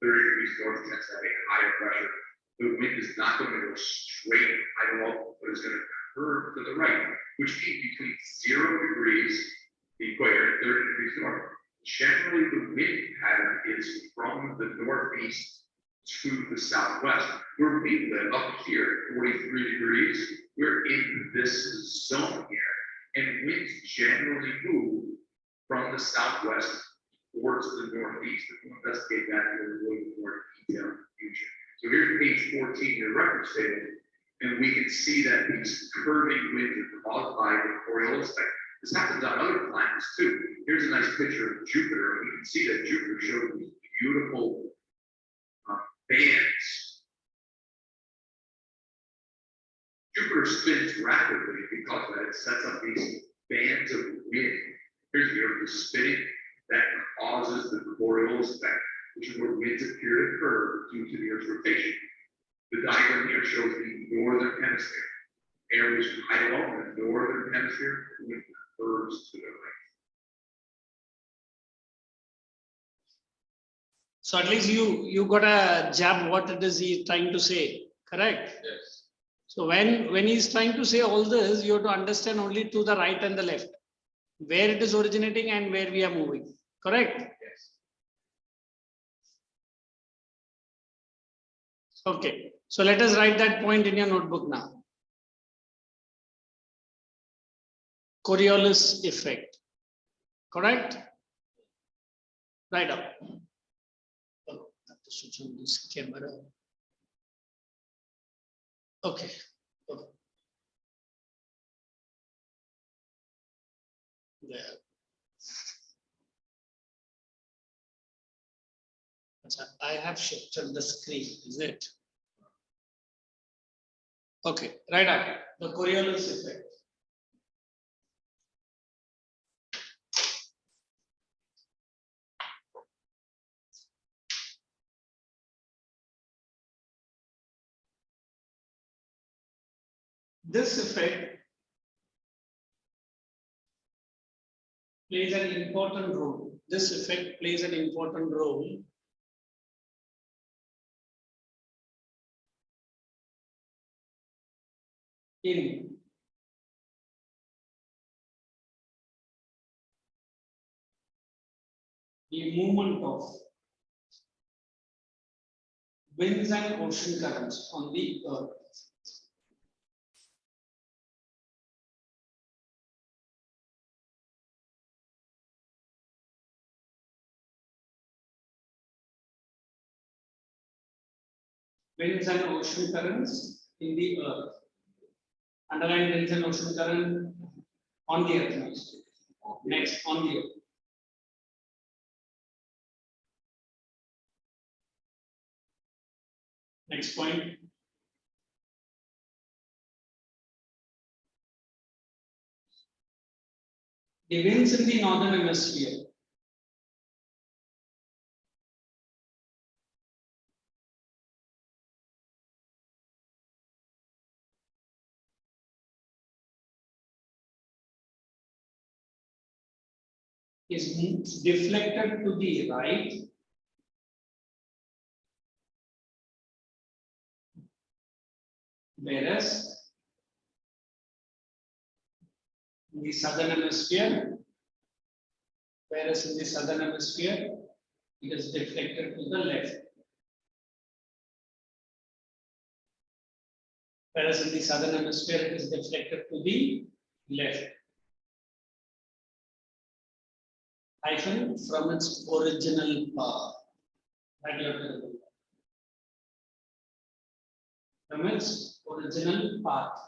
30 degrees north tends to have a higher pressure. The wind is not going to go straight idle, but it's going to curve to the right, which means between 0 degrees, the equator, and 30 degrees north. Generally, the wind pattern is from the northeast to the southwest. Where we live up here, 43 degrees, we're in this zone here. And winds generally move from the southwest towards the northeast. We'll investigate that in a little bit more detail in the future. So here's page 14, your reference table, and we can see that these curving winds are caused by the Coriolis Effect. This happens on other planets too. Here's a nice picture of Jupiter, and we can see that Jupiter shows these beautiful bands. Jupiter spins rapidly because of that. It sets up these bands of wind. Here's the Earth is spinning. That causes the Coriolis Effect, which is where winds appear to curve due to the Earth's rotation. The diagram here shows the northern hemisphere. Air is right along the northern hemisphere, wind curves to the right.
So at least you got a jab what it is he trying to say, correct?
Yes.
So when he's trying to say all this, you have to understand only to the right and the left, where it is originating and where we are moving, correct?
Yes.
Okay, so let us write that point in your notebook now. Coriolis effect, correct? Write up. Oh, I have to switch on this camera. Okay. Okay. There. I have shifted the screen, is it? Okay, right up. The Coriolis effect. This effect plays an important role. This effect plays an important role in the movement of winds and ocean currents on the Earth. Winds and ocean currents in the Earth. Underline winds and ocean current on the Earth next. Next, on the Earth. Next point. The winds in the northern hemisphere is deflected to the right whereas in the southern hemisphere, it is deflected to the left. Whereas in the southern hemisphere, it is deflected to the left. Hyphen from its original path. That you have to do. From its original path.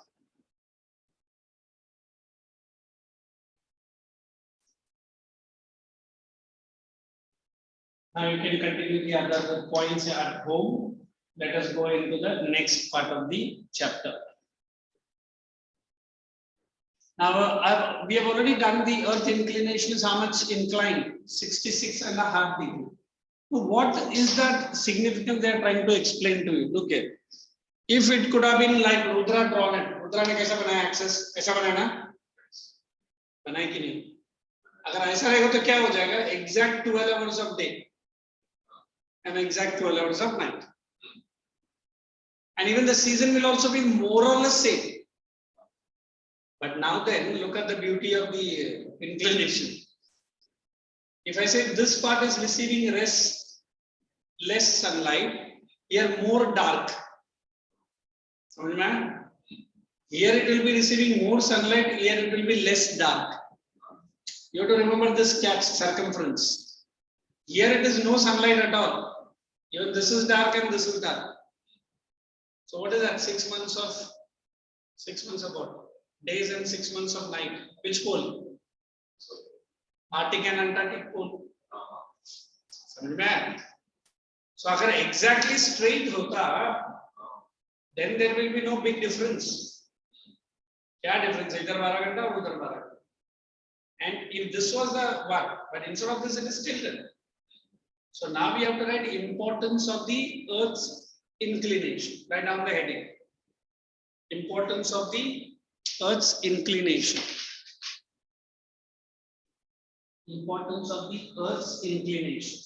Now you can continue the other points at home. Let us go into the next part of the chapter. Now, we have already done the earth inclination is how much inclined? 66.5 degrees. So what is that significance they are trying to explain to you? Look here. If it could have been like Rudra drawn it, Rudra ने कैसा बनाया axis? ऐसा बनाया ना? बनाया कि नहीं? अगर ऐसा रहेगा तो क्या हो जाएगा? Exact 12 hours of day and exact 12 hours of night. And even the season will also be more or less same. But now then, look at the beauty of the inclination. If I say this part is receiving less sunlight, here more dark. Here it will be receiving more sunlight, here it will be less dark. You have to remember this catch circumference. Here it is no sunlight at all. Even this is dark and this is dark. So what is that? 6 months of what? Days and 6 months of night. Which pole? Arctic and Antarctic pole. So if exactly straight hota, then there will be no big difference. Kya difference? Either 12 घंटा or उधर 12 घंटा. And if this was the one, but instead of this it is tilted. So now we have to write importance of the Earth's inclination. Write down the heading. Importance of the Earth's inclination. Importance of the Earth's inclination.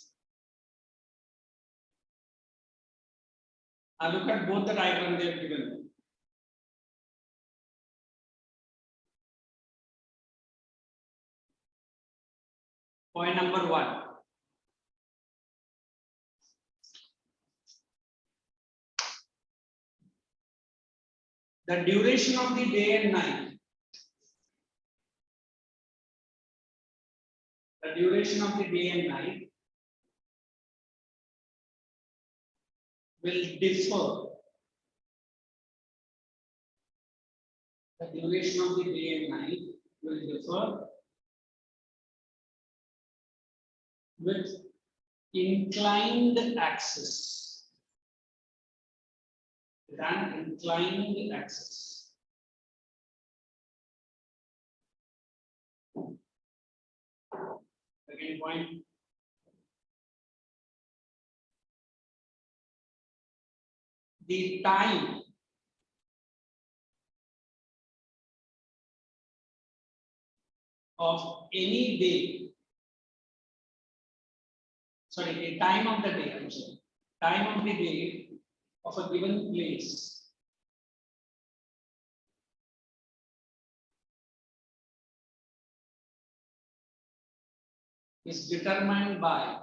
Now look at both the diagrams they have given. Point number 1. The duration of the day and night. The duration of the day and night will differ. The duration of the day and night will differ with inclined axis. With an inclined axis. Second point. The time of any day, sorry, the time of the day, I'm sorry, time of the day of a given place is determined by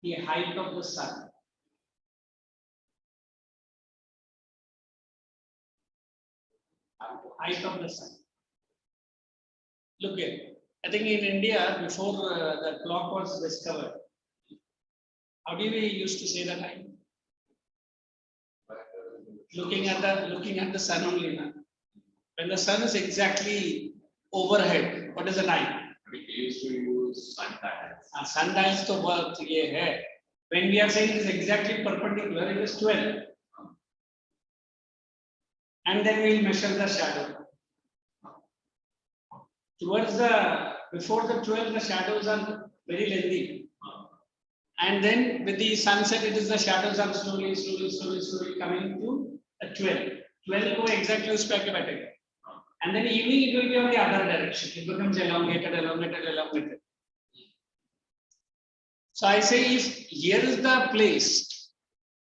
the height of the sun. Height of the sun. Look here. I think in India, before the clock was discovered, how do we used to say the time? Looking at the sun only now. When the sun is exactly overhead, what is the time?
We used to use sundials.
Sundials to work ye hai. When we are saying it is exactly perpendicular, it is 12. And then we will measure the shadow. Towards the, before the 12, the shadows are very lengthy. And then with the sunset, it is the shadows are slowly coming to a 12. 12 go exactly us pe aake baithega. And then evening it will be on the other direction. It becomes elongated. So I say if here is the place,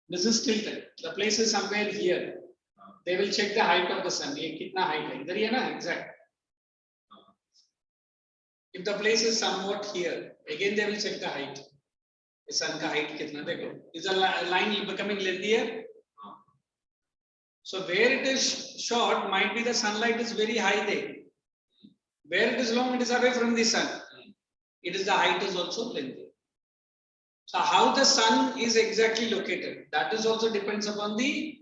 this is tilted. The place is somewhere here. They will check the height of the sun. Ye kitna height hai? Idhar hi hai na, exact. If the place is somewhat here, again they will check the height. The sun ka height kitna dekho. Is the line becoming lengthier? So where it is short, might be the sunlight is very high there. Where it is long, it is away from the sun. It is the height is also lengthy. So how the sun is exactly located, that is also depends upon the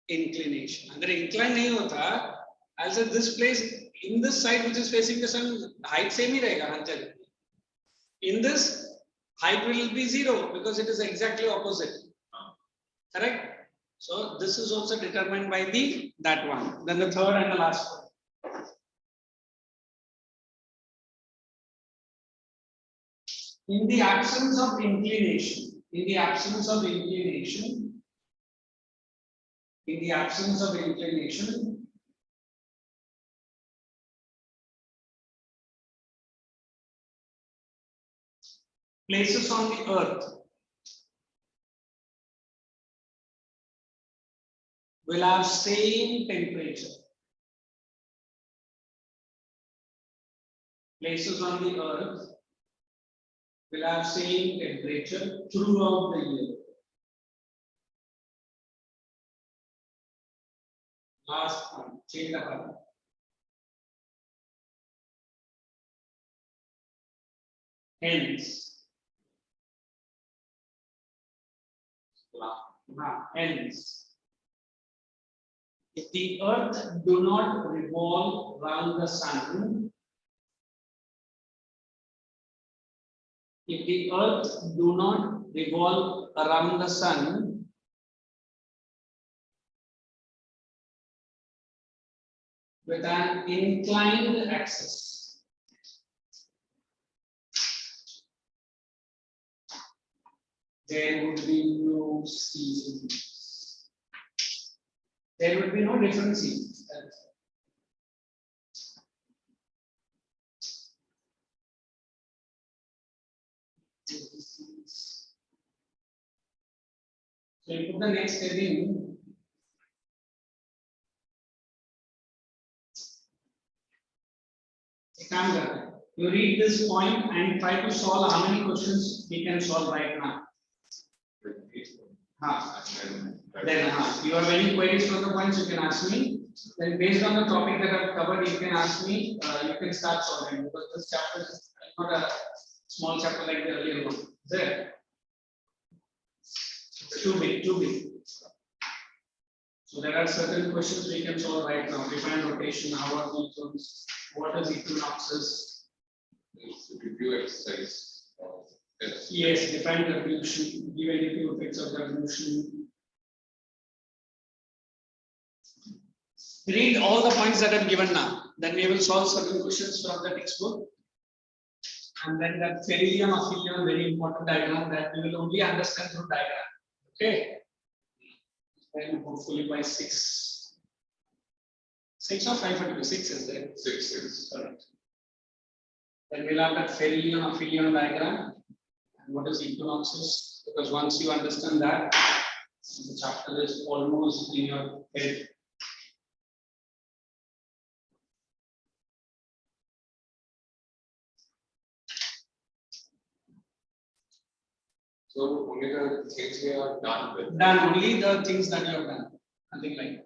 inclination. Agar incline nahi hota, I'll say this place in this side which is facing the sun, height same hi rahega Hansel. In this, height will be 0 because it is exactly opposite. Correct? So this is also determined by the that one. Then the third and the last one. In the absence of inclination, in the absence of inclination, in the absence of inclination, places on the earth will have same temperature. Places on the earth will have same temperature throughout the year. Last one, change the color. Hence, if the earth do not revolve around the sun, if the earth do not revolve around the sun, with an inclined axis, there would be no seasons. There would be no different seasons. So you put the next heading. You read this point and try to solve how many questions we can solve right now. Then you have any queries from the points, you can ask me. Then based on the topic that I've covered, you can ask me, you can start solving because this chapter is not a small chapter like the earlier one. Is it? It's too big, too big. So there are certain questions we can solve right now. Define rotation, how are the zones, what is equinoxes?
Review exercise.
Yes, define revolution, give any few effects of revolution. Read all the points that I've given now. Then we will solve certain questions from the textbook. And then that perihelion, aphelion, very important diagram that we will only understand through diagram. Okay. Then hopefully by 6 or 5:30, 6 is there.
6 is
correct. Then we'll have that perihelion, aphelion diagram. And what is equinoxes? Because once you understand that, the chapter is almost in your head.
So only the things we are done with.
Done, only the things that you have done. Nothing like that.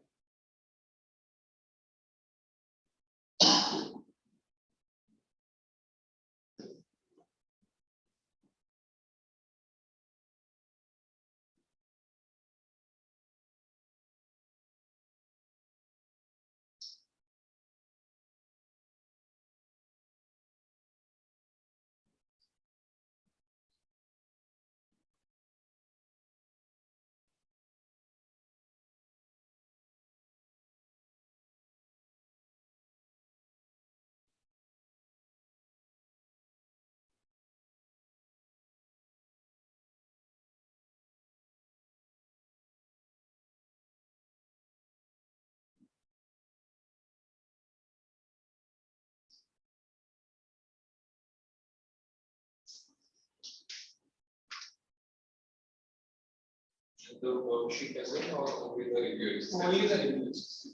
The worksheet as well, or only the reviews?
Only the reviews.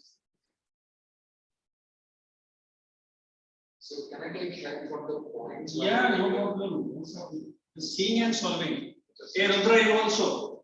So can I take help from the points?
Yeah, no problem. No problem. Seeing and solving. Hey, Rudra, you also.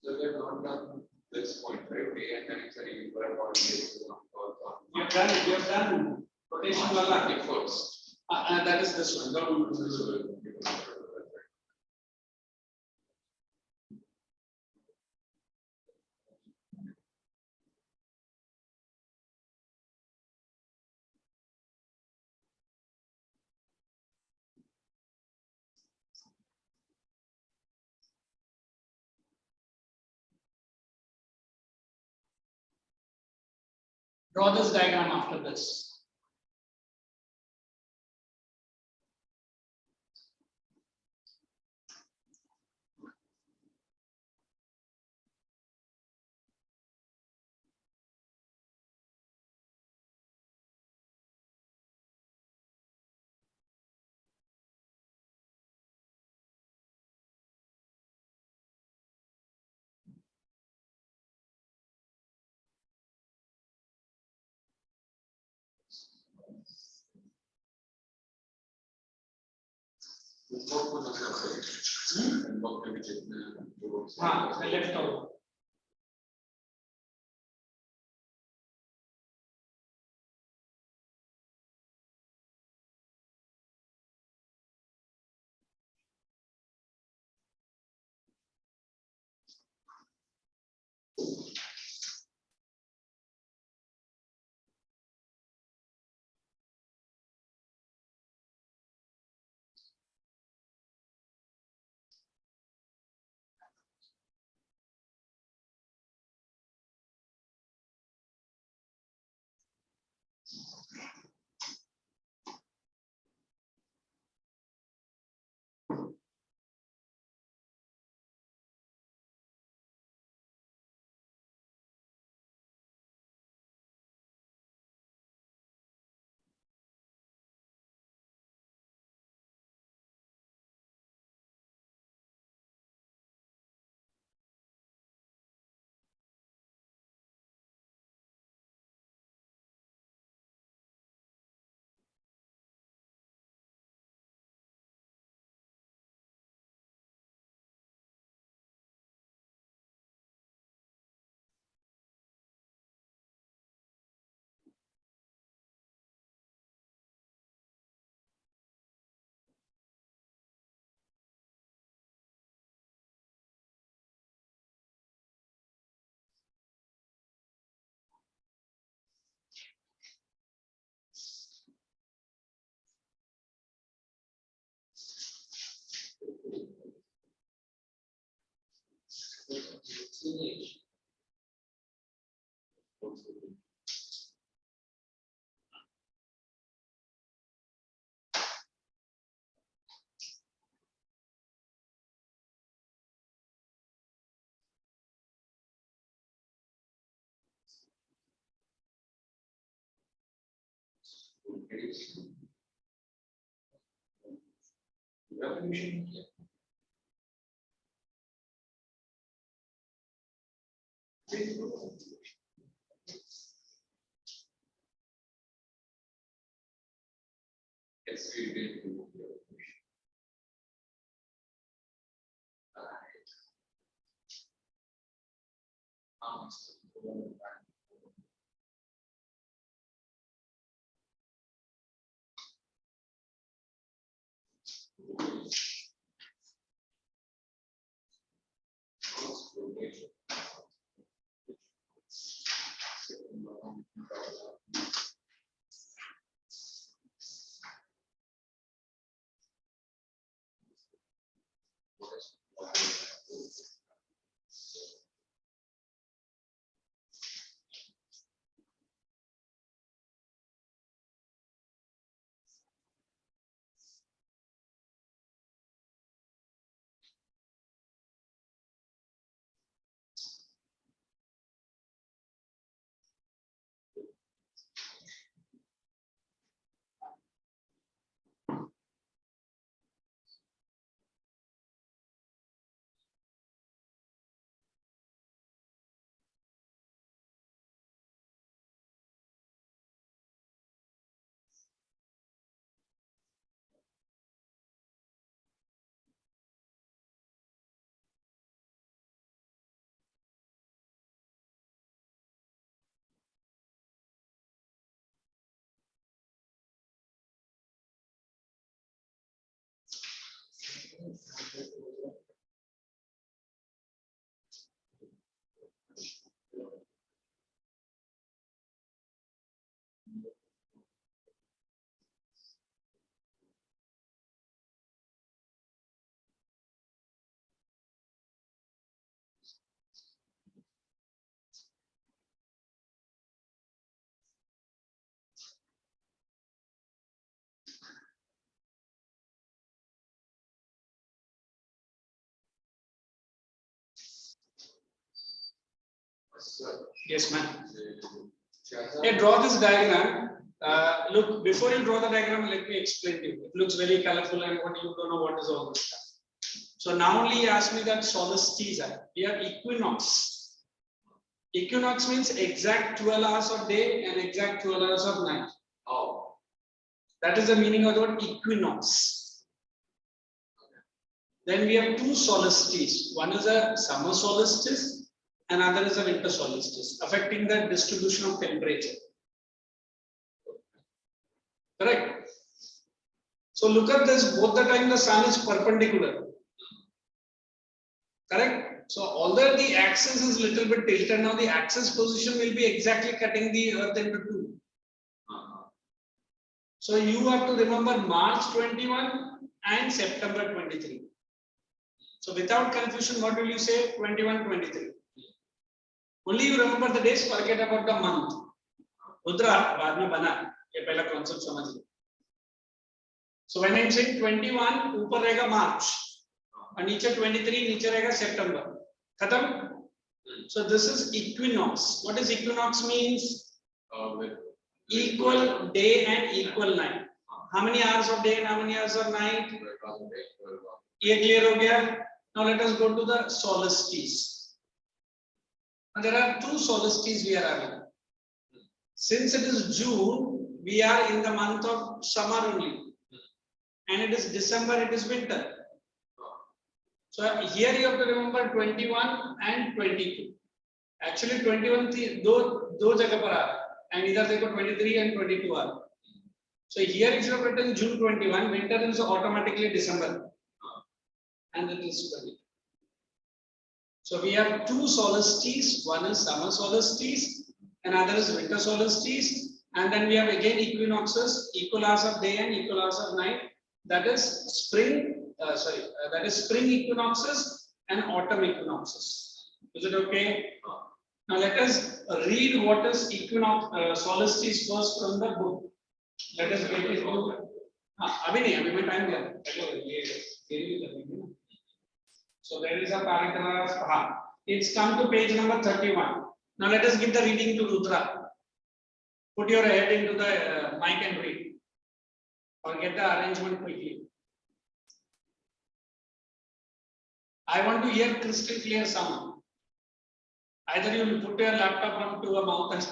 So we have not done this point, right? We and then it's a required body.
You have done rotation wala.
First.
That is this one. Don't do this one. Draw this diagram after this. Left over.
revolution here. Yes, we did do the revolution. Alright.
Yes, ma'am. Yeah, draw this diagram. Look, before you draw the diagram, let me explain to you. It looks very colorful and what you don't know what is all this stuff. So now only he asked me that solstice. We have equinox. Equinox means exact 12 hours of day and exact 12 hours of night.
Oh.
That is the meaning of the word equinox. Then we have two solstices. One is a summer solstice, and other is a winter solstice, affecting the distribution of temperature. Correct? So look at this, both the time the sun is perpendicular. Correct? So although the axis is little bit tilted, now the axis position will be exactly cutting the earth into two. So you have to remember March 21 and September 23. So without confusion, what will you say? 21, 23. Only you remember the days, forget about the month. Udra, baad mein bana. Ye pehla concept samajh lo. So when I am saying 21, ऊपर रहेगा March, और नीचे 23, नीचे रहेगा September. Khatam? So this is equinox. What does equinox means? Equal day and equal night. How many hours of day and how many hours of night? Ye clear ho gaya? Now let us go to the solstice. Now there are two solstices we are having. Since it is June, we are in the month of summer only. And it is December, it is winter. So here you have to remember 21 and 22. Actually 21 दो जगह पर आ रहा है, and इधर देखो 23 and 22 आ रहा है. So here it should have written June 21, winter is automatically December, and it is 22. So we have two solstices, one is summer solstice, and other is winter solstice, and then we have again equinoxes, equal hours of day and equal hours of night. That is spring, that is spring equinoxes and autumn equinoxes. Is it okay? Now let us read what is equinox, solstice first from the book. Let us get it. अभी नहीं, अभी मैं time दिया. So there is a paragraph. It's come to page number 31. Now let us give the reading to Rudra. Put your head into the mic and read. Or get the arrangement quickly. I want to hear crystal clear sound. Either you will put your laptop onto a mouth and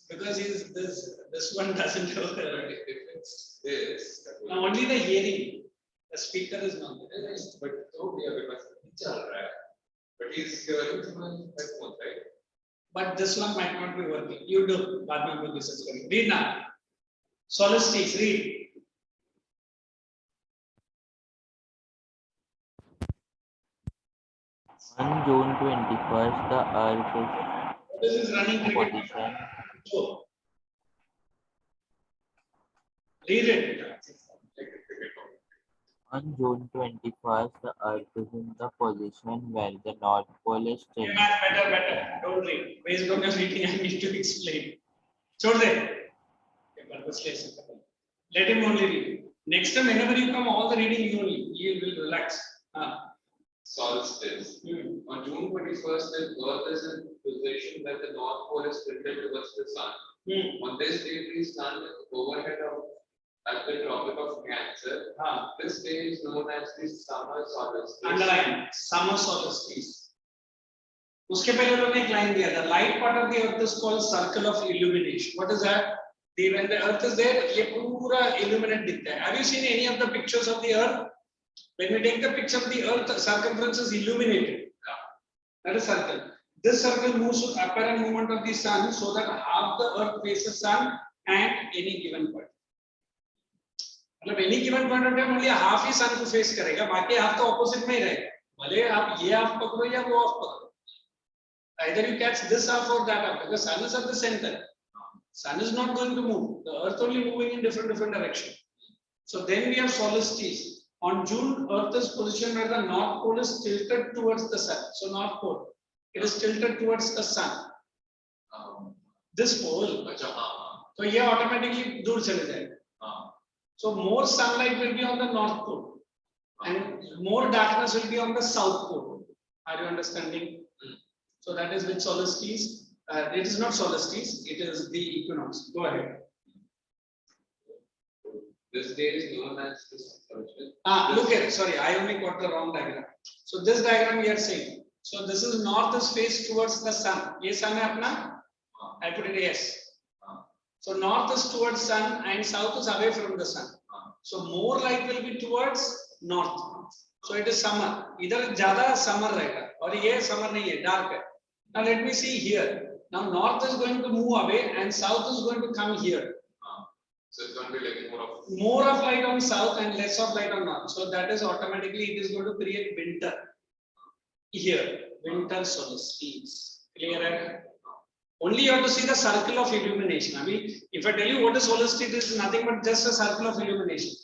because this one doesn't have
If it's this,
only the hearing. The speaker is not there.
but so yeah, because but he's hearing through my headphones, right?
But this one might not be working. You do. Badman this is going. Read now. Solstice, read.
On June 21st, the Earth
This is running
is in
cricket.
position.
So, read it.
On June 21st, the Earth is in the position where the North Pole is
Okay,
tilted.
man, better. Don't read. Based on your reading, I need to explain. Chhod de. Okay, purposely I said that. Let him only read. Next time, whenever you come, all the reading you only. You will relax.
Solstice.
Hmm.
On June 21st, the Earth is in position where the North Pole is tilted towards the Sun. On this day, the Sun is overhead at the Tropic of Cancer. This day is known as the summer solstice.
Underline. Summer solstice. उसके पहले लोगों ने एक line दिया था. Light part of the Earth is called circle of illumination. What is that? When the Earth is there, ये पूरा illuminate दिखता है. Have you seen any of the pictures of the Earth? When we take the picture of the Earth, circumference is illuminated. That is circle. This circle moves with apparent movement of the Sun, so that half the Earth faces Sun at any given point. मतलब any given point of time only half he Sun को face करेगा, बाकी half तो opposite में ही रहेगा. भले आप ये half पकड़ो या वो half पकड़ो. Either you catch this half or that half, because Sun is at the center. Sun is not going to move. The Earth only moving in different direction. So then we have solstice. On June, Earth is positioned where the North Pole is tilted towards the Sun. So North Pole, it is tilted towards the Sun. This pole, so ये automatically दूर चले जाएगा. So more sunlight will be on the North Pole, and more darkness will be on the South Pole. Are you understanding? So that is with solstice. It is not solstice, it is the equinox. Go ahead.
This day is known as the solstice.
Look here, sorry, I only got the wrong diagram. So this diagram we are saying. So this is north is faced towards the sun. Ye sun hai apna? I put it yes. So north is towards sun and south is away from the sun. So more light will be towards north. So it is summer. Either ज़्यादा summer रहेगा और ये summer नहीं है, dark है. Now let me see here. Now north is going to move away and south is going to come here.
So it's going to be like
more of light on south and less of light on north. So that is automatically it is going to create winter here. Winter solstice. Clear? Only you have to see the circle of illumination. I mean, if I tell you what is solstice, it is nothing but just a circle of illumination.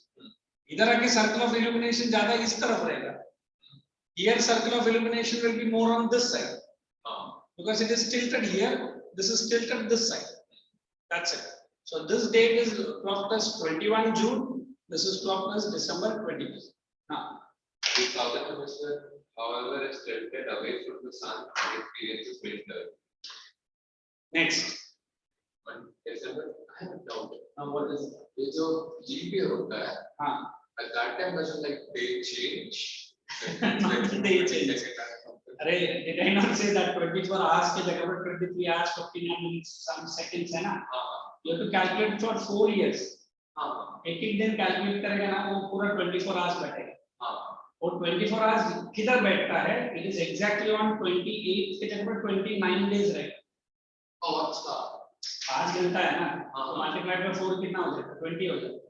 इधर आके circle of illumination ज़्यादा इस तरफ रहेगा. Here circle of illumination will be more on this side. Because it is tilted here, this is tilted this side. That's it. So this date is clocked as 21 June. This is clocked as December 20. Now,
the southern hemisphere, however, is tilted away from the sun and experiences winter.
Next.
December, I have a doubt.
Now what is it?
ये जो GP होता है,
हाँ.
at that time doesn't like they change.
Not they change. अरे, did I not say that 24 hours के जगह पर 23 hours 59 minutes some seconds है ना? You have to calculate for 4 years. एक दिन calculate करेगा ना वो पूरा 24 hours बैठेगा. और 24 hours किधर बैठता है? It is exactly on 28 के जगह पर 29 days रहेगा.
अच्छा.
5 घंटा है ना? तो multiply by 4 कितना हो जाएगा? 20 हो जाएगा.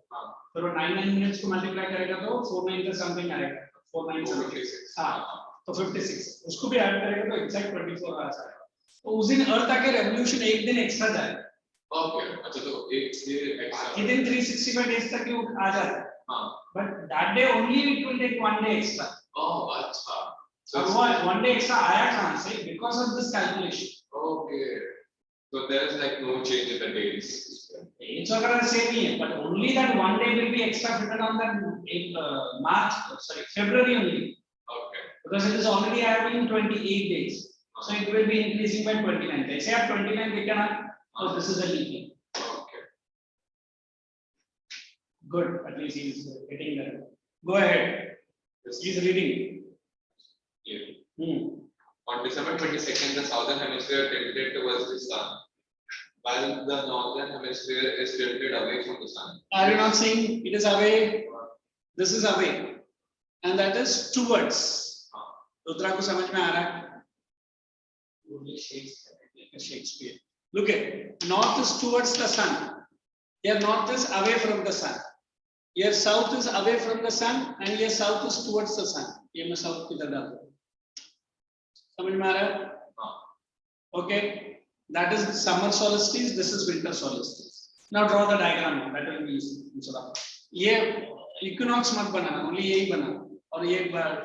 फिर वो 9 minutes को multiply करेगा तो 4 9 का something आएगा. 4 9 something. हाँ. तो 56 उसको भी ऐड करेगा तो एग्जैक्ट 24 आवर्स आएगा. तो उस दिन अर्थ आके रेवोल्यूशन एक दिन एक्स्ट्रा जाएगा.
ओके. अच्छा तो एक डे एक्स्ट्रा.
ये दिन 365 डेज तक ही आ जाता है. हां. But that day only it will take 1 day extra.
Oh अच्छा.
So one day extra आया कहां से? Because of this calculation.
Okay. So there is like no change in the days.
It's वगैरह same ही है, but only that one day will be extra fitted on that February only.
Okay.
Because it is already having 28 days. So it will be increasing by 29. They say at 29 we can so this is a leap year.
Okay.
Good, at least he is getting there. Go ahead. He's reading.
Yeah. On December 22nd, the southern hemisphere tilted towards the sun, while the northern hemisphere is tilted away from the sun.
Are you not seeing it is away? This is away, and that is towards. Rudra को समझ में आ रहा है? Shakespeare. Look at north is towards the sun. Here north is away from the sun. Here south is away from the sun, and here south is towards the sun. ये मैं south की तरफ डालूँ. समझ में आ रहा है? Okay, that is summer solstice. This is winter solstice. Now draw the diagram. That will be easy. ये equinox मत बनाना. Only यही बनाना. और ये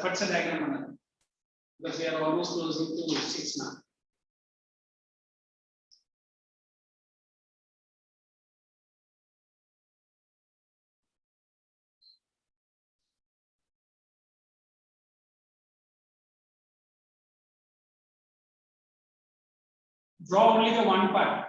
फट से diagram banana. Because we are almost closing to 6 now. Draw only the one part.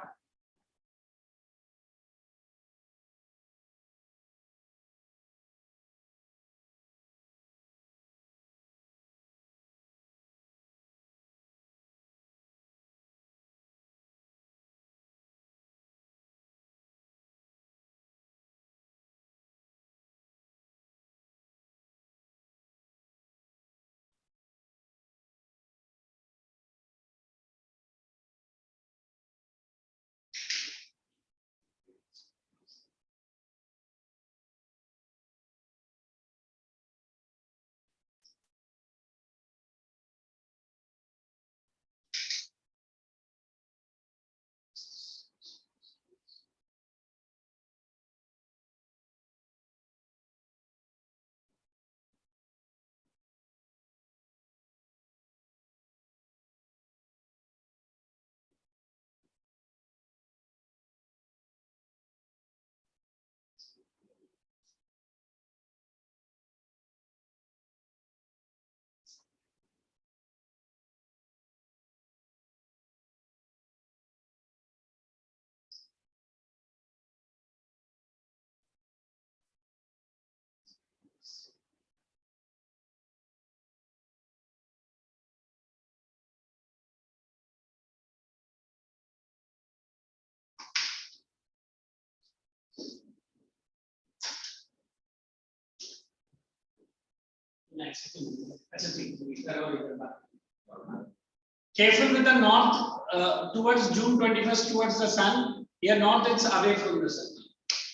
Careful with the north towards June 21st towards the sun. Here north it's away from the sun.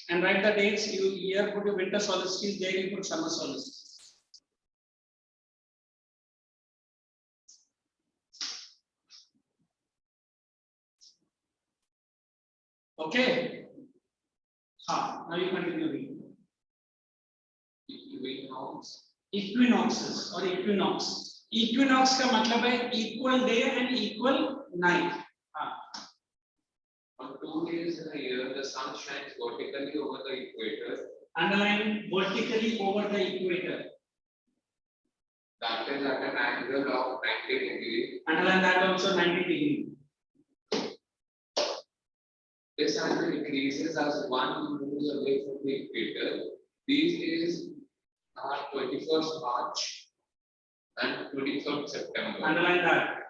And write the dates. You here put your winter solstice. There you put summer solstice. Okay. Now you continue reading. Equinoxes or equinox. Equinox का मतलब है equal day and equal night.
On 2 days in a year, the sun shines vertically over the equator.
Underline vertically over the equator.
That is at an angle of 90 degrees.
Underline that also 90 degrees.
This angle increases as one moves away from the equator. These days are 21st March and 23rd September.
Underline that.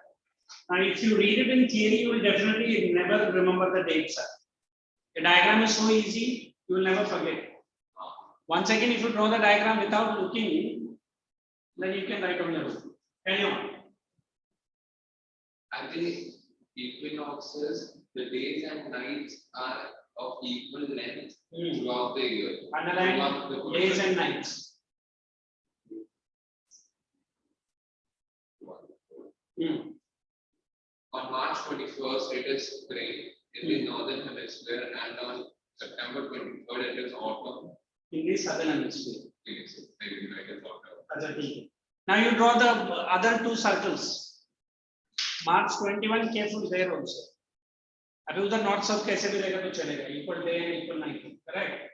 Now, if you read it in theory, you will definitely never remember the dates. The diagram is so easy, you will never forget. Once again, if you draw the diagram without looking, then you can write on your own. Carry on.
At the equinoxes, the days and nights are of equal length throughout the year.
Underline days and nights.
On March 21st, it is spring in the northern hemisphere, and on September 23rd, it is autumn
in the southern hemisphere.
Yes, maybe United Autumn.
Now you draw the other two circles. March 21, careful there also. अभी उधर north south कैसे भी रहेगा तो चलेगा. Equal day and equal night. Correct.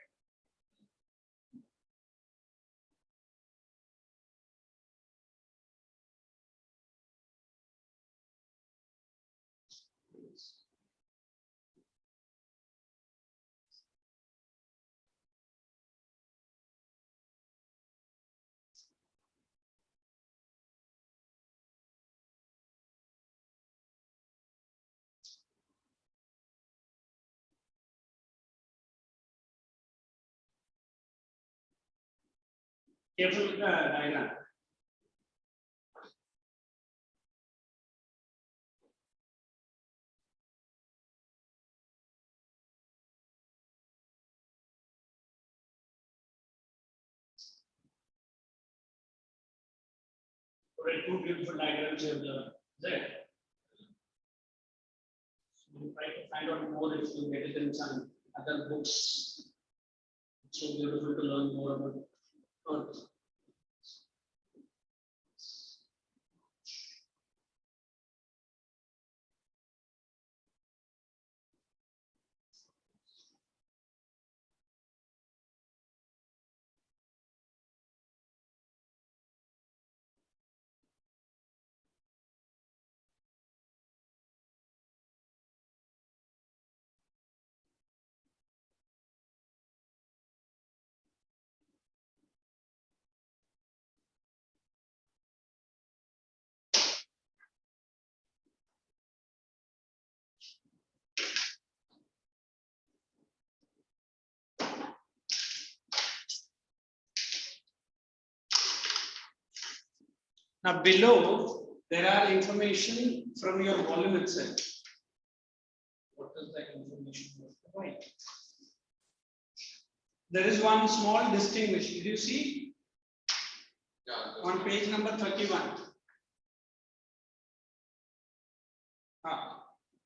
Careful with the diagram. Alright, two beautiful diagrams here. There. So you try to find out more if you get it in some other books. It's so beautiful to learn more about Earth. Now below, there are information from your volume itself. What does that information provide? There is one small distinguish. Did you see?
Yeah.
On page number 31.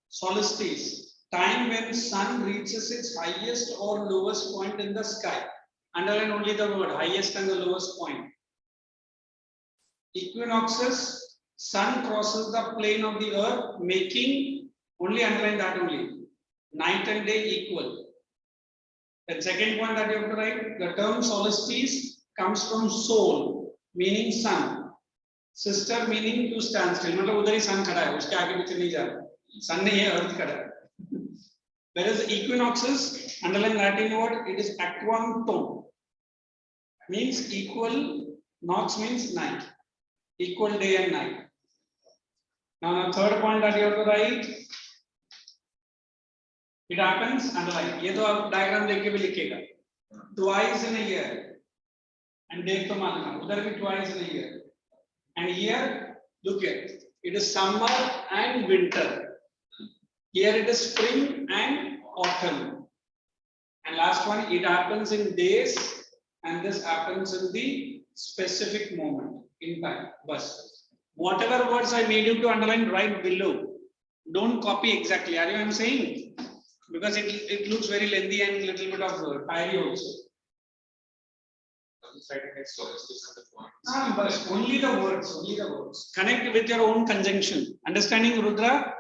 Solstice, time when sun reaches its highest or lowest point in the sky. Underline only the word highest and the lowest point. Equinoxes, sun crosses the plane of the earth, making, only underline that only, night and day equal. The second point that you have to write, the term solstice comes from sol, meaning sun. Sister meaning to stand still. मतलब उधर ही sun खड़ा है, उसके आगे पीछे नहीं जा रहा. Sun नहीं है, earth खड़ा है. Whereas equinoxes, underline Latin word, it is aquantum. Means equal, nox means night. Equal day and night. Now the third point that you have to write, it happens underline. ये तो आप diagram देख के भी लिखेगा. Twice in a year. And देख तो मानना, उधर भी twice in a year. And here, look here, it is summer and winter. Here it is spring and autumn. And last one, it happens in days, and this happens in the specific moment in time. Bus. Whatever words I made you to underline right below, don't copy exactly. Are you I'm saying? Because it looks very lengthy and little bit of tiring also. But only the words, only the words. Connect with your own conjunction. Understanding, Rudra?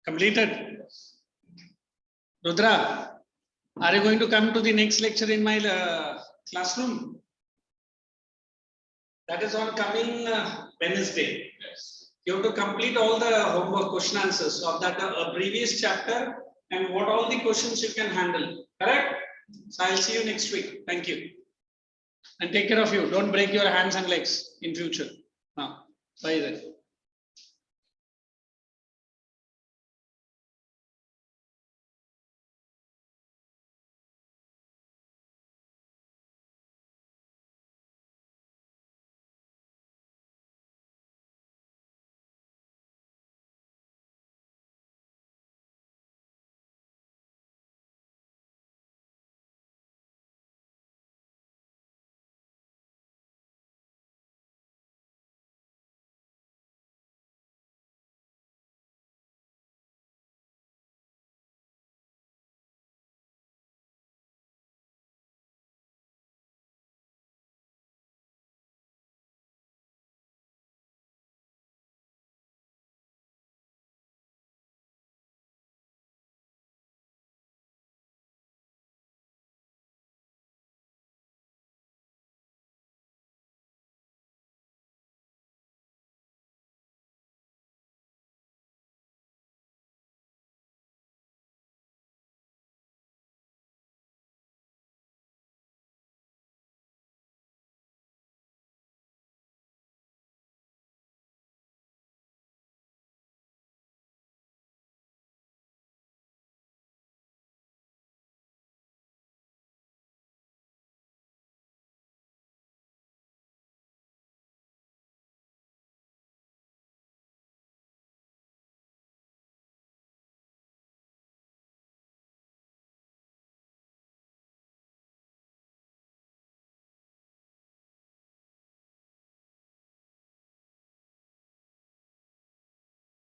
Completed? Rudra, are you going to come to the next lecture in my classroom? That is on coming Wednesday.
Yes.
You have to complete all the homework question answers of that previous chapter and what all the questions you can handle. Correct? So I'll see you next week. Thank you. And take care of you. Don't break your hands and legs in future. Bye then.